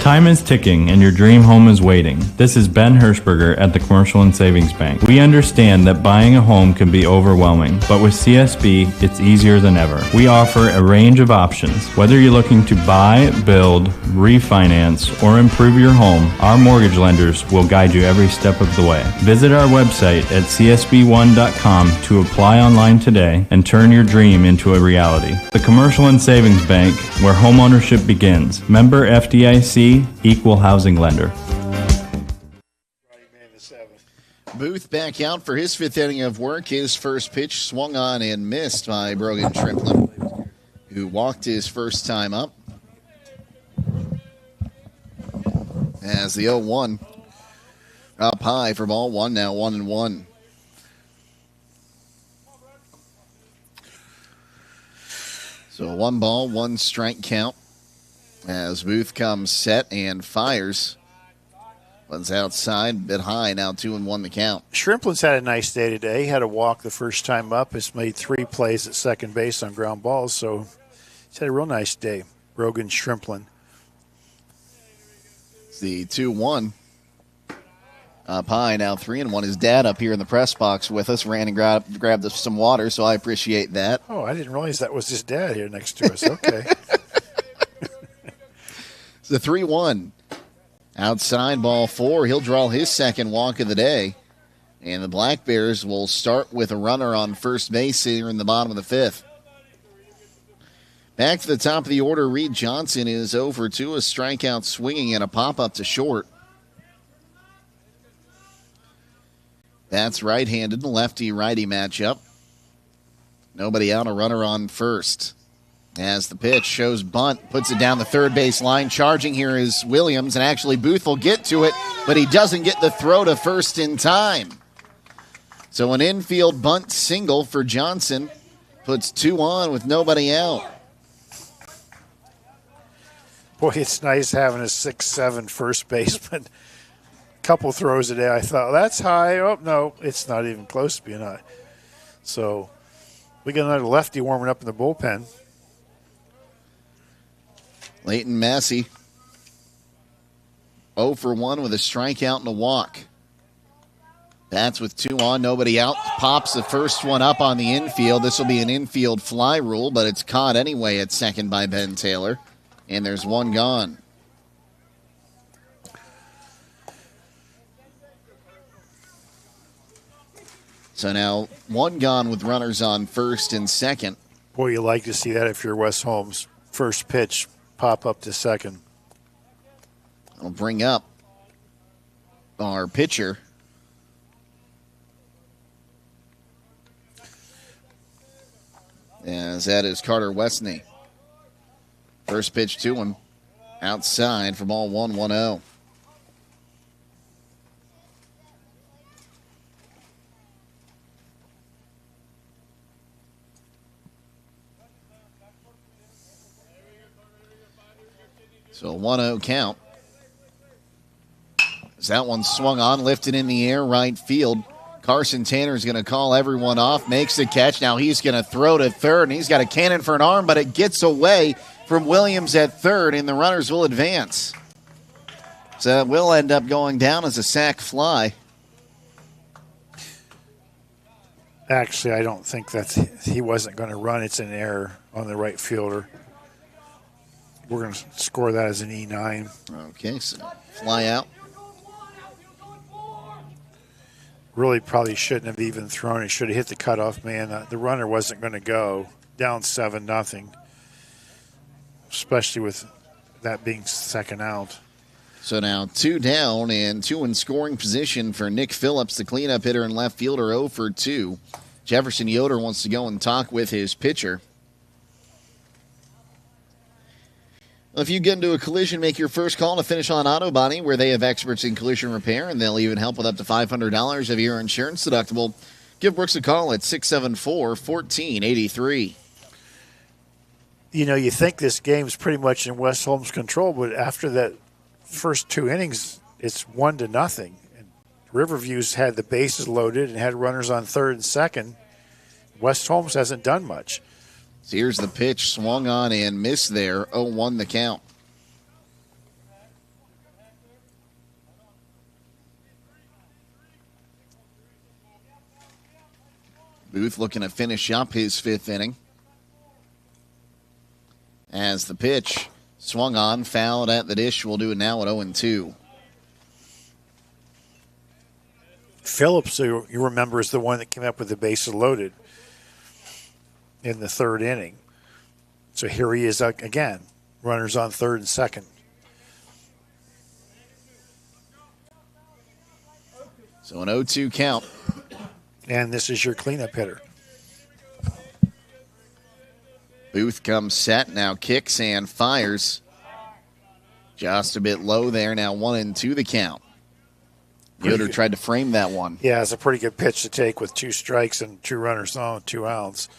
Time is ticking and your dream home is waiting. This is Ben Hirschberger at the Commercial and Savings Bank. We understand that buying a home can be overwhelming, but with CSB, it's easier than ever. We offer a range of options. Whether you're looking to buy, build, refinance, or improve your home, our mortgage lenders will guide you every step of the way. Visit our website at csb1.com to apply online today and turn your dream into a reality. The Commercial and Savings Bank, where homeownership begins. Member FDIC, Equal Housing Lender. Booth back out for his fifth inning of work. His first pitch swung on and missed by Brogan Trimplin, who walked his first time up. As the 0-1 up high for ball one, now 1-1. So 1 ball, 1 strike count. As Booth comes set and fires. One's outside, a bit high, now 2-1 the count. Shrimplin's had a nice day today. He had a walk the first time up. Has made 3 plays at second base on ground balls, so he's had a real nice day. Brogan Shrimplin. It's the 2-1. Up high, now 3-1. His dad up here in the press box with us ran and grabbed us some water, so I appreciate that. Oh, I didn't realize that was his dad here next to us. Okay. It's the 3-1. Outside ball 4. He'll draw his second walk of the day. And the Black Bears will start with a runner on first base here in the bottom of the 5th. Back to the top of the order, Reed Johnson is over to a strikeout swinging and a pop-up to short. That's right-handed, lefty-righty matchup. Nobody out, a runner on first. As the pitch shows bunt, puts it down the third base line. Charging here is Williams, and actually Booth will get to it, but he doesn't get the throw to first in time. So an infield bunt single for Johnson puts 2 on with nobody out. Boy, it's nice having a 6'7" first baseman. Couple throws a day, I thought, that's high. Oh, no, it's not even close to being high. So we got another lefty warming up in the bullpen. Leighton Massey, 0 for 1 with a strikeout and a walk. Bats with 2 on, nobody out. Pops the first one up on the infield. This will be an infield fly rule, but it's caught anyway at second by Ben Taylor. And there's 1 gone. So now 1 gone with runners on first and second. Boy, you like to see that if you're Wes Holmes. First pitch, pop up to second. I'll bring up our pitcher. As that is Carter Westney. First pitch to him. Outside for ball 1-1-0. So 1-0 count. As that one swung on, lifted in the air, right field. Carson Tanner's going to call everyone off, makes the catch. Now he's going to throw to third, and he's got a cannon for an arm, but it gets away from Williams at third, and the runners will advance. So it will end up going down as a sac fly. Actually, I don't think he wasn't going to run. It's an error on the right fielder. We're going to score that as an E9. Okay, so fly out. Really probably shouldn't have even thrown it. Should have hit the cutoff man. The runner wasn't going to go. Down 7-0. Especially with that being second out. So now 2 down and 2 in scoring position for Nick Phillips, the cleanup hitter and left fielder, 0 for 2. Jefferson Yoder wants to go and talk with his pitcher. Well, if you get into a collision, make your first call to Finish On Auto Body, where they have experts in collision repair, and they'll even help with up to $500 of your insurance deductible. Give Brooks a call at 674-1483. You know, you think this game's pretty much in West Holmes' control, but after that first 2 innings, it's 1-0. And Riverview's had the bases loaded and had runners on third and second. West Holmes hasn't done much. So here's the pitch, swung on and missed there, 0-1 the count. Booth looking to finish up his 5th inning. As the pitch swung on, fouled at the dish. We'll do it now at 0-2. Phillips, you remember, is the one that came up with the bases loaded in the 3rd inning. So here he is again, runners on third and second. So an 0-2 count. And this is your cleanup hitter. Booth comes set, now kicks and fires. Just a bit low there, now 1-2 the count. Yoder tried to frame that one. Yeah, it's a pretty good pitch to take with 2 strikes and 2 runners on, 2 outs.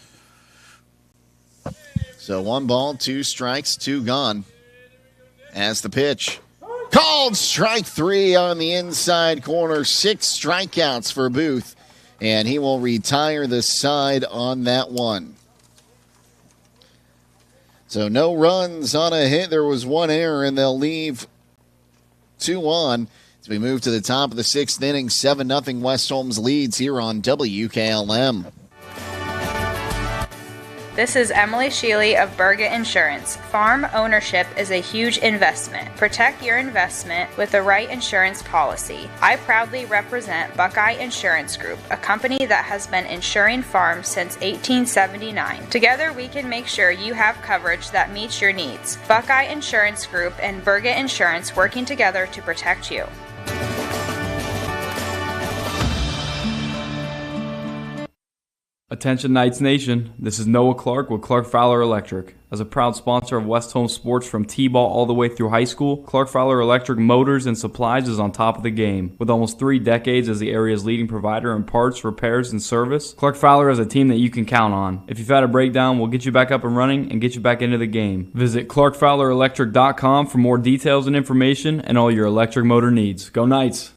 So 1 ball, 2 strikes, 2 gone. As the pitch. Called strike 3 on the inside corner. 6 strikeouts for Booth. And he will retire the side on that one. So no runs on a hit. There was 1 error, and they'll leave 2 on. As we move to the top of the 6th inning, 7-0 West Holmes leads here on WKLM. This is Emily Sheely of Berga Insurance. Farm ownership is a huge investment. Protect your investment with the right insurance policy. I proudly represent Buckeye Insurance Group, a company that has been insuring farms since 1879. Together we can make sure you have coverage that meets your needs. Buckeye Insurance Group and Berga Insurance working together to protect you. Attention Knights Nation, this is Noah Clark with Clark Fowler Electric. As a proud sponsor of West Holmes sports from T-ball all the way through high school, Clark Fowler Electric Motors and Supplies is on top of the game. With almost 3 decades as the area's leading provider in parts, repairs, and service, Clark Fowler is a team that you can count on. If you've had a breakdown, we'll get you back up and running and get you back into the game. Visit ClarkFowlerElectric.com for more details and information and all your electric motor needs. Go Knights!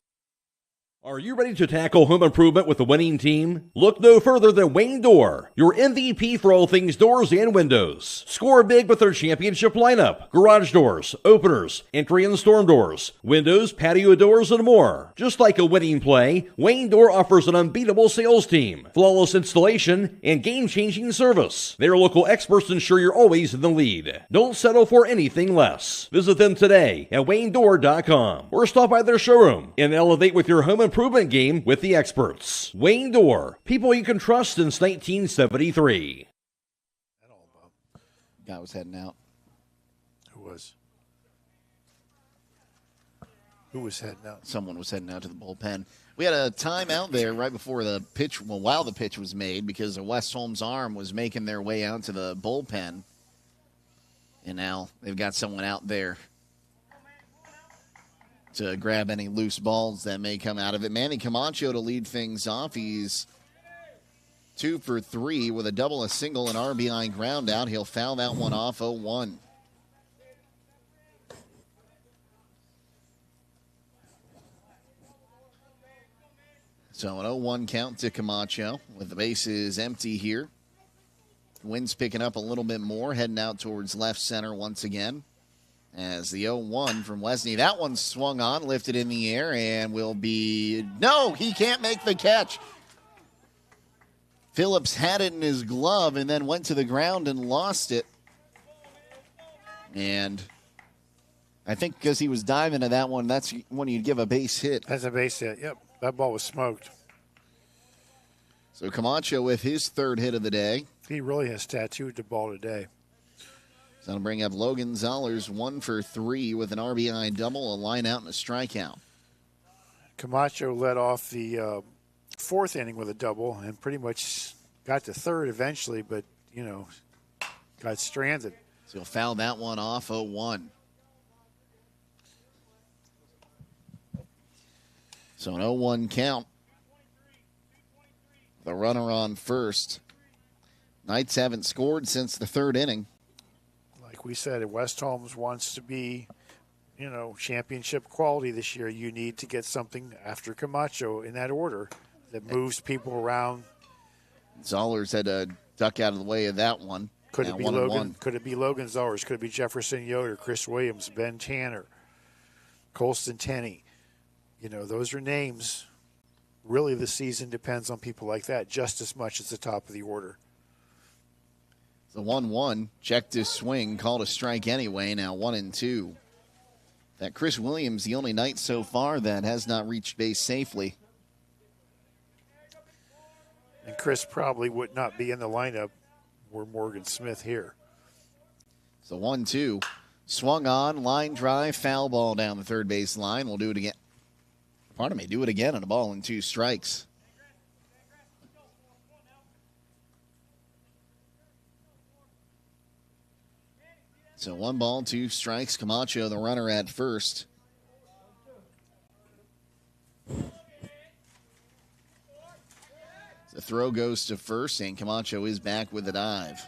Are you ready to tackle home improvement with a winning team? Look no further than Wayne Door, your MVP for all things doors and windows. Score big with their championship lineup. Garage doors, openers, entry and storm doors, windows, patio doors, and more. Just like a winning play, Wayne Door offers an unbeatable sales team, flawless installation, and game-changing service. Their local experts ensure you're always in the lead. Don't settle for anything less. Visit them today at WayneDoor.com or stop by their showroom and elevate with your home improvement game with the experts. Wayne Door, people you can trust since 1973. Guy was heading out. Who was heading out? Someone was heading out to the bullpen. We had a timeout there right before the pitch, well, while the pitch was made, because a West Holmes arm was making their way out to the bullpen. And now they've got someone out there to grab any loose balls that may come out of it. Manny Camacho to lead things off. He's 2 for 3 with a double, a single, an RBI ground out. He'll foul that one off, 0-1. So an 0-1 count to Camacho with the bases empty here. Wind's picking up a little bit more, heading out towards left center once again. As the 0-1 from Wesney. That one swung on, lifted in the air, and will be... No, he can't make the catch. Phillips had it in his glove and then went to the ground and lost it. And I think because he was diving to that one, that's when you'd give a base hit. That's a base hit, yep. That ball was smoked. So Camacho with his 3rd hit of the day. He really has tattooed the ball today. So that'll bring up Logan Zollers 1 for 3 with an RBI double, a line out, and a strikeout. Camacho led off the fourth inning with a double and pretty much got to third eventually, but, got stranded. So he'll foul that one off, 0-1. So an 0-1 count. The runner on first. Knights haven't scored since the third inning. Like we said, if West Holmes wants to be, championship quality this year, you need to get something after Camacho in that order that moves people around. Zollers had to duck out of the way of that one. Could it be Logan? Could it be Logan Zollers? Could it be Jefferson Yoder, Chris Williams, Ben Tanner, Colston Tenney? Those are names. Really, the season depends on people like that just as much as the top of the order. The 1-1, checked his swing, called a strike anyway, now 1-2. That Chris Williams, the only Knight so far that has not reached base safely. And Chris probably would not be in the lineup were Morgan Smith here. So 1-2, swung on, line drive, foul ball down the third base line. We'll do it again. Do it again on a ball and 2 strikes. So 1 ball, 2 strikes. Camacho, the runner at first. The throw goes to first, and Camacho is back with the dive.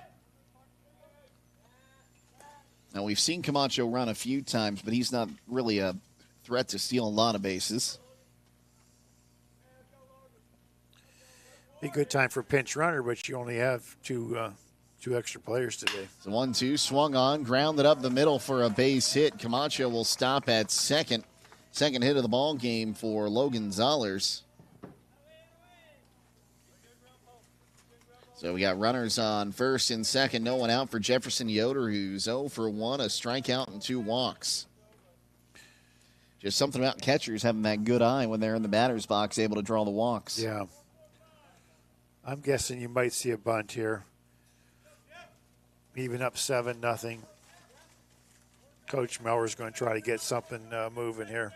Now, we've seen Camacho run a few times, but he's not really a threat to steal a lot of bases. Be a good time for a pinch runner, but you only have two extra players today. So 1-2, swung on, grounded up the middle for a base hit. Camacho will stop at second. Second hit of the ball game for Logan Zollers. So we got runners on first and second. No one out for Jefferson Yoder, who's 0 for 1, a strikeout and 2 walks. Just something about catchers having that good eye when they're in the batter's box, able to draw the walks. Yeah. I'm guessing you might see a bunt here. Even up 7-0. Coach Meller's going to try to get something moving here.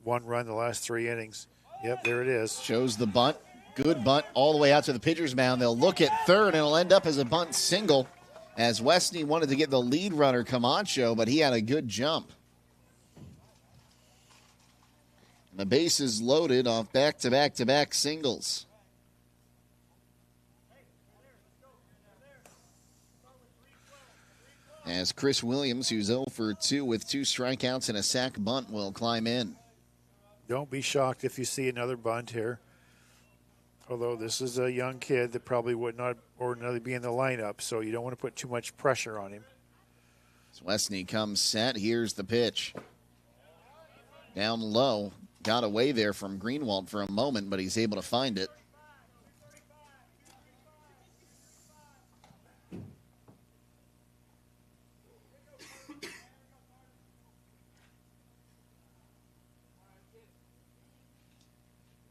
1 run the last 3 innings. Yep, there it is. Shows the bunt. Good bunt all the way out to the pitcher's mound. They'll look at third, and it'll end up as a bunt single, as Westney wanted to get the lead runner, Camacho, but he had a good jump. And the base is loaded off back-to-back-to-back singles. As Chris Williams, who's 0 for 2 with 2 strikeouts and a sac bunt, will climb in. Don't be shocked if you see another bunt here. Although this is a young kid that probably would not ordinarily be in the lineup, so you don't want to put too much pressure on him. So Westney comes set. Here's the pitch. Down low. Got away there from Greenwald for a moment, but he's able to find it.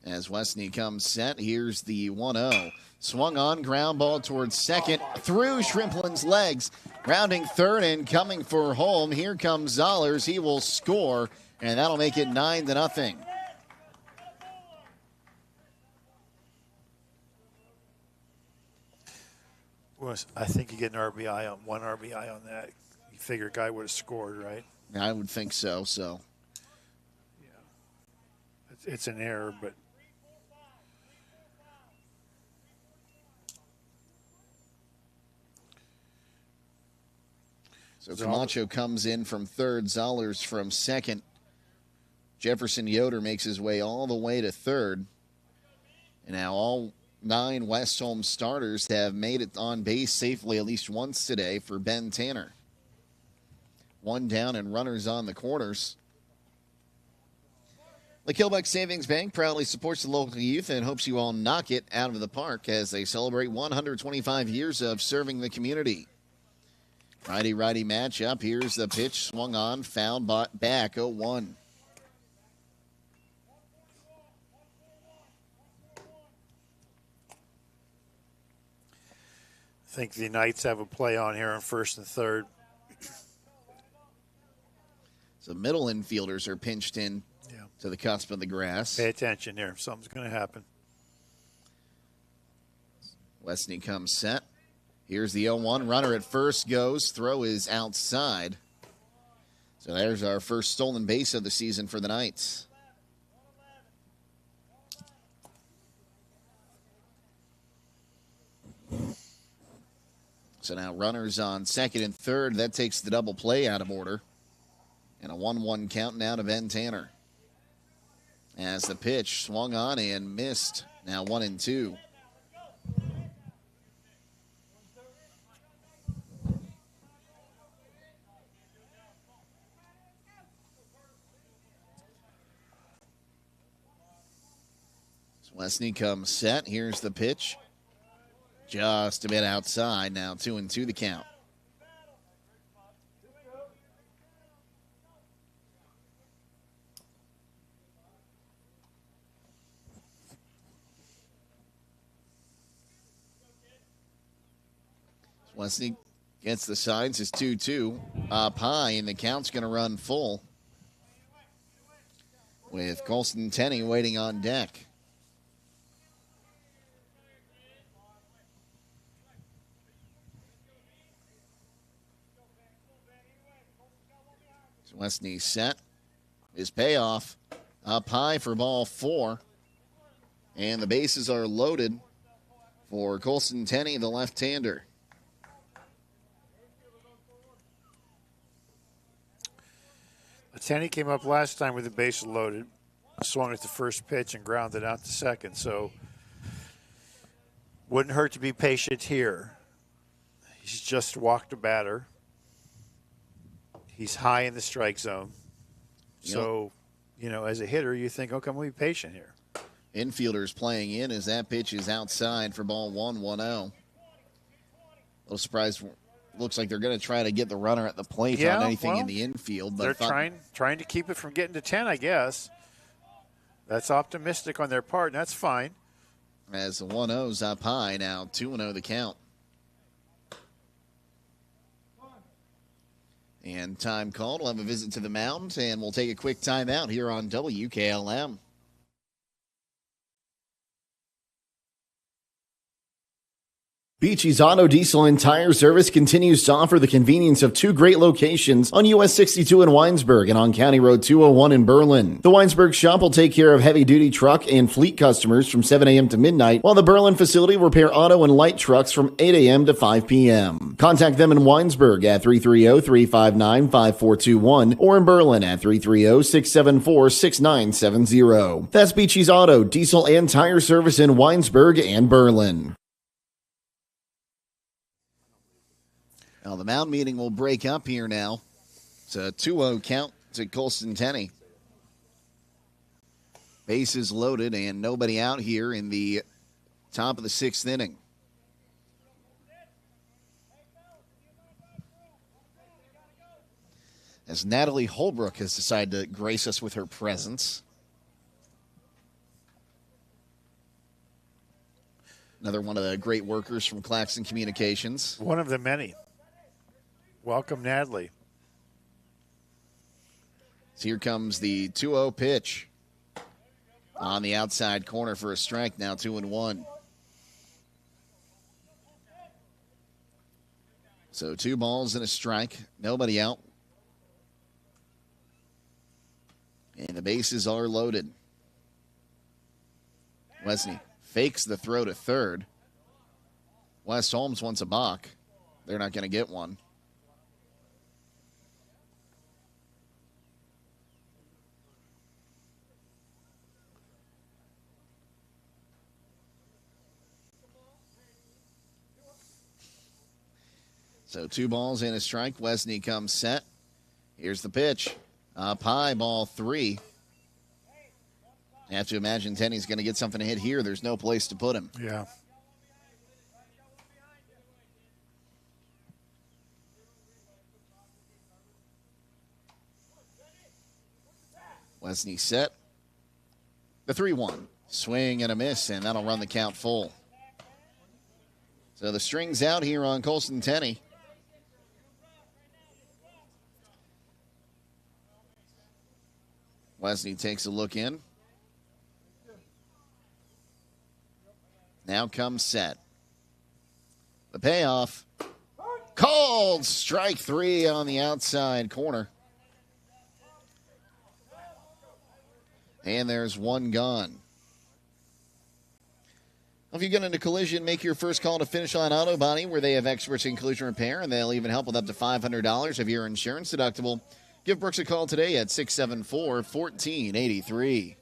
As Westney comes set, here's the 1-0. Swung on, ground ball towards second, through Shrimplin's legs. Rounding third and coming for home. Here comes Zollers. He will score, and that'll make it 9-0. Well, I think you get an RBI on 1 RBI on that. You figure a guy would have scored, right? I would think so. Yeah. It's an error, but so Camacho comes in from third, Zollers from second. Jefferson Yoder makes his way all the way to third. And now all 9 West Holmes starters have made it on base safely at least once today for Ben Tanner. 1 down and runners on the corners. The Kilbuck Savings Bank proudly supports the local youth and hopes you all knock it out of the park as they celebrate 125 years of serving the community. Righty-righty matchup. Here's the pitch. Swung on. Fouled back. 0-1. I think the Knights have a play on here on first and third. middle infielders are pinched in to the cusp of the grass. Pay attention there. Something's going to happen. Wesney comes set. Here's the 0-1. Runner at first goes. Throw is outside. So there's our first stolen base of the season for the Knights. So now runners on second and third. That takes the double play out of order. And a 1-1 count now to Ben Tanner. As the pitch swung on and missed. Now 1-2. Wesney comes set. Here's the pitch. Just a bit outside. Now 2-2 the count. Wesney gets the signs. It's 2-2. Up high, and the count's going to run full with Colston Tenney waiting on deck. Wesney set. His payoff up high for ball 4. And the bases are loaded for Colston Tenney, the left-hander. Tenney came up last time with the bases loaded, swung at the first pitch and grounded out to second. So wouldn't hurt to be patient here. He's just walked a batter. He's high in the strike zone. So, as a hitter, you think, okay, I'm going to be patient here. Infielders playing in as that pitch is outside for ball 1, 1-0. A little surprised. Looks like they're going to try to get the runner at the plate on anything in the infield. But they're trying to keep it from getting to 10, I guess. That's optimistic on their part, and that's fine. As the 1-0's up high, now 2-0 the count. And time called. We'll have a visit to the mound, and we'll take a quick timeout here on WKLM. Beachy's Auto, Diesel, and Tire Service continues to offer the convenience of 2 great locations on US 62 in Winesburg and on County Road 201 in Berlin. The Winesburg shop will take care of heavy-duty truck and fleet customers from 7 a.m. to midnight, while the Berlin facility will repair auto and light trucks from 8 a.m. to 5 p.m. Contact them in Winesburg at 330-359-5421 or in Berlin at 330-674-6970. That's Beachy's Auto, Diesel, and Tire Service in Winesburg and Berlin. Now, the mound meeting will break up here now. It's a 2-0 count to Colston Tenney. Bases loaded and nobody out here in the top of the 6th inning. As Natalie Holbrook has decided to grace us with her presence. Another one of the great workers from Claxon Communications. One of the many. Welcome, Natalie. So here comes the 2-0 pitch. On the outside corner for a strike, now 2-1. So 2 balls and a strike. Nobody out. And the bases are loaded. Wesney fakes the throw to third. West Holmes wants a balk. They're not going to get one. So 2 balls and a strike. Wesney comes set. Here's the pitch. Up high, ball 3. You have to imagine Tenney's going to get something to hit here. There's no place to put him. Yeah. Wesney set. The 3-1. Swing and a miss, and that'll run the count full. So the string's out here on Colston Tenney. Wesney takes a look in. Now comes set. The payoff. Called strike 3 on the outside corner. And there's one gone. If you get into collision, make your first call to Finish Line Auto Body, where they have experts in collision repair, and they'll even help with up to $500 of your insurance deductible. Give Brooks a call today at 674-1483.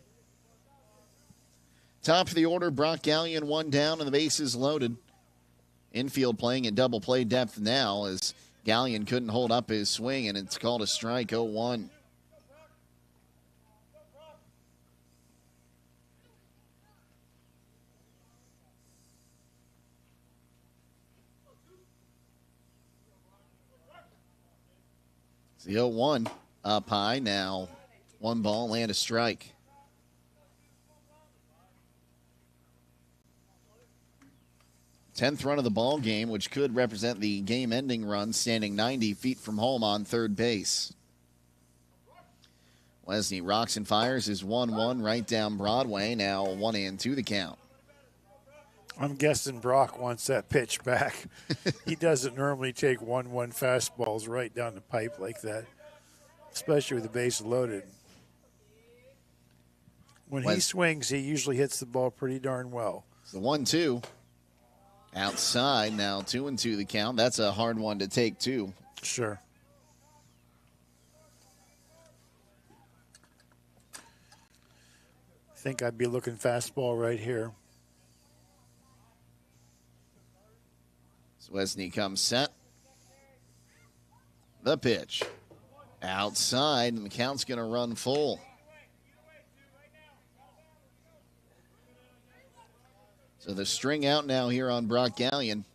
Top of the order, Brock Gallion, one down, and the bases loaded. Infield playing in double play depth now as Gallion couldn't hold up his swing, and it's called a strike, 0-1. It's the 0-1 up high now. One ball and a strike. Tenth run of the ball game, which could represent the game-ending run, standing 90 feet from home on third base. Wesney rocks and fires his 1-1 right down Broadway. Now 1-2 the count. I'm guessing Brock wants that pitch back. He doesn't normally take 1-1 fastballs right down the pipe like that, especially with the base loaded. When he swings, he usually hits the ball pretty darn well. It's the 1-2. Outside, now 2-2 the count. That's a hard one to take, too. Sure. I think I'd be looking fastball right here. So Wesney comes set. The pitch. Outside, and the count's going to run full. So the string out now here on Brock Gallion.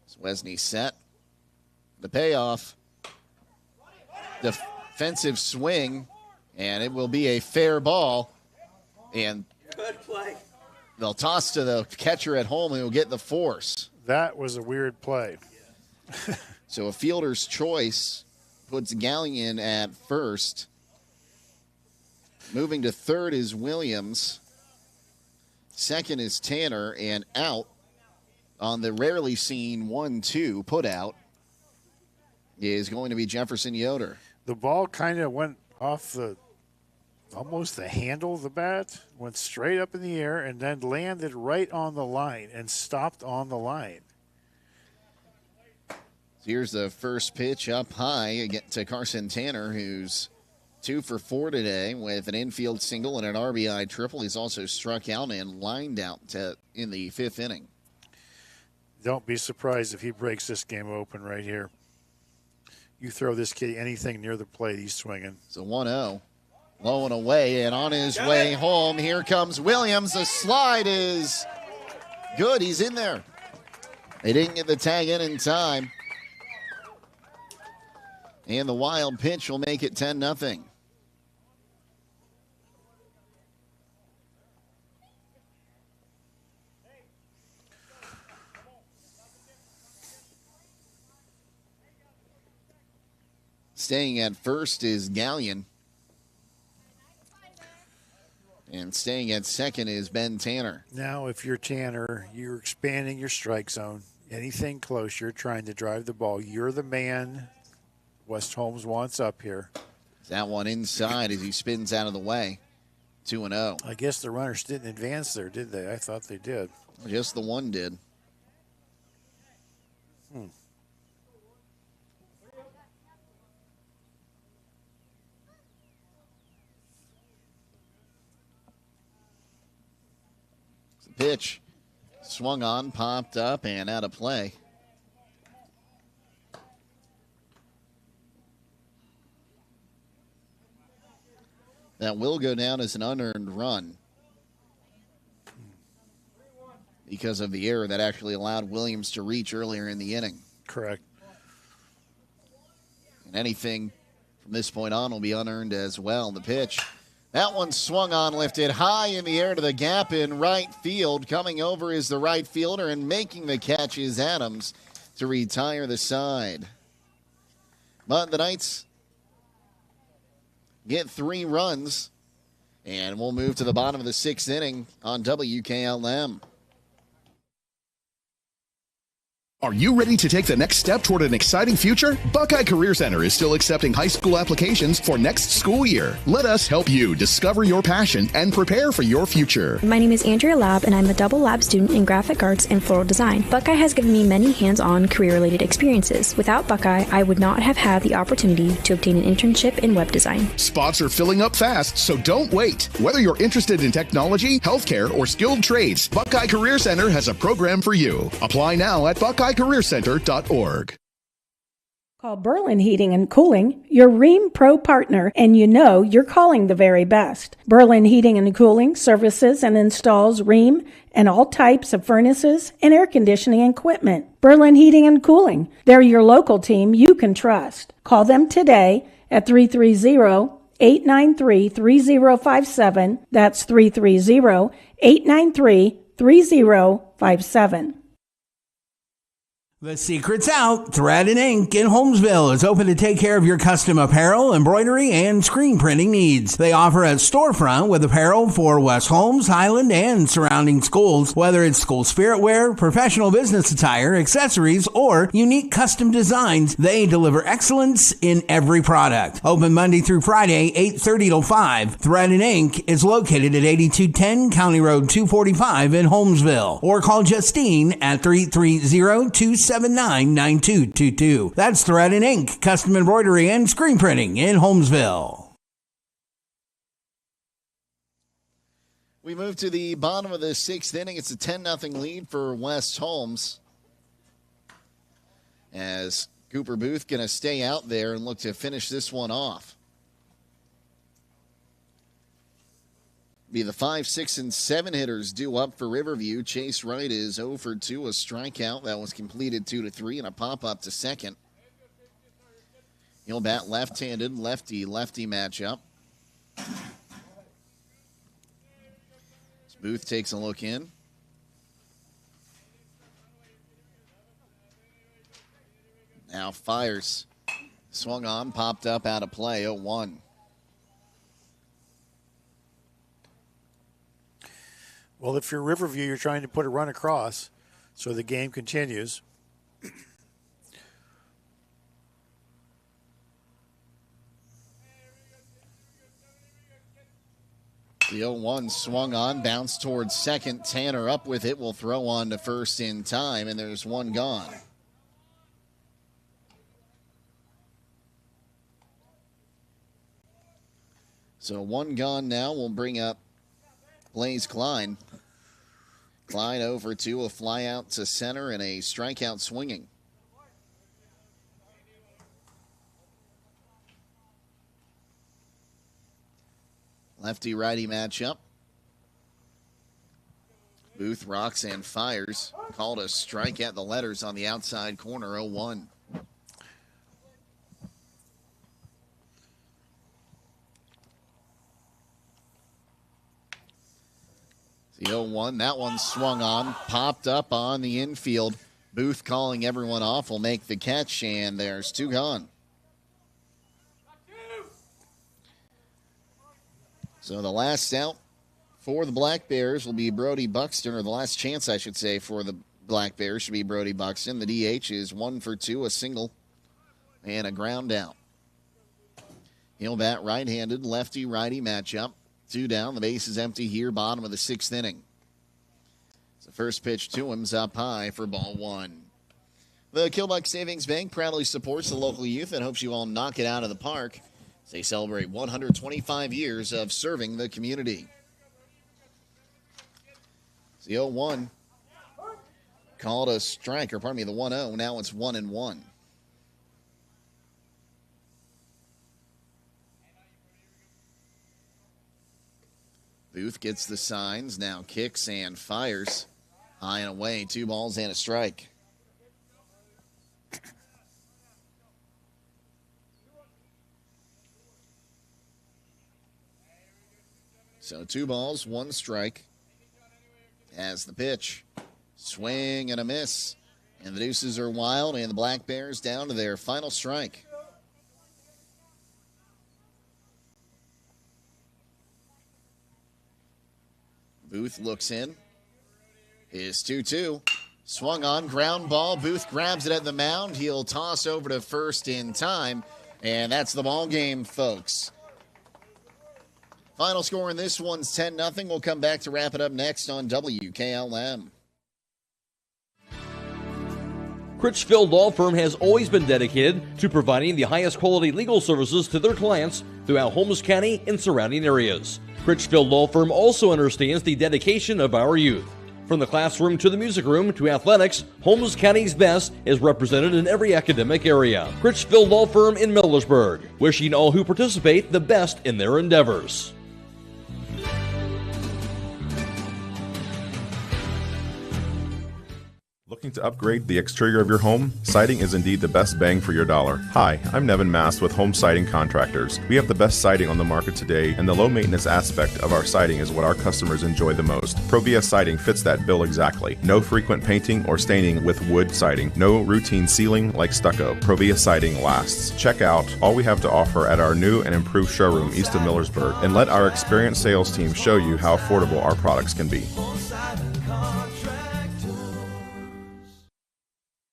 So Wesney set. The payoff. Defensive swing, and it will be a fair ball. And good play. They'll toss to the catcher at home, and he'll get the force. That was a weird play. So a fielder's choice puts Gallion at first. Moving to third is Williams. Second is Tanner, and out on the rarely seen 1-2 put out is going to be Jefferson Yoder. The ball kind of went off almost the handle of the bat, went straight up in the air, and then landed right on the line and stopped on the line. So here's the first pitch up high to Carson Tanner, who's 2 for 4 today with an infield single and an RBI triple. He's also struck out and lined out in the 5th inning. Don't be surprised if he breaks this game open right here. You throw this kid anything near the plate, he's swinging. It's a 1-0. Low and away, and on his way home, here comes Williams. The slide is good. He's in there. They didn't get the tag in time. And the wild pitch will make it 10-0. Staying at first is Gallion. And staying at second is Ben Tanner. Now, if you're Tanner, you're expanding your strike zone. Anything close, you're trying to drive the ball. You're the man West Holmes wants up here. That one inside as he spins out of the way. 2-0. I guess the runners didn't advance there, did they? I thought they did. Just the one did. Pitch swung on, popped up, and out of play. That will go down as an unearned run because of the error that actually allowed Williams to reach earlier in the inning. Correct. And anything from this point on will be unearned as well. The pitch. That one swung on, lifted high in the air to the gap in right field. Coming over is the right fielder, and making the catch is Adams. to retire the side. But the Knights get 3 runs, and we'll move to the bottom of the 6th inning on WKLM. Are you ready to take the next step toward an exciting future? Buckeye Career Center is still accepting high school applications for next school year. Let us help you discover your passion and prepare for your future. My name is Andrea Lab, and I'm a double lab student in graphic arts and floral design. Buckeye has given me many hands-on career-related experiences. Without Buckeye, I would not have had the opportunity to obtain an internship in web design. Spots are filling up fast, so don't wait. Whether you're interested in technology, healthcare, or skilled trades, Buckeye Career Center has a program for you. Apply now at BuckeyeCareerCenter.org. Call Berlin Heating and Cooling, your Rheem Pro partner, and you know you're calling the very best. Berlin Heating and Cooling services and installs Rheem and all types of furnaces and air conditioning equipment. Berlin Heating and Cooling, they're your local team you can trust. Call them today at 330-893-3057. That's 330-893-3057. The secret's out. Thread and Ink in Holmesville is open to take care of your custom apparel, embroidery, and screen printing needs. They offer a storefront with apparel for West Holmes, Highland, and surrounding schools. Whether it's school spirit wear, professional business attire, accessories, or unique custom designs, they deliver excellence in every product. Open Monday through Friday, 8:30 till 5. Thread and Ink is located at 8210 County Road 245 in Holmesville. Or call Justine at 330-279-9222. That's Thread and Ink, custom embroidery and screen printing in Holmesville. We move to the bottom of the 6th inning. It's a 10-0 lead for West Holmes, as Cooper Booth going to stay out there and look to finish this one off. Be the 5, 6, and 7 hitters due up for Riverview. Chase Wright is 0 for 2, a strikeout that was completed 2-3, and a pop-up to second. He'll bat left-handed, lefty-lefty matchup. As Booth takes a look in. Now fires. Swung on, popped up, out of play, 0-1. Well, if you're Riverview, you're trying to put a run across, so the game continues. The 0-1 swung on, bounced towards second. Tanner up with it, will throw on to first in time, and there's one gone. So one gone now will bring up Blaze Klein. Klein 0 for 2, a fly out to center and a strikeout swinging. Lefty-righty matchup. Booth rocks and fires. Called a strike at the letters on the outside corner, 0-1. The 0-1, that one swung on, popped up on the infield. Booth calling everyone off, will make the catch, and there's two gone. So the last out for the Black Bears will be Brody Buxton, or the last chance, I should say, for the Black Bears should be Brody Buxton. The DH is 1 for 2, a single and a ground out. He'll bat right-handed, lefty-righty matchup. 2 down, the base is empty here, bottom of the 6th inning. The first pitch to him's up high for ball 1. The Kilbuck Savings Bank proudly supports the local youth and hopes you all knock it out of the park as they celebrate 125 years of serving the community. It's the 0-1. Called a strike, or pardon me, the 1-0. Now it's 1-1. Booth gets the signs, now kicks and fires. High and away, 2 balls and a strike. So 2 balls, 1 strike. As the pitch, swing and a miss. And the deuces are wild, and the Black Bears down to their final strike. Booth looks in. His 2-2. Swung on, ground ball. Booth grabs it at the mound. He'll toss over to first in time. And that's the ball game, folks. Final score in this one's 10-0. We'll come back to wrap it up next on WKLM. Critchfield Law Firm has always been dedicated to providing the highest quality legal services to their clients throughout Holmes County and surrounding areas. Critchfield Law Firm also understands the dedication of our youth. From the classroom to the music room to athletics, Holmes County's best is represented in every academic area. Critchfield Law Firm in Millersburg, wishing all who participate the best in their endeavors. Looking to upgrade the exterior of your home? Siding is indeed the best bang for your dollar. Hi, I'm Nevin Mast with Home Siding Contractors. We have the best siding on the market today, and the low maintenance aspect of our siding is what our customers enjoy the most. Provia Siding fits that bill exactly. No frequent painting or staining with wood siding. No routine sealing like stucco. Provia Siding lasts. Check out all we have to offer at our new and improved showroom east of Millersburg, and let our experienced sales team show you how affordable our products can be.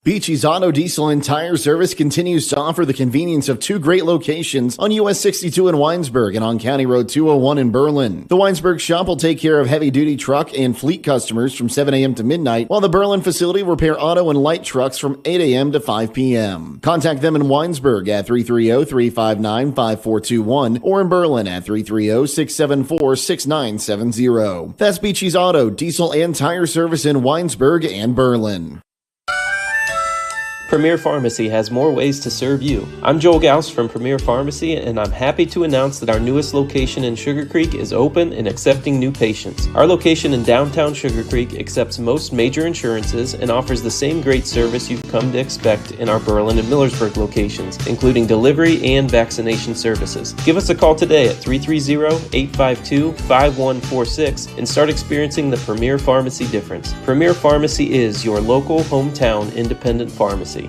Beachy's Auto, Diesel, and Tire Service continues to offer the convenience of two great locations on US 62 in Winesburg and on County Road 201 in Berlin. The Winesburg shop will take care of heavy-duty truck and fleet customers from 7 a.m. to midnight, while the Berlin facility will repair auto and light trucks from 8 a.m. to 5 p.m. Contact them in Winesburg at 330-359-5421 or in Berlin at 330-674-6970. That's Beachy's Auto, Diesel, and Tire Service in Winesburg and Berlin. Premier Pharmacy has more ways to serve you. I'm Joel Gauss from Premier Pharmacy, and I'm happy to announce that our newest location in Sugar Creek is open and accepting new patients. Our location in downtown Sugar Creek accepts most major insurances and offers the same great service you've come to expect in our Berlin and Millersburg locations, including delivery and vaccination services. Give us a call today at 330-852-5146 and start experiencing the Premier Pharmacy difference. Premier Pharmacy is your local hometown independent pharmacy.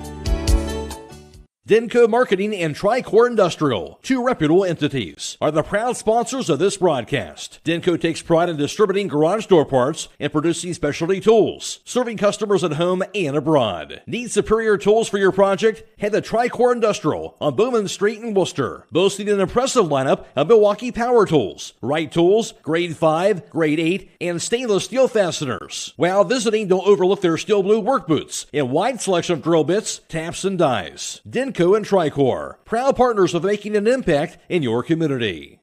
Denko Marketing and Tricor Industrial, two reputable entities, are the proud sponsors of this broadcast. Denko takes pride in distributing garage door parts and producing specialty tools, serving customers at home and abroad. Need superior tools for your project? Head to Tricor Industrial on Bowman Street in Worcester, boasting an impressive lineup of Milwaukee power tools, Wright tools, grade 5, grade 8, and stainless steel fasteners. While visiting, don't overlook their steel blue work boots and wide selection of drill bits, taps, and dies. Denko and Tricor, proud partners of making an impact in your community.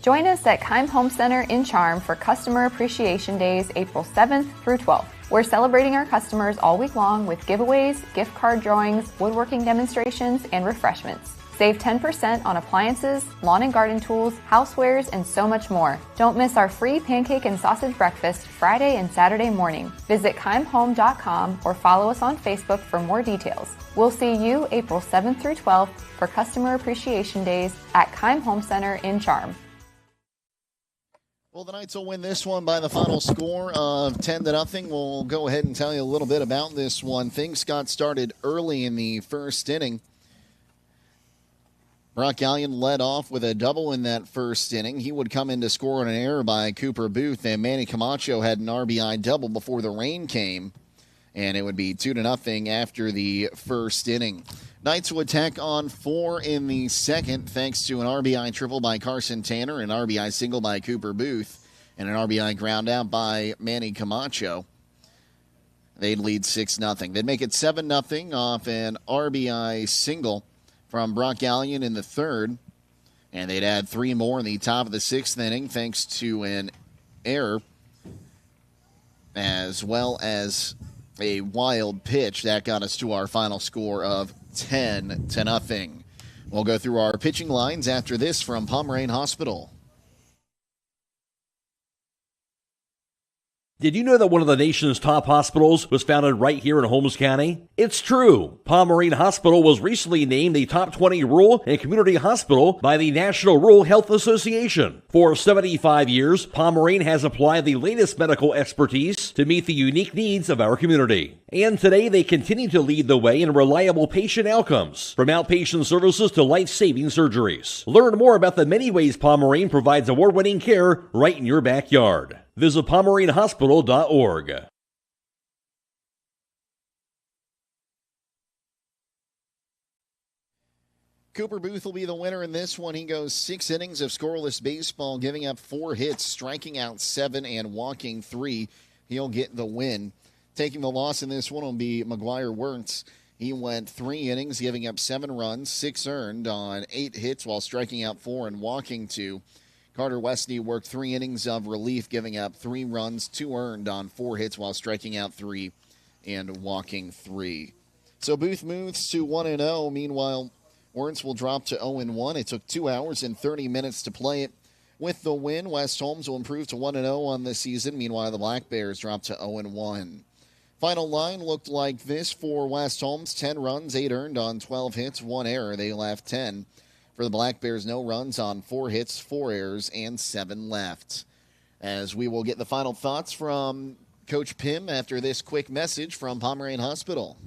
Join us at Keim Home Center in Charm for Customer Appreciation Days, April 7th through 12th. We're celebrating our customers all week long with giveaways, gift card drawings, woodworking demonstrations, and refreshments. Save 10% on appliances, lawn and garden tools, housewares, and so much more. Don't miss our free pancake and sausage breakfast Friday and Saturday morning. Visit keimhome.com or follow us on Facebook for more details. We'll see you April 7th through 12th for Customer Appreciation Days at Keim Home Center in Charm. Well, the Knights will win this one by the final score of 10-0. We'll go ahead and tell you a little bit about this one. Things got started early in the first inning. Brock Gallion led off with a double in that first inning. He would come in to score on an error by Cooper Booth, and Manny Camacho had an RBI double before the rain came, and it would be 2-0 after the first inning. Knights would tack on 4 in the second, thanks to an RBI triple by Carson Tanner, an RBI single by Cooper Booth, and an RBI ground out by Manny Camacho. They'd lead 6-0. They'd make it 7-0 off an RBI single from Brock Gallion in the third, and they'd add 3 more in the top of the sixth inning thanks to an error as well as a wild pitch. That got us to our final score of 10-0. We'll go through our pitching lines after this from Pomerane Hospital. Did you know that one of the nation's top hospitals was founded right here in Holmes County? It's true. Pomerene Hospital was recently named the top 20 rural and community hospital by the National Rural Health Association. For 75 years, Pomerene has applied the latest medical expertise to meet the unique needs of our community. And today they continue to lead the way in reliable patient outcomes, from outpatient services to life-saving surgeries. Learn more about the many ways Pomerene provides award-winning care right in your backyard. Visit PomereneHospital.org. 'Cooper Booth will be the winner in this one. He goes 6 innings of scoreless baseball, giving up 4 hits, striking out 7, and walking 3. He'll get the win. Taking the loss in this one will be McGuire Wentz. He went 3 innings, giving up 7 runs, 6 earned on 8 hits while striking out 4 and walking 2. Carter Westney worked 3 innings of relief, giving up 3 runs, 2 earned on 4 hits while striking out 3 and walking 3. So Booth moves to 1-0. Meanwhile, Wentz will drop to 0-1. It took 2 hours and 30 minutes to play it. With the win, West Holmes will improve to 1-0 on the season. Meanwhile, the Black Bears drop to 0-1. Final line looked like this for West Holmes. 10 runs, 8 earned on 12 hits, 1 error. They left 10. For the Black Bears, no runs on 4 hits, 4 errors, and 7 left. As we will get the final thoughts from Coach Pym after this quick message from Pomerene Hospital.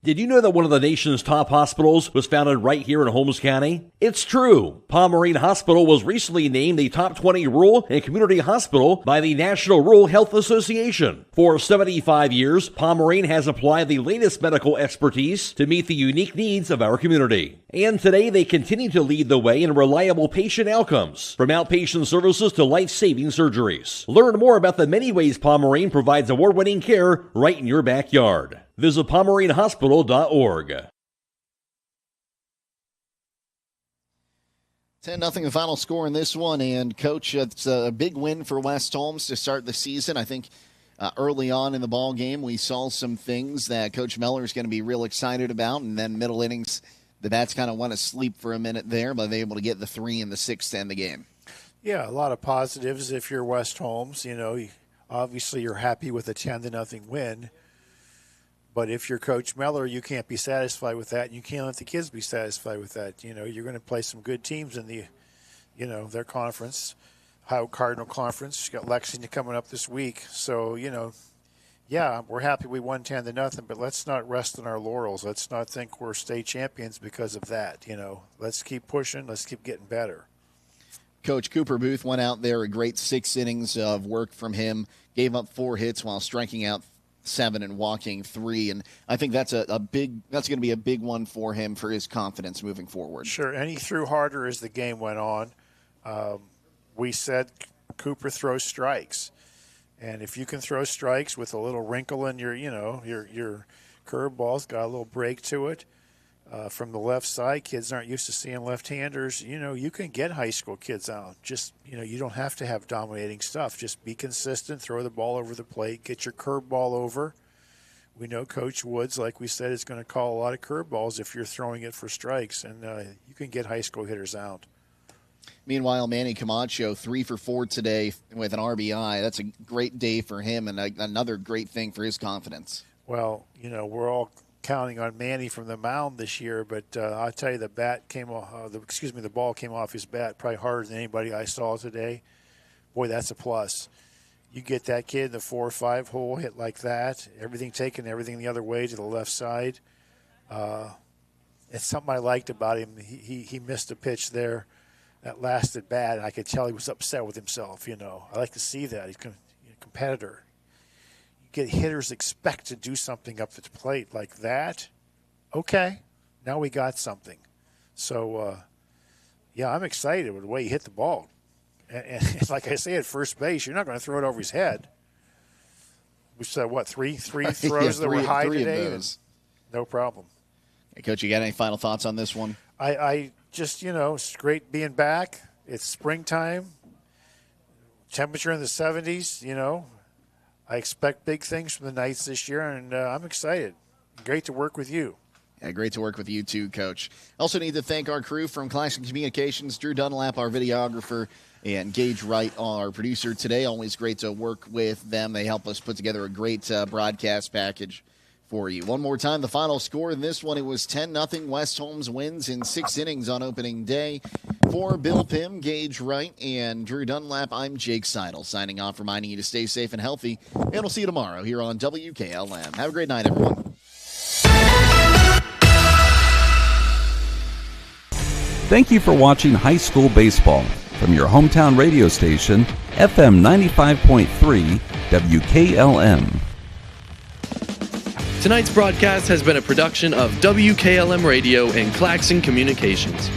Did you know that one of the nation's top hospitals was founded right here in Holmes County? It's true. Pomerene Hospital was recently named the top 20 rural and community hospital by the National Rural Health Association. For 75 years, Pomerene has applied the latest medical expertise to meet the unique needs of our community. And today they continue to lead the way in reliable patient outcomes, from outpatient services to life-saving surgeries. Learn more about the many ways Pomerene provides award-winning care right in your backyard. Visit PomereneHospital.org. 10-0 the final score in this one. And, Coach, it's a big win for West Holmes to start the season. I think early on in the ball game we saw some things that Coach Meller is going to be real excited about. And then middle innings, the bats kind of went to sleep for a minute there, but they were able to get the 3 and the 6 to end the game. Yeah, a lot of positives if you're West Holmes. You know, obviously you're happy with a 10-0 win. But if you're Coach Meller, you can't be satisfied with that. And you can't let the kids be satisfied with that. You know, you're going to play some good teams in the, you know, their conference, Ohio Cardinal Conference. You got Lexington coming up this week. So, you know, yeah, we're happy we won 10-0, but let's not rest on our laurels. Let's not think we're state champions because of that. You know, let's keep pushing. Let's keep getting better. Coach Cooper Booth went out there, a great 6 innings of work from him, gave up 4 hits while striking out 7 and walking 3, and I think that's that's going to be a big one for him for his confidence moving forward. Sure, and he threw harder as the game went on. We said Cooper throws strikes, and if you can throw strikes with a little wrinkle in your, you know, your curveball's got a little break to it. From the left side, kids aren't used to seeing left-handers. You know, you can get high school kids out. Just, you know, you don't have to have dominating stuff. Just be consistent, throw the ball over the plate, get your curveball over. We know Coach Woods, like we said, is going to call a lot of curveballs if you're throwing it for strikes, and you can get high school hitters out. Meanwhile, Manny Camacho, 3 for 4 today with an RBI. That's a great day for him and another great thing for his confidence. Well, you know, we're all counting on Manny from the mound this year, but I'll tell you, the ball came off his bat probably harder than anybody I saw today. Boy, that's a plus. You get that kid in the 4 or 5 hole hit like that, everything the other way to the left side. It's something I liked about him. He missed a pitch there that lasted bad, and I could tell he was upset with himself. You know, I like to see that. He's a competitor. Get hitters expect to do something up at the plate like that. Okay, now we got something. So, yeah, I'm excited with the way he hit the ball. And like I say, at first base, you're not going to throw it over his head. We said, what, three throws that were high today? No problem. Hey, Coach, you got any final thoughts on this one? I just, you know, it's great being back. It's springtime. Temperature in the 70s, you know. I expect big things from the Knights this year, and I'm excited. Great to work with you. Yeah, great to work with you too, Coach. Also need to thank our crew from Claxon Communications, Drew Dunlap, our videographer, and Gage Wright, our producer today. Always great to work with them. They help us put together a great broadcast package for you. One more time, the final score in this one, it was 10-0. West Holmes wins in 6 innings on opening day. For Bill Pim, Gage Wright, and Drew Dunlap, I'm Jake Seidel, signing off, reminding you to stay safe and healthy, and we'll see you tomorrow here on WKLM. Have a great night, everyone. Thank you for watching high school baseball from your hometown radio station, FM 95.3 WKLM. Tonight's broadcast has been a production of WKLM Radio and Claxon Communications.